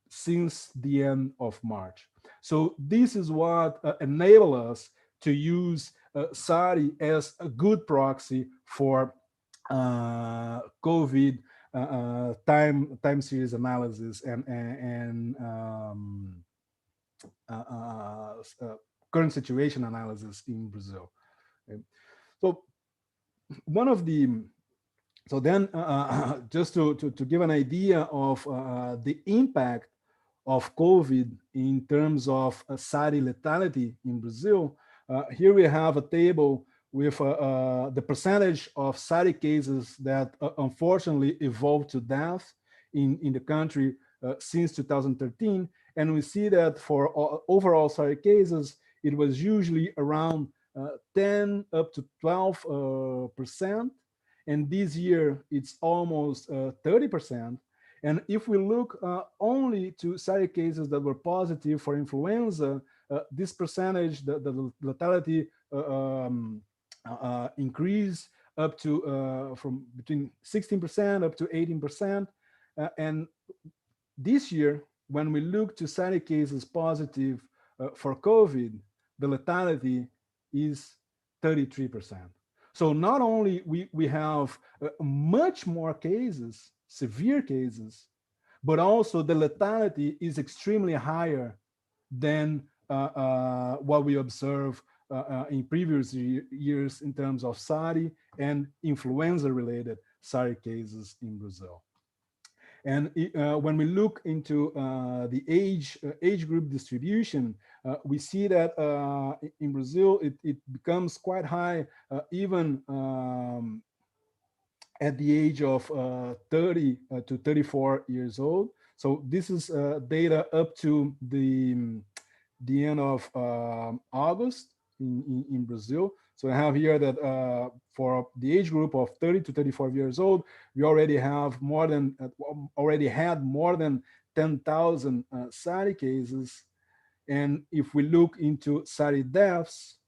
since the end of March. So this is what enabled us to use SARI as a good proxy for COVID time series analysis and current situation analysis in Brazil. Okay. So one of the just to give an idea of the impact of COVID in terms of SARI lethality in Brazil, here we have a table with the percentage of SARI cases that unfortunately evolved to death in the country since 2013. And we see that for overall SARI cases, it was usually around 10 up to 12%. And this year, it's almost 30%. And if we look only to SARI cases that were positive for influenza, this percentage, the lethality increased up to from between 16% up to 18%. And this year, when we look to SARI cases positive for COVID, the lethality is 33%. So not only we have much more cases, severe cases, but also the lethality is extremely higher than what we observe in previous years in terms of SARI and influenza-related SARI cases in Brazil. And when we look into the age group distribution, we see that in Brazil, it becomes quite high, even at the age of 30 to 34 years old. So this is data up to the end of August in Brazil. So I have here that for the age group of 30 to 34 years old, we already have more than had more than 10,000 SARI cases. And if we look into SARI deaths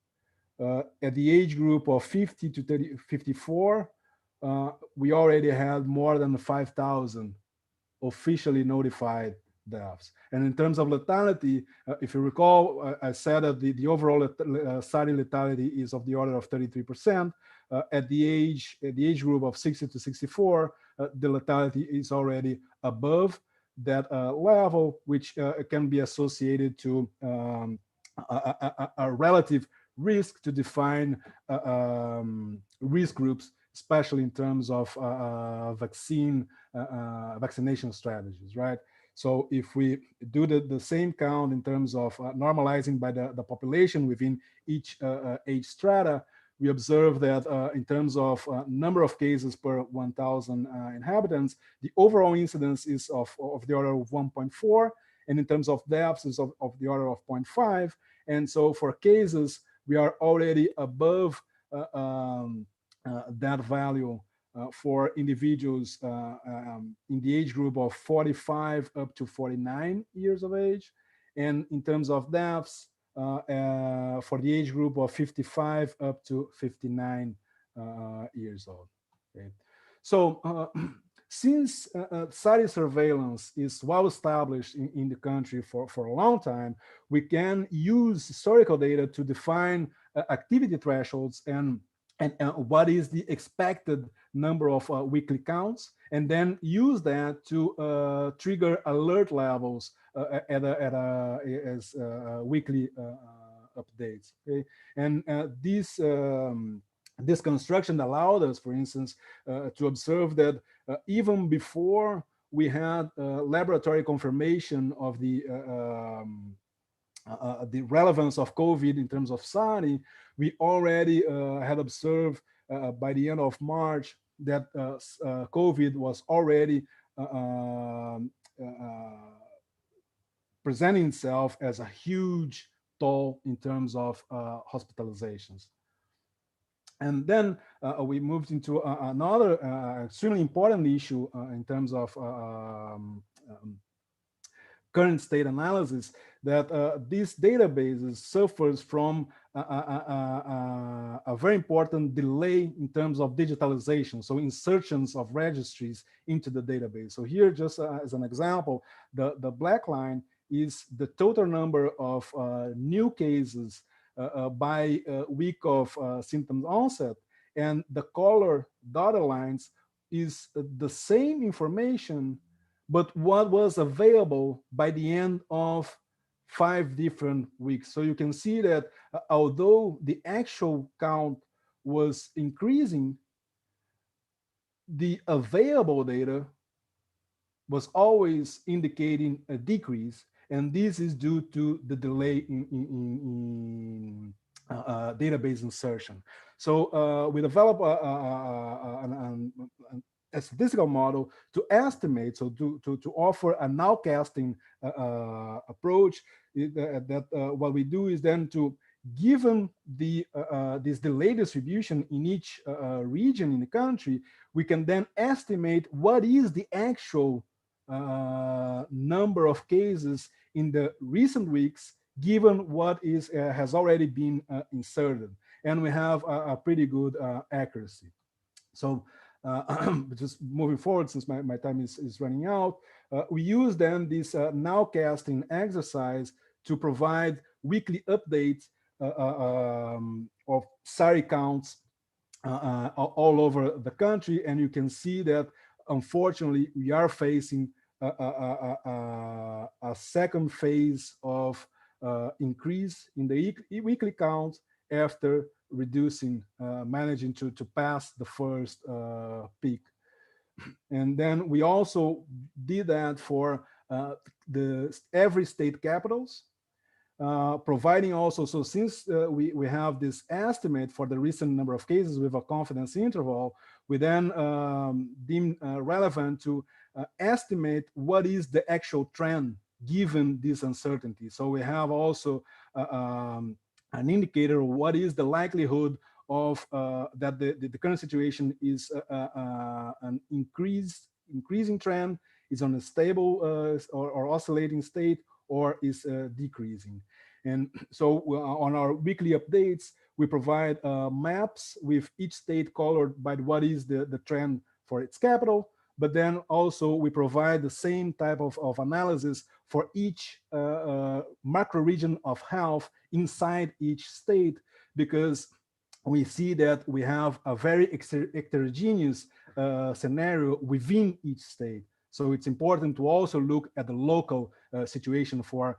at the age group of 50 to 54, we already had more than 5,000 officially notified deaths. And in terms of lethality, if you recall, I said that the overall SARI lethality is of the order of 33%. At the age group of 60 to 64, the lethality is already above that level, which can be associated to a relative risk to define risk groups, especially in terms of vaccination strategies, right? So if we do the same count in terms of normalizing by the population within each age strata, we observe that in terms of number of cases per 1,000 inhabitants, the overall incidence is of the order of 1.4, and in terms of deaths is of the order of 0.5. And so for cases, we are already above that value for individuals in the age group of 45 up to 49 years of age. And in terms of deaths, for the age group of 55 up to 59 years old. Okay. So since SARI surveillance is well established in the country for a long time, we can use historical data to define activity thresholds and what is the expected number of weekly counts, and then use that to trigger alert levels as weekly updates. Okay, and this construction allowed us, for instance, to observe that even before we had laboratory confirmation of the relevance of COVID in terms of SARI, we already had observed by the end of March that COVID was already presenting itself as a huge toll in terms of hospitalizations. And then we moved into another extremely important issue in terms of current state analysis, that these databases suffers from a very important delay in terms of digitalization, so insertions of registries into the database. So here, just as an example, the black line is the total number of new cases by week of symptoms onset, and the color dotted lines is the same information, but what was available by the end of 5 different weeks. So you can see that although the actual count was increasing, the available data was always indicating a decrease, and this is due to the delay in database insertion. So we develop a statistical model to estimate, so to offer a nowcasting approach. What we do is then to, given this delay distribution in each region in the country, we can then estimate what is the actual number of cases in the recent weeks, given what has already been inserted, and we have a pretty good accuracy. So just moving forward, since my time is running out, we use then this nowcasting exercise to provide weekly updates of SARI counts all over the country, and you can see that unfortunately we are facing a second phase of increase in the weekly count after reducing, managing to pass the first peak. And then we also did that for every state capitals, providing also, so since we have this estimate for the recent number of cases with a confidence interval, we then deem relevant to estimate what is the actual trend given this uncertainty. So we have also an indicator of what is the likelihood of that the current situation is an increasing trend, is on a stable or oscillating state, or is decreasing. And so on our weekly updates, we provide maps with each state colored by what is the trend for its capital, but then also we provide the same type of analysis for each macro region of health inside each state, because we see that we have a very heterogeneous scenario within each state. So it's important to also look at the local situation for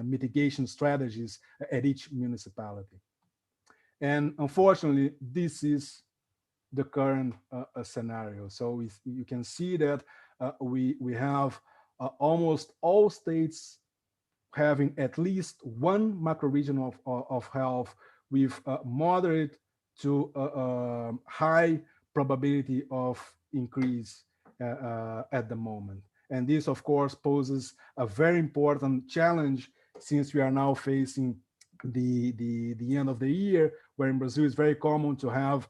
mitigation strategies at each municipality. And unfortunately, this is the current scenario. So you can see that we have almost all states having at least one macro region of health with moderate to high probability of increase at the moment. And this, of course, poses a very important challenge, since we are now facing the end of the year, where in Brazil it's very common to have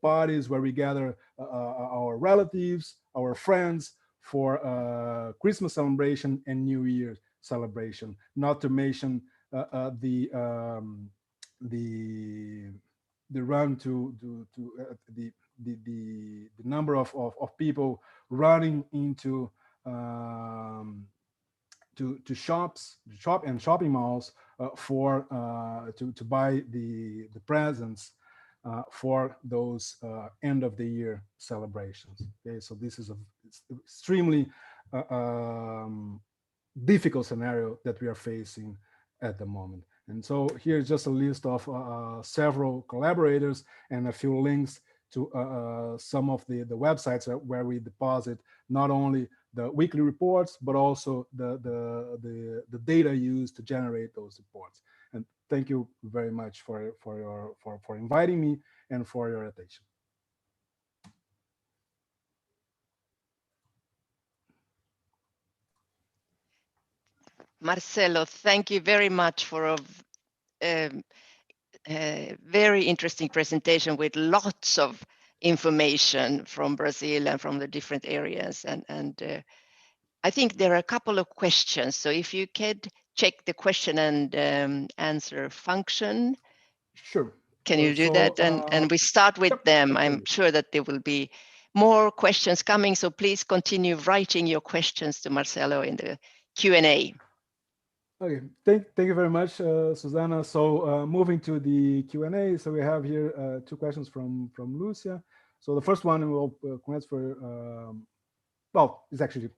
parties where we gather our relatives, our friends for Christmas celebration and New Year celebration, not to mention the run to the number of people running into to shopping malls to buy the presents for those end of the year celebrations. Okay, so this is it's extremely difficult scenario that we are facing at the moment. And so here's just a list of several collaborators and a few links to some of the websites where we deposit not only the weekly reports, but also the data used to generate those reports. And thank you very much for inviting me and for your attention. Marcelo, thank you very much for a very interesting presentation with lots of information from Brazil and from the different areas. And I think there are a couple of questions. So if you could check the question and answer function. Sure. Can you do that? And we start with them. I'm sure that there will be more questions coming. So please continue writing your questions to Marcelo in the Q&A. Okay, thank you very much, Susanna. So moving to the Q&A, so we have here 2 questions from Lucia. So the first one will transfer, well, it's actually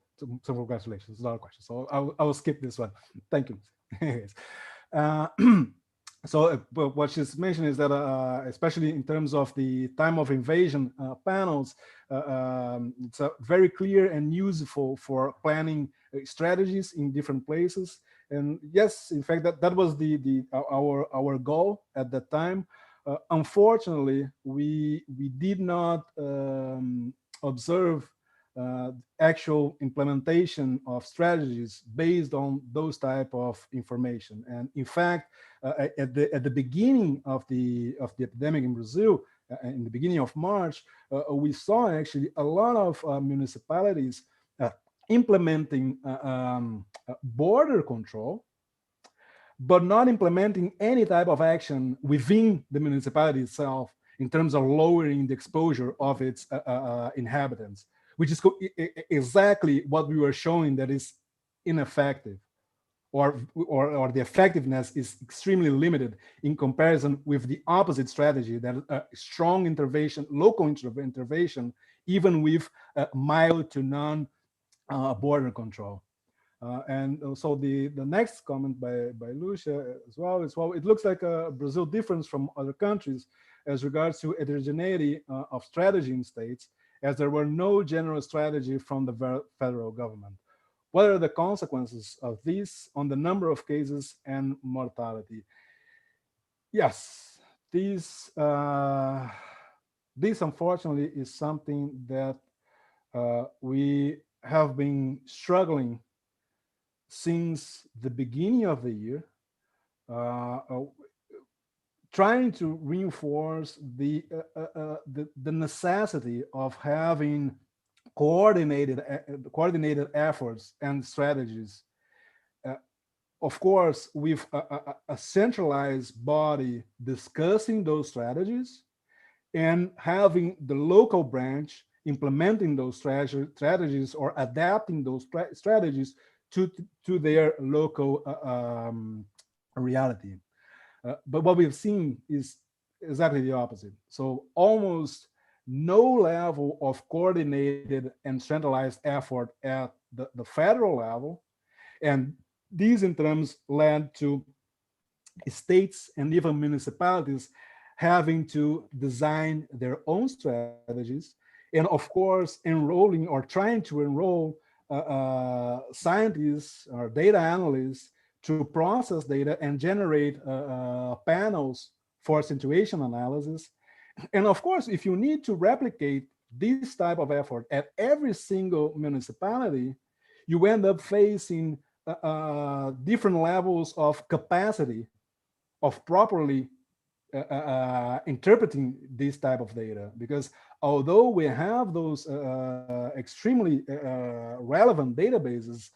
some congratulations, it's not a question. So I will skip this one. Thank you. Anyways, so what she's mentioning is that especially in terms of the time of invasion panels, it's very clear and useful for planning strategies in different places. And yes, in fact, that was our goal at that time. Unfortunately, we did not observe actual implementation of strategies based on those type of information. And in fact, at the beginning of the epidemic in Brazil, in the beginning of March, we saw actually a lot of municipalities implementing border control, but not implementing any type of action within the municipality itself in terms of lowering the exposure of its inhabitants, which is exactly what we were showing that is ineffective, or the effectiveness is extremely limited in comparison with the opposite strategy, that strong intervention, local intervention, even with mild to non border control. And so the next comment by Lucia as well is, well, it looks like Brazil differs from other countries as regards to heterogeneity of strategy in states, as there were no general strategy from the federal government. What are the consequences of this on the number of cases and mortality? Yes, this unfortunately is something that we have been struggling since the beginning of the year, trying to reinforce the necessity of having coordinated efforts and strategies. Of course, with a centralized body discussing those strategies and having the local branch implementing those strategies or adapting those strategies to their local reality. But what we've seen is exactly the opposite. So almost no level of coordinated and centralized effort at the federal level. And these in terms led to states and even municipalities having to design their own strategies. And of course, enrolling or trying to enroll scientists or data analysts to process data and generate panels for situation analysis. And of course, if you need to replicate this type of effort at every single municipality, you end up facing different levels of capacity of properly interpreting this type of data, because although we have those extremely relevant databases,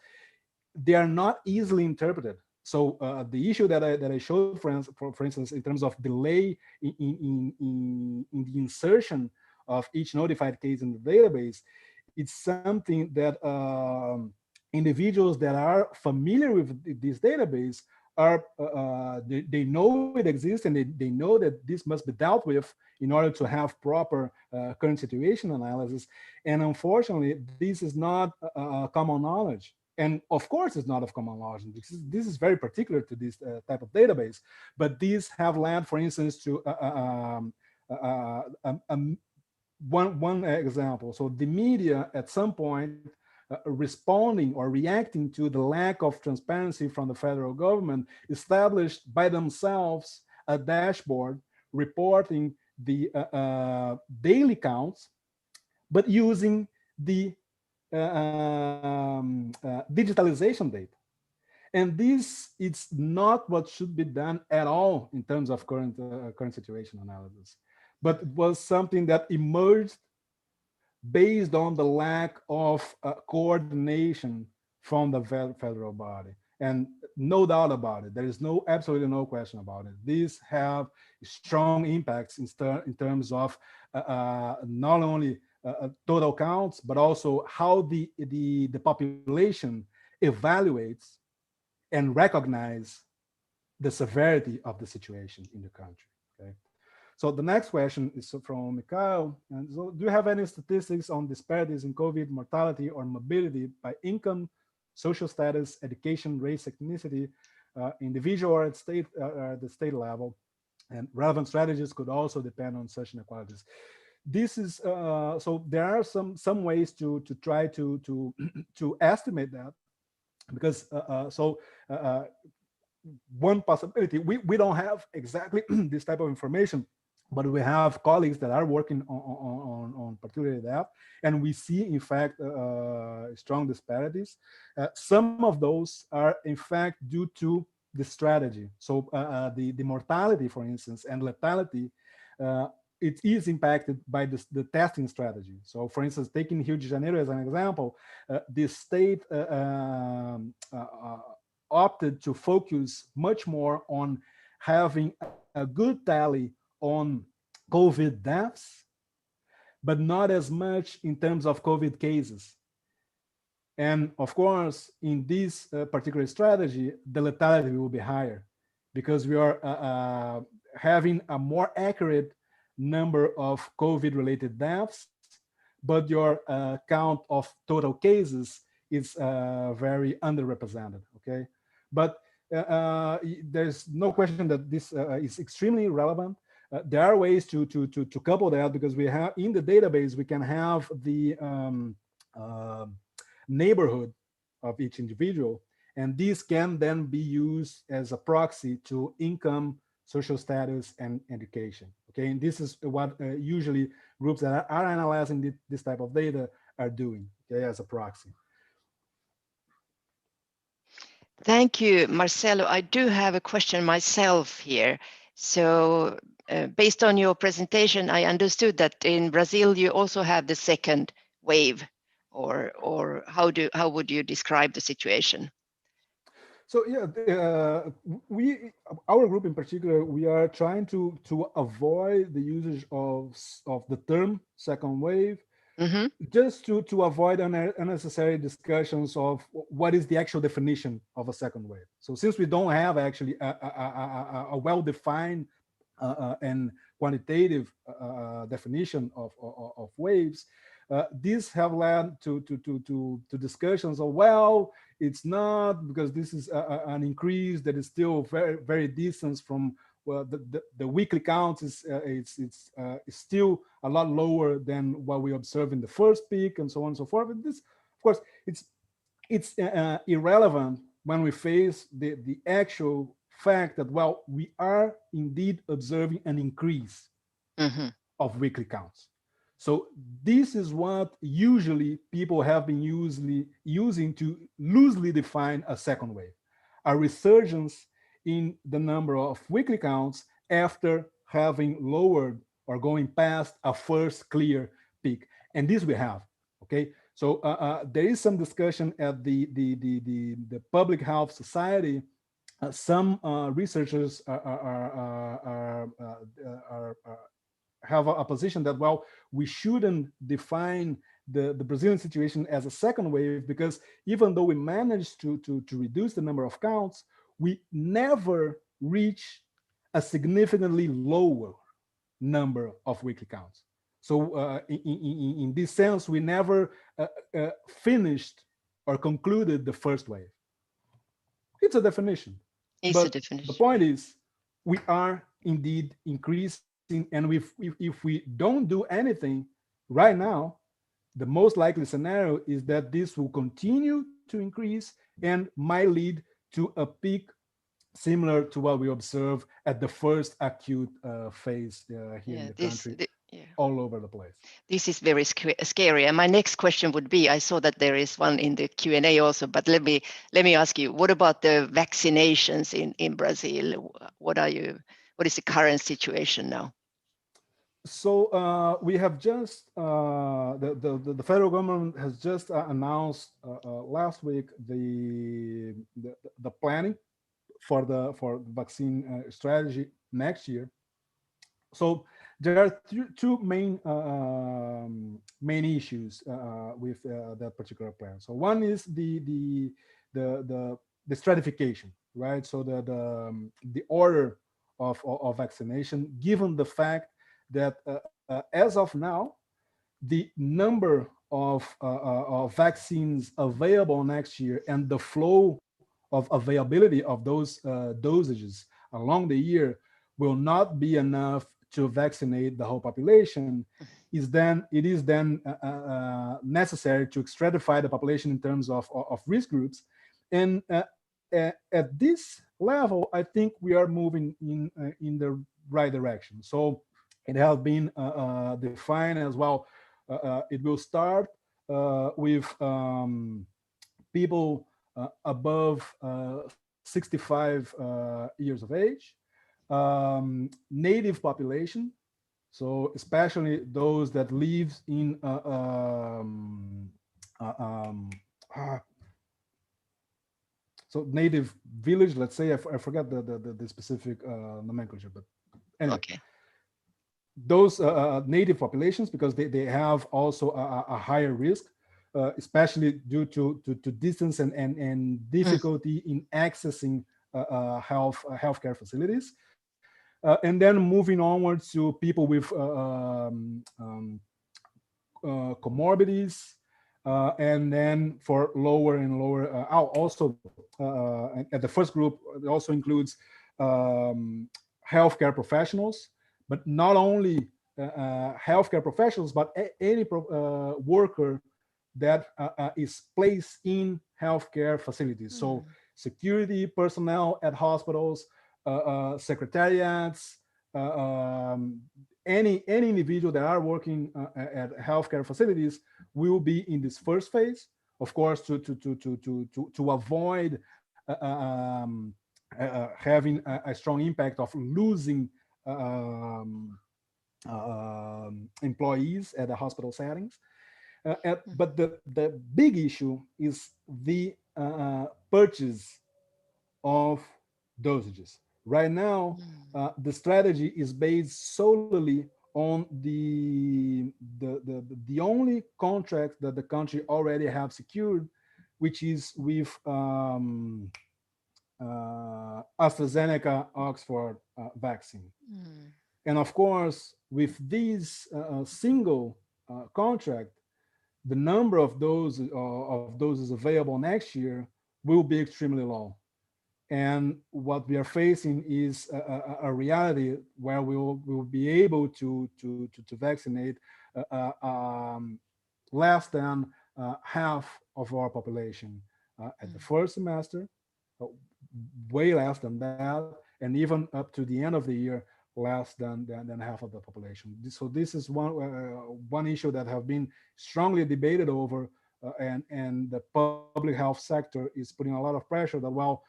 they are not easily interpreted. So the issue that I showed, for instance, in terms of delay in the insertion of each notified case in the database, it's something that individuals that are familiar with this database are they know it exists, and they know that this must be dealt with in order to have proper current situation analysis. And unfortunately, this is not common knowledge. And of course, it's not of common knowledge. This is very particular to this type of database. But these have led, for instance, to one example. So the media at some point responding or reacting to the lack of transparency from the federal government established by themselves a dashboard reporting the daily counts, but using the digitalization data. And this is not what should be done at all in terms of current situation analysis, but it was something that emerged based on the lack of coordination from the federal body. And no doubt about it, there is absolutely no question about it. These have strong impacts in terms of not only total counts, but also how the population evaluates and recognize the severity of the situation in the country. Okay. So the next question is from Mikhail. And so, do you have any statistics on disparities in COVID mortality or mobility by income, social status, education, race, ethnicity, individual or at the state level? And relevant strategies could also depend on such inequalities. This is so there are some ways to try to to estimate that, because one possibility, we don't have exactly this type of information, but we have colleagues that are working on particularly that, and we see in fact strong disparities. Some of those are in fact due to the strategy. So the mortality, for instance, and lethality, it is impacted by the testing strategy. So for instance, taking Rio de Janeiro as an example, the state opted to focus much more on having a good tally on COVID deaths, but not as much in terms of COVID cases. And of course, in this particular strategy, the lethality will be higher because we are having a more accurate number of COVID-related deaths, but your count of total cases is very underrepresented, okay? But there's no question that this is extremely relevant. There are ways to couple that, because we have in the database, we can have the neighborhood of each individual, and these can then be used as a proxy to income, social status, and education. Okay, and this is what usually groups that are analyzing this type of data are doing, okay, as a proxy. Thank you, Marcelo. I do have a question myself here. So based on your presentation, I understood that in Brazil, you also have the second wave, or how would you describe the situation? So yeah, our group in particular, we are trying to avoid the usage of the term second wave, just to avoid unnecessary discussions of what is the actual definition of a second wave. So since we don't have actually a well-defined and quantitative definition of waves, these have led to discussions of, well, it's not, because this is an increase that is still very, very distant from, well, the weekly count is it's still a lot lower than what we observed in the first peak, and so on and so forth. But this, of course, it's irrelevant when we face the actual fact that, well, we are indeed observing an increase of weekly counts. So this is what usually people have been using to loosely define a second wave, a resurgence in the number of weekly counts after having lowered or going past a first clear peak. And this we have, okay? So there is some discussion at the Public Health Society. Some researchers have a position that, well, we shouldn't define the Brazilian situation as a second wave, because even though we managed to reduce the number of counts, we never reach a significantly lower number of weekly counts. So in this sense, we never finished or concluded the first wave. It's a definition. But the point is, we are indeed increasing, and if we don't do anything right now, the most likely scenario is that this will continue to increase and might lead to a peak similar to what we observe at the first acute phase here in the country, all over the place. This is very scary. And my next question would be, I saw that there is one in the Q&A also, but let me ask you, what about the vaccinations in Brazil? What is the current situation now? So we have just the federal government has just announced last week the planning for the vaccine strategy next year. So there are two main issues with that particular plan. So one is the stratification, right? So the order of vaccination, given the fact that as of now, the number of vaccines available next year and the flow of availability of those dosages along the year will not be enough to vaccinate the whole population. It is then necessary to stratify the population in terms of risk groups. And at this level, I think we are moving in the right direction. So it has been defined as well. It will start with people above 65 years of age, native population, so especially those that live in so native village, let's say. I forgot the specific nomenclature, but anyway. Okay. Those native populations, because they have also a higher risk, especially due to distance and difficulty in accessing healthcare facilities. And then moving onwards to people with comorbidities, and then for lower and lower, also at the first group, it also includes healthcare professionals, but not only healthcare professionals, but any worker that is placed in healthcare facilities. So security personnel at hospitals, secretariats, any individual that are working at healthcare facilities will be in this first phase, of course, to avoid having a strong impact of losing employees at the hospital settings. But the big issue is the purchase of dosages. Right now, the strategy is based solely on the only contract that the country already have secured, which is with AstraZeneca Oxford vaccine. And of course, with this single contract, the number of doses available next year will be extremely low. And what we are facing is a reality where we will be able to vaccinate less than half of our population at the first semester, way less than that, and even up to the end of the year, less than half of the population. So this is one issue that have been strongly debated over, and the public health sector is putting a lot of pressure that, well,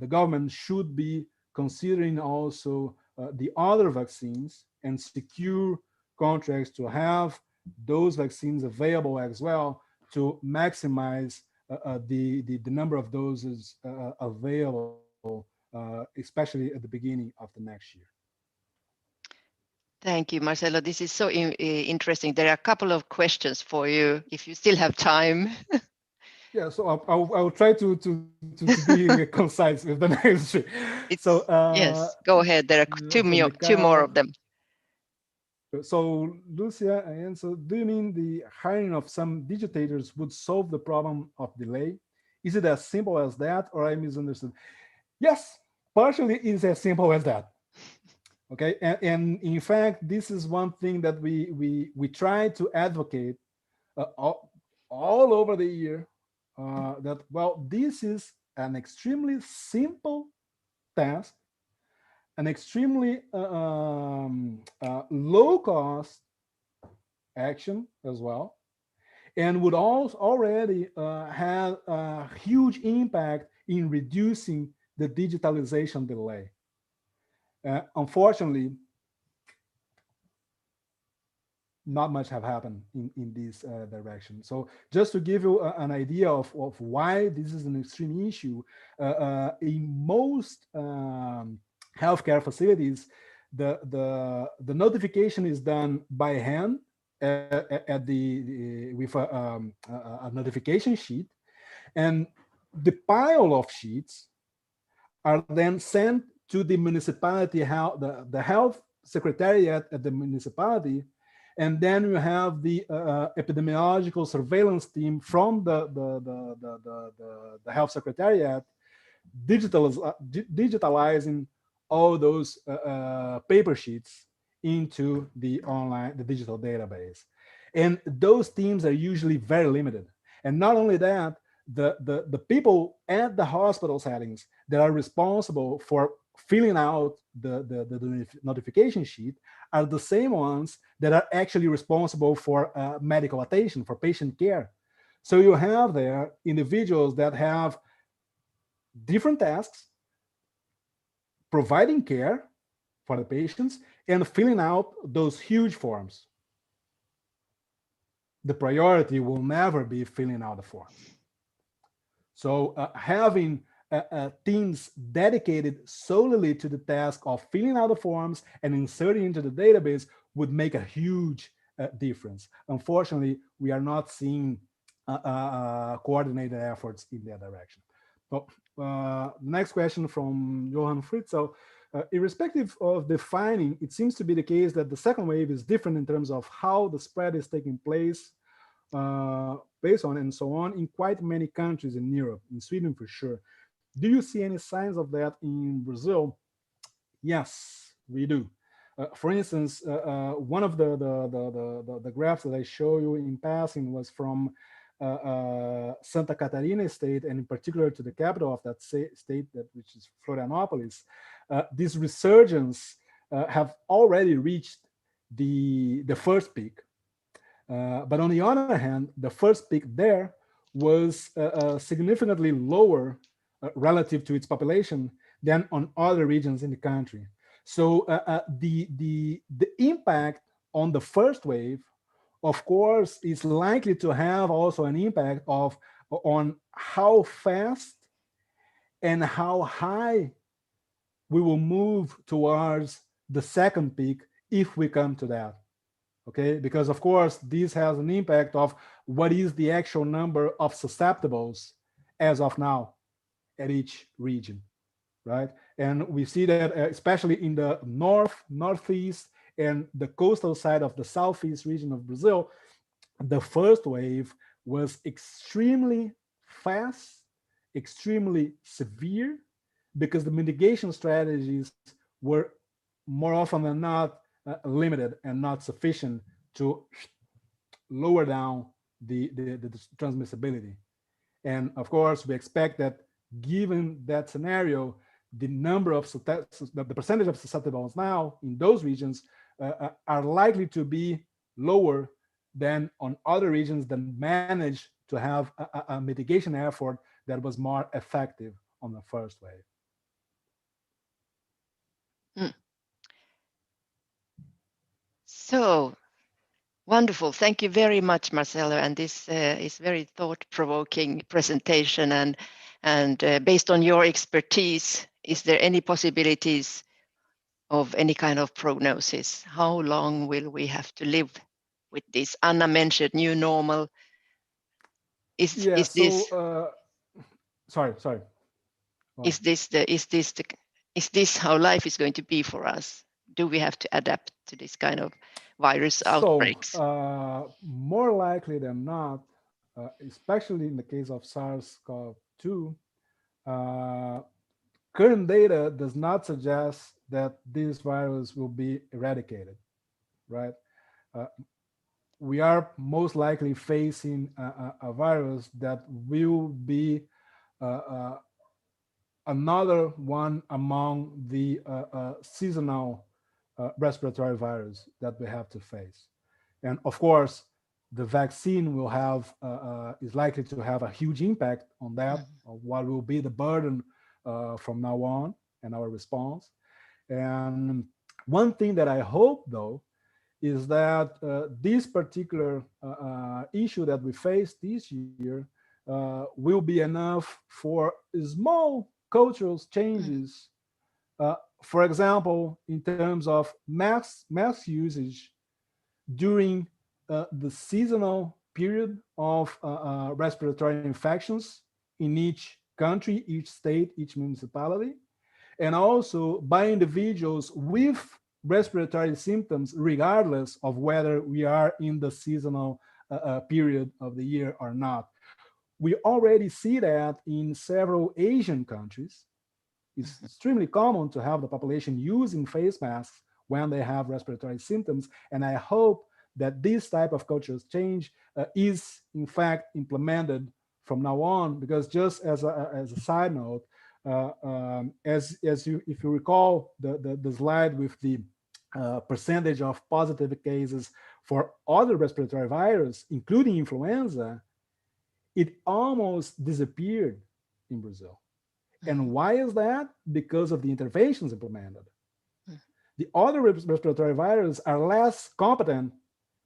the government should be considering also the other vaccines and secure contracts to have those vaccines available as well, to maximize the number of doses available, especially at the beginning of the next year. Thank you, Marcelo. This is so interesting. There are a couple of questions for you, if you still have time. Yeah, so I'll try to be concise with the next three. So yes, go ahead. There are two more of them. So Lucia, and so do you mean the hiring of some digitators would solve the problem of delay? Is it as simple as that, or I misunderstood? Yes, partially it's as simple as that. Okay, and in fact, this is one thing that we try to advocate all over the year. That, well, this is an extremely simple task, an extremely low cost action as well, and would also already have a huge impact in reducing the digitalization delay. Unfortunately, not much have happened in this direction. So just to give you an idea of why this is an extreme issue, in most healthcare facilities, the notification is done by hand at with a notification sheet, and the pile of sheets are then sent to the municipality, the health secretariat at the municipality, and then you have the epidemiological surveillance team from the health secretariat digitalizing all those paper sheets into the digital database. And those teams are usually very limited. And not only that, the people at the hospital settings that are responsible for filling out the notification sheet are the same ones that are actually responsible for medical attention, for patient care. So you have there individuals that have different tasks, providing care for the patients and filling out those huge forms. The priority will never be filling out the forms. So having teams dedicated solely to the task of filling out the forms and inserting into the database would make a huge difference. Unfortunately, we are not seeing coordinated efforts in that direction. So, next question from Johan Fritz. So, irrespective of defining, it seems to be the case that the second wave is different in terms of how the spread is taking place, based on and so on, in quite many countries in Europe, in Sweden for sure. Do you see any signs of that in Brazil? Yes, we do. For instance, one of the graphs that I show you in passing was from Santa Catarina state, and in particular to the capital of that state, which is Florianopolis. This resurgence have already reached the first peak. But on the other hand, the first peak there was significantly lower relative to its population than on other regions in the country. So the impact on the first wave, of course, is likely to have also an impact on how fast and how high we will move towards the second peak if we come to that. Okay, because of course this has an impact of what is the actual number of susceptibles as of now at each region, right? And we see that especially in the northeast and the coastal side of the southeast region of Brazil, the first wave was extremely fast, extremely severe, because the mitigation strategies were more often than not limited and not sufficient to lower down the transmissibility. And of course, we expect that given that scenario, the number of the percentage of susceptibles now in those regions are likely to be lower than on other regions that managed to have a mitigation effort that was more effective on the first wave. So wonderful. Thank you very much, Marcelo. And this is very thought-provoking presentation. And based on your expertise, is there any possibilities of any kind of prognosis? How long will we have to live with this? Anna mentioned new normal. Is this how life is going to be for us? Do we have to adapt to this kind of virus outbreaks? More likely than not, especially in the case of SARS-CoV-2, current data does not suggest that this virus will be eradicated, right? We are most likely facing a virus that will be another one among the seasonal respiratory virus that we have to face. And of course, the vaccine will have is likely to have a huge impact on that, of what will be the burden from now on and our response. And one thing that I hope, though, is that this particular issue that we face this year will be enough for small cultural changes. For example, in terms of mask usage during the seasonal period of respiratory infections in each country, each state, each municipality, and also by individuals with respiratory symptoms, regardless of whether we are in the seasonal period of the year or not. We already see that in several Asian countries. It's extremely common to have the population using face masks when they have respiratory symptoms. And I hope that this type of cultural change is in fact implemented from now on, because just as a side note, if you recall the slide with the percentage of positive cases for other respiratory viruses, including influenza, it almost disappeared in Brazil. And why is that? Because of the interventions implemented. The other respiratory viruses are less competent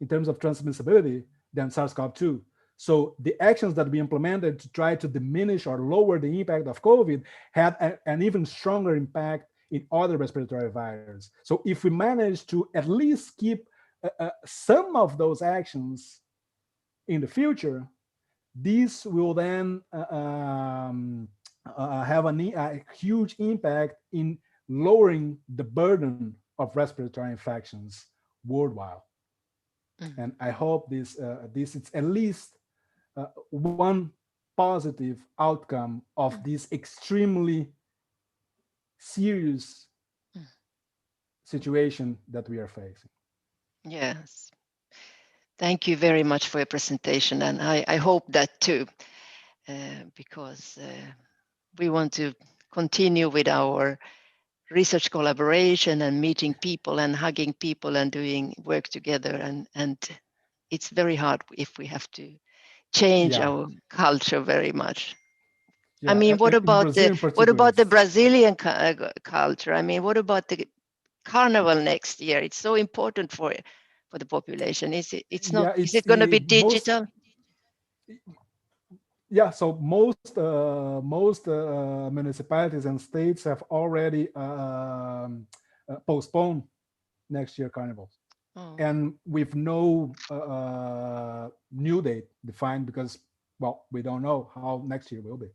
in terms of transmissibility than SARS-CoV-2. So the actions that we implemented to try to diminish or lower the impact of COVID had an even stronger impact in other respiratory viruses. So if we manage to at least keep some of those actions in the future, this will then have a huge impact in lowering the burden of respiratory infections worldwide. And I hope this is at least one positive outcome of this extremely serious situation that we are facing. Yes. Thank you very much for your presentation. And I hope that too, because we want to continue with our research collaboration and meeting people and hugging people and doing work together. And it's very hard if we have to change our culture very much. I mean, what about the Brazilian culture? I mean, what about the carnival next year? It's so important for the population. Is it going to be digital? Yeah, so most municipalities and states have already postponed next year carnivals, and with no new date defined, because, well, we don't know how next year will be.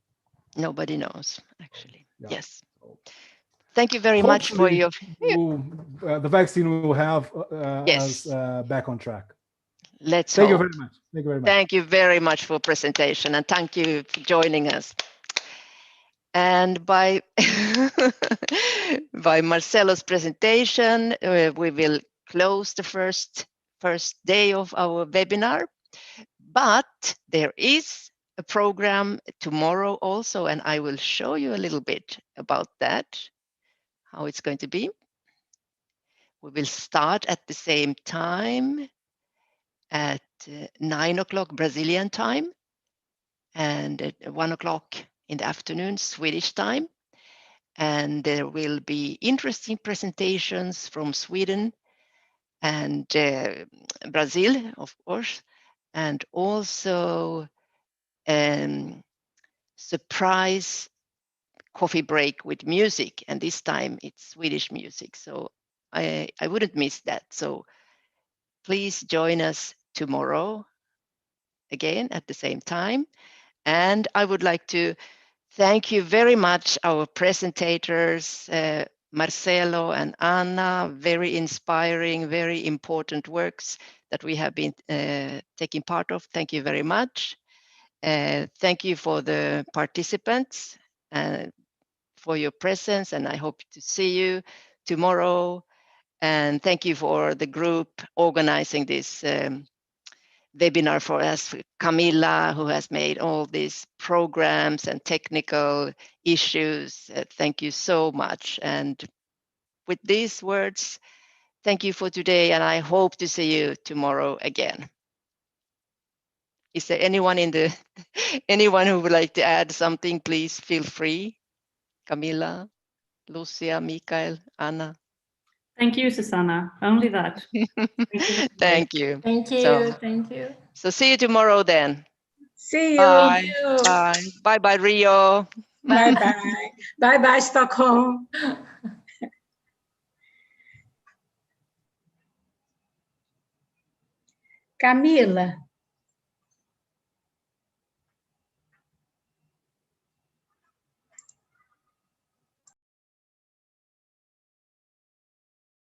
Nobody knows, actually. Yeah. Yes. Thank you very much for your. The vaccine will have us back on track. Let's Thank hope. you very much. Thank you very much. Thank you very much for presentation, and thank you for joining us. And by Marcelo's presentation, we will close the first day of our webinar. But there is a program tomorrow also, and I will show you a little bit about that, how it's going to be. We will start at the same time at 9 o'clock Brazilian time and at 1 o'clock in the afternoon Swedish time. And there will be interesting presentations from Sweden and Brazil, of course, and also surprise coffee break with music. And this time it's Swedish music. So I wouldn't miss that. So please join us tomorrow again at the same time. And I would like to thank you very much, our presentators, Marcelo and Anna, very inspiring, very important works that we have been taking part of. Thank you very much. Thank you for the participants for your presence, and I hope to see you tomorrow. And thank you for the group organizing this webinar for us, Camilla, who has made all these programs and technical issues. Thank you so much. And with these words, thank you for today, and I hope to see you tomorrow again. Is there anyone anyone who would like to add something? Please feel free. Camilla, Lucia, Mikael, Anna. Thank you, Susanna. Only that. Thank you. Thank you. So- Thank you. So see you tomorrow then. See you. Bye. Thank you. Bye. Bye bye, Rio. Bye-bye. Bye-bye, Stockholm. Camila,